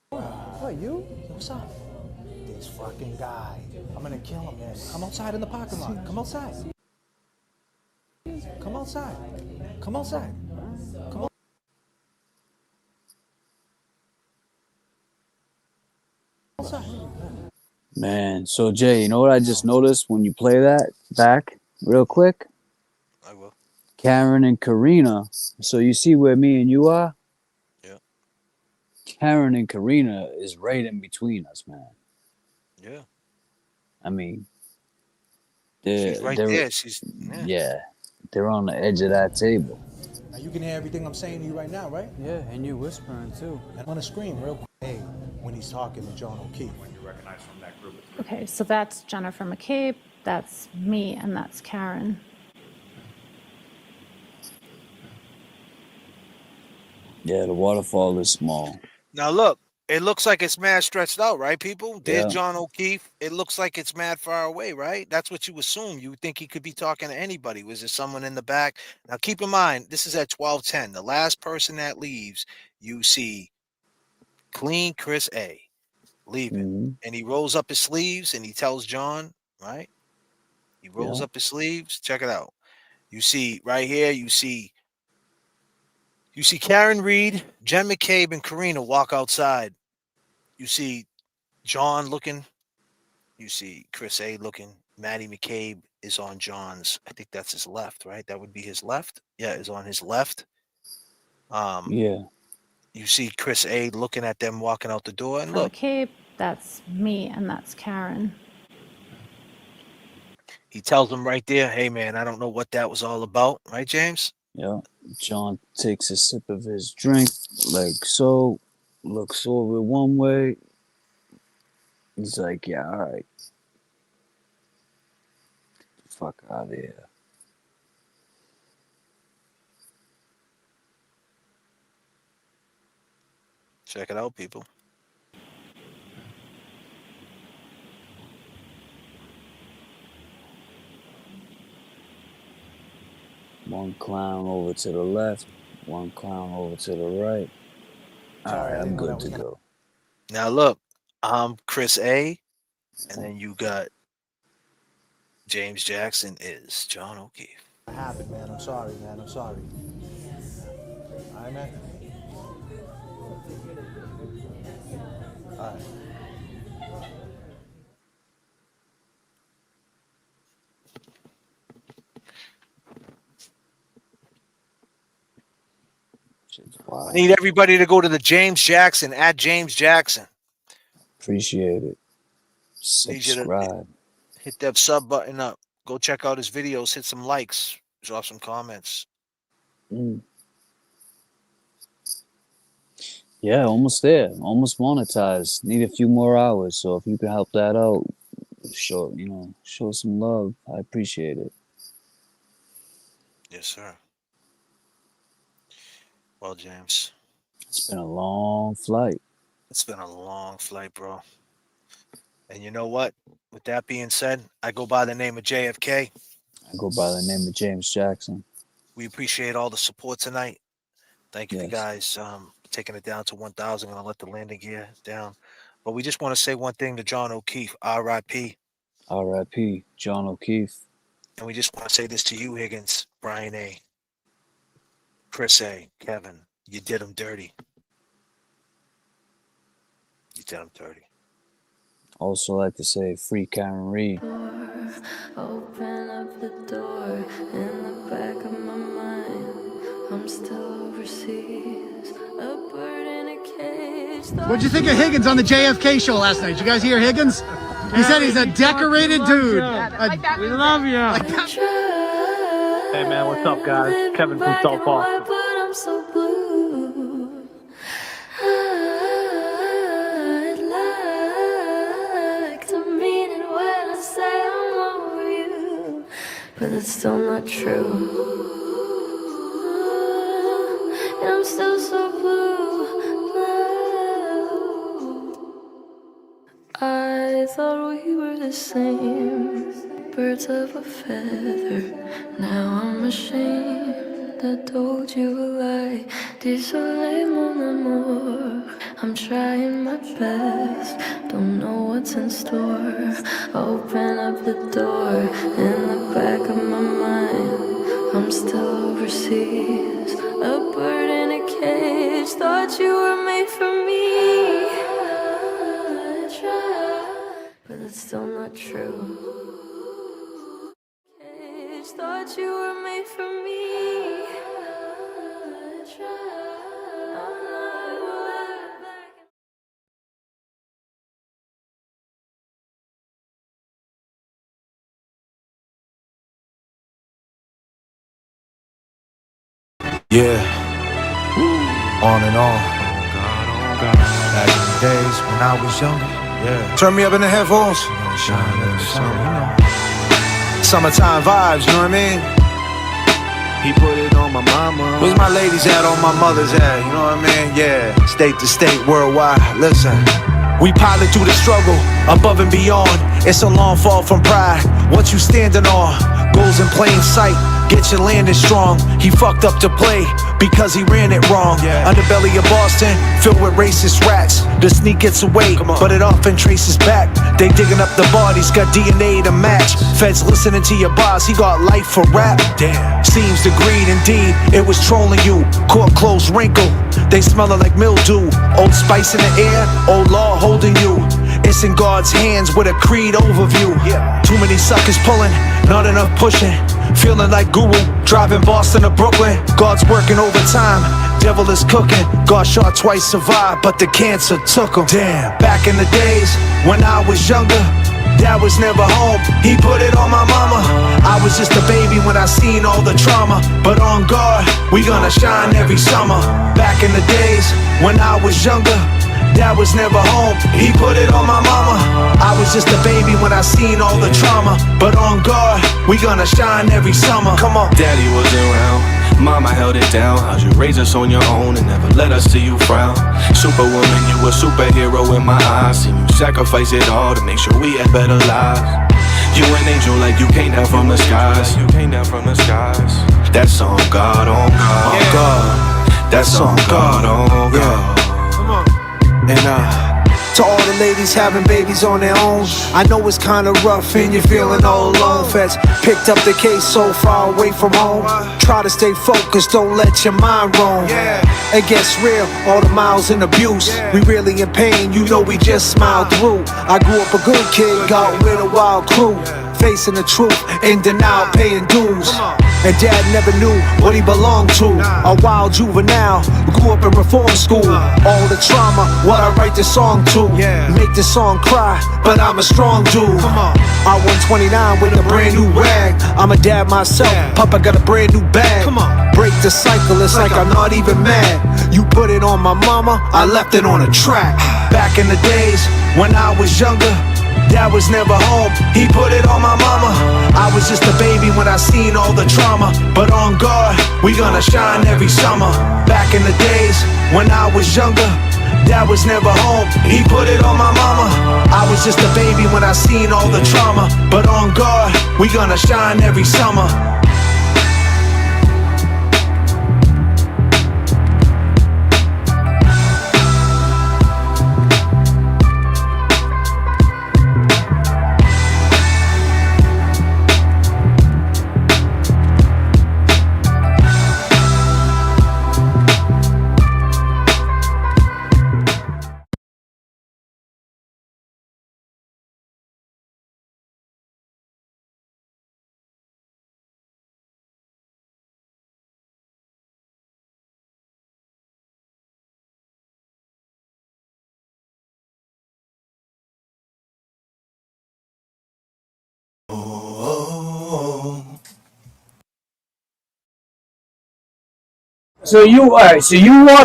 What, you? What's up? This fucking guy. I'm gonna kill him, man. Come outside in the parking lot. Come outside. Come outside. Come outside. Come on. Outside. Man, so Jay, you know what I just noticed when you play that back real quick? I will. Karen and Karina. So you see where me and you are? Yeah. Karen and Karina is right in between us, man. Yeah. I mean, she's right there. She's yeah, they're on the edge of that table. Now you can hear everything I'm saying to you right now, right? Yeah, and you whispering too. I'm gonna scream real quick. Hey, when he's talking to John O'Keefe. When you recognize from that group. Okay, so that's Jennifer McCabe, that's me, and that's Karen. Yeah, the waterfall is small. Now look, it looks like it's mad stretched out, right, people? There's Yeah. John O'Keefe. It looks like it's mad far away, right? That's what you assume. You would think he could be talking to anybody. Was there someone in the back? Now keep in mind, this is at 12:10. The last person that leaves, you see clean Chris A leaving. And he rolls up his sleeves and he tells John, right? He rolls up his sleeves. Check it out. You see right here, you see Karenread, Jen McCabe, and Karina walk outside. You see John looking. You see Chris A looking. Maddie McCabe is on John's. I think that's his left, right? That would be his left. Yeah, is on his left. Yeah. You see Chris A looking at them walking out the door, and For look, McCabe, that's me, and that's Karen. he tells them right there, "Hey man, I don't know what that was all about," right, James? Yeah. John takes a sip of his drink, like so, looks over one way. He's like, yeah, all right. Fuck out of here. Check it out, people. One clown over to the left, one clown over to the right. All right, I'm good to go. Now look, I'm Chris A. And then you got James Jackson is John O'Keefe. What happened, man? I'm sorry, man. I'm sorry. All right, man. All right. I need everybody to go to the James Jackson at James Jackson. Appreciate it. Need you to Subscribe. hit that sub button up. Go check out his videos. Hit some likes. Drop some comments. Yeah, almost there. Almost monetized. Need a few more hours. So if you can help that out, show some love. I appreciate it. Yes, sir. Well, James. It's been a long flight. It's been a long flight, bro. And you know what? With that being said, I go by the name of JFK. I go by the name of James Jackson. We appreciate all the support tonight. Thank you, Yes. guys, taking it down to 1,000. I'm going to let the landing gear down. But we just want to say one thing to John O'Keefe, R.I.P. R.I.P. John O'Keefe. And we just want to say this to you, Higgins, Brian A., Chris A., Kevin. You did them dirty. You did them dirty. Also like to say free Karenread. Open up the door in the back of my mind. I'm still overseas, a bird in a cage. What'd you think of Higgins on the JFK show last night? Did you guys hear Higgins? He said he's a decorated dude. We love you. Hey man, what's up, guys? Kevin from South Boston. But I'm so blue. I'd like to mean it when I say I'm over you, but it's still not true. And I'm still so blue. I thought we were the same, birds of a feather. Now I'm ashamed I told you a lie. Désolé mon amour, I'm trying my best, don't know what's in store. Open up the door in the back of my mind. I'm still overseas, a bird in a cage. Thought you were made for me. I tried, but it's still not true. Cage, thought you were made for me. I tried, I'm not back. Yeah, on and on. Back in the days when I was younger. Yeah, turn me up in the headphones. Summertime vibes, you know what I mean? He put it on my mama. Where's my ladies at, on my mother's at, you know what I mean? Yeah, state to state, worldwide, listen. We pilot through the struggle, above and beyond. It's a long fall from pride. What you standing on? Goals in plain sight. Get your landing strong. He fucked up to play because he ran it wrong. Underbelly of Boston, filled with racist rats. The sneak gets away, but it often traces back. They digging up the bodies, got DNA to match. Feds listening to your boss, he got life for rap. Damn, seems the greed indeed. It was trolling you, court closed wrinkle. They smelling like mildew. Old Spice in the air, old law holding you. It's in God's hands with a creed overview. Too many suckers pulling, not enough pushing. Feeling like Guru, driving Boston to Brooklyn. God's working overtime, devil is cooking. Got shot twice, survived, but the cancer took him. Damn, back in the days when I was younger, Dad was never home, he put it on my mama. I was just a baby when I seen all the trauma, but on God, we gonna shine every summer. Back in the days when I was younger, Dad was never home, he put it on my mama. I was just a baby when I seen all the trauma, but on God, we gonna shine every summer. Come on. Daddy wasn't around, mama held it down. How'd you raise us on your own and never let us see you frown? Superwoman, you a superhero in my eyes. Seen you sacrifice it all to make sure we had better lives. You an angel like you came down from the skies. You came down from the skies. That's on God, on God, on God. That's on God, on God. And To all the ladies having babies on their own, I know it's kinda rough and you're feeling all alone. Feds picked up the case so far away from home. Try to stay focused, don't let your mind roam. It gets real, all the miles and abuse. We really in pain, you know we just smiled through. I grew up a good kid, got with a wild crew. Facing the truth, in denial, paying dues. And dad never knew what he belonged to. A wild juvenile, grew up in reform school. All the trauma, what I write this song to. Make this song cry, but I'm a strong dude. I 129 with a brand new rag. I'm a dad myself, Papa got a brand new bag. Break the cycle, it's like I'm not even mad. You put it on my mama, I left it on a track. Back in the days, when I was younger, Dad was never home, he put it on my mama. I was just a baby when I seen all the trauma. But on God, we gonna shine every summer. Back in the days, when I was younger, Dad was never home, he put it on my mama. I was just a baby when I seen all the trauma. But on God, we gonna shine every summer. So you watched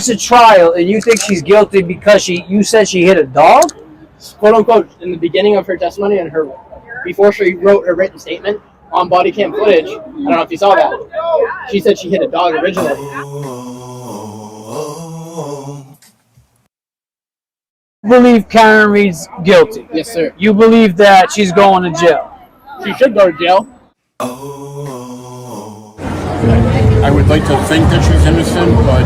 the trial and you think she's guilty because you said she hit a dog? Quote unquote, in the beginning of her testimony and before she wrote her written statement on body cam footage, I don't know if you saw that, she said she hit a dog originally. You believe Karenread's guilty? Yes, sir. You believe that she's going to jail? She should go to jail. I would like to think that she's innocent, but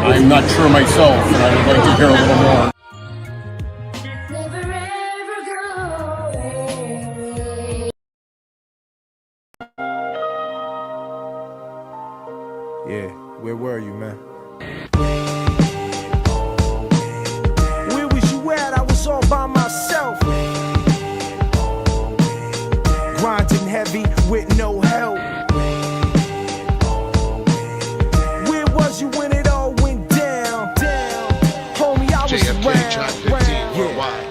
I'm not sure myself, and I would like to hear a little more. Yeah, where were you, man? All by myself, grinding heavy with no help. Where was you when it all went down? Homie, I was JFK around. worldwide.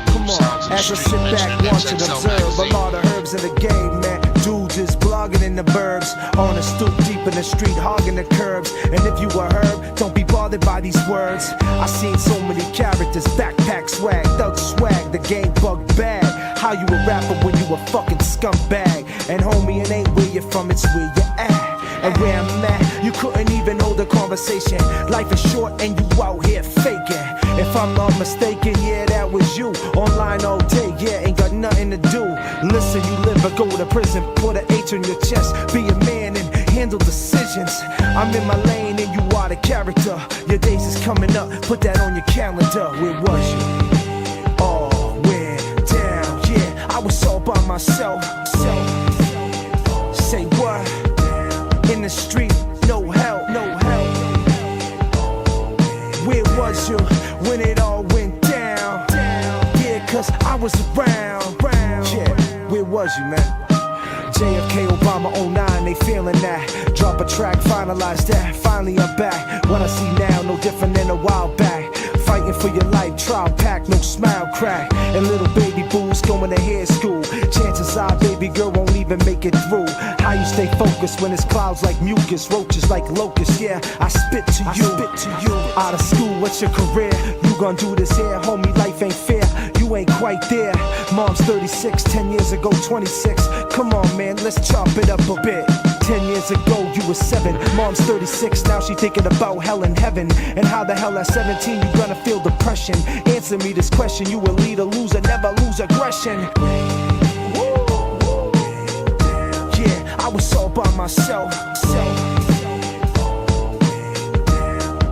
Come on, as I sit back, watch and observe a lot of herbs in the game, man. Dudes is blogging in the burbs, on a stoop deep in the street, hogging the curbs. And if you a herb, don't be bothered by these words. I seen so many characters, backpack swag, thug swag, the game bug bag. How you a rapper when you a fucking scumbag? And homie, it ain't where you're from, it's where you at. And where I'm at, you couldn't even hold a conversation. Life is short and you out here faking. If I'm not mistaken, yeah, that was you. Online all day, yeah, ain't got nothing to do. Listen, you live or go to prison, put an H on your chest. Be a man and handle decisions. I'm in my lane and you are the character. Your days is coming up, put that on your calendar. Where was you? All went down, yeah, I was all by myself. Say what? In the street, no help, no help. Where was you when it all went down? Yeah, cause I was around. Yeah, where was you, man? JFK, Obama, 09, they feeling that. Drop a track, finalize that. Finally I'm back. What I see now, no different than a while back. Fighting for your life, trial pack, no smile crack. And little baby boo's going to hair school. Chances are, baby girl won't even make it through. How you stay focused when it's clouds like mucus, roaches like locusts? Yeah, I spit to you. Out of school, what's your career? You gon' do this here, homie, life ain't fair. You ain't quite there. Mom's 36, 10 years ago 26. Come on, man, let's chop it up a bit. 10 years ago, you were 7. Mom's 36, now she thinking about hell and heaven. And how the hell at 17 you gonna feel depression? Answer me this question, you a leader, loser, never lose aggression. Yeah, I was all by myself.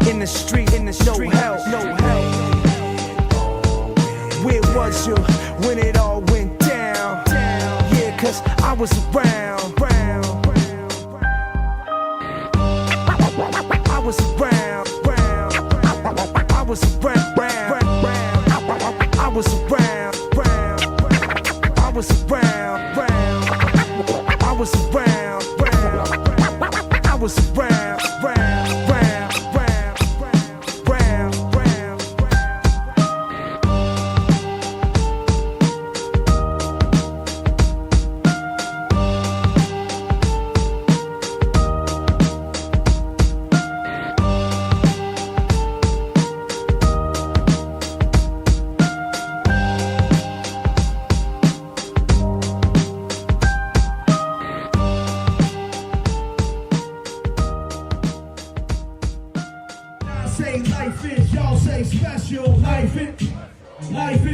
In the street, no help, no help. was you when it all went down? Yeah, cause I was around. I was around. I was around. I was around. I was around. I was around. I was around. Say life is, y'all say special. Life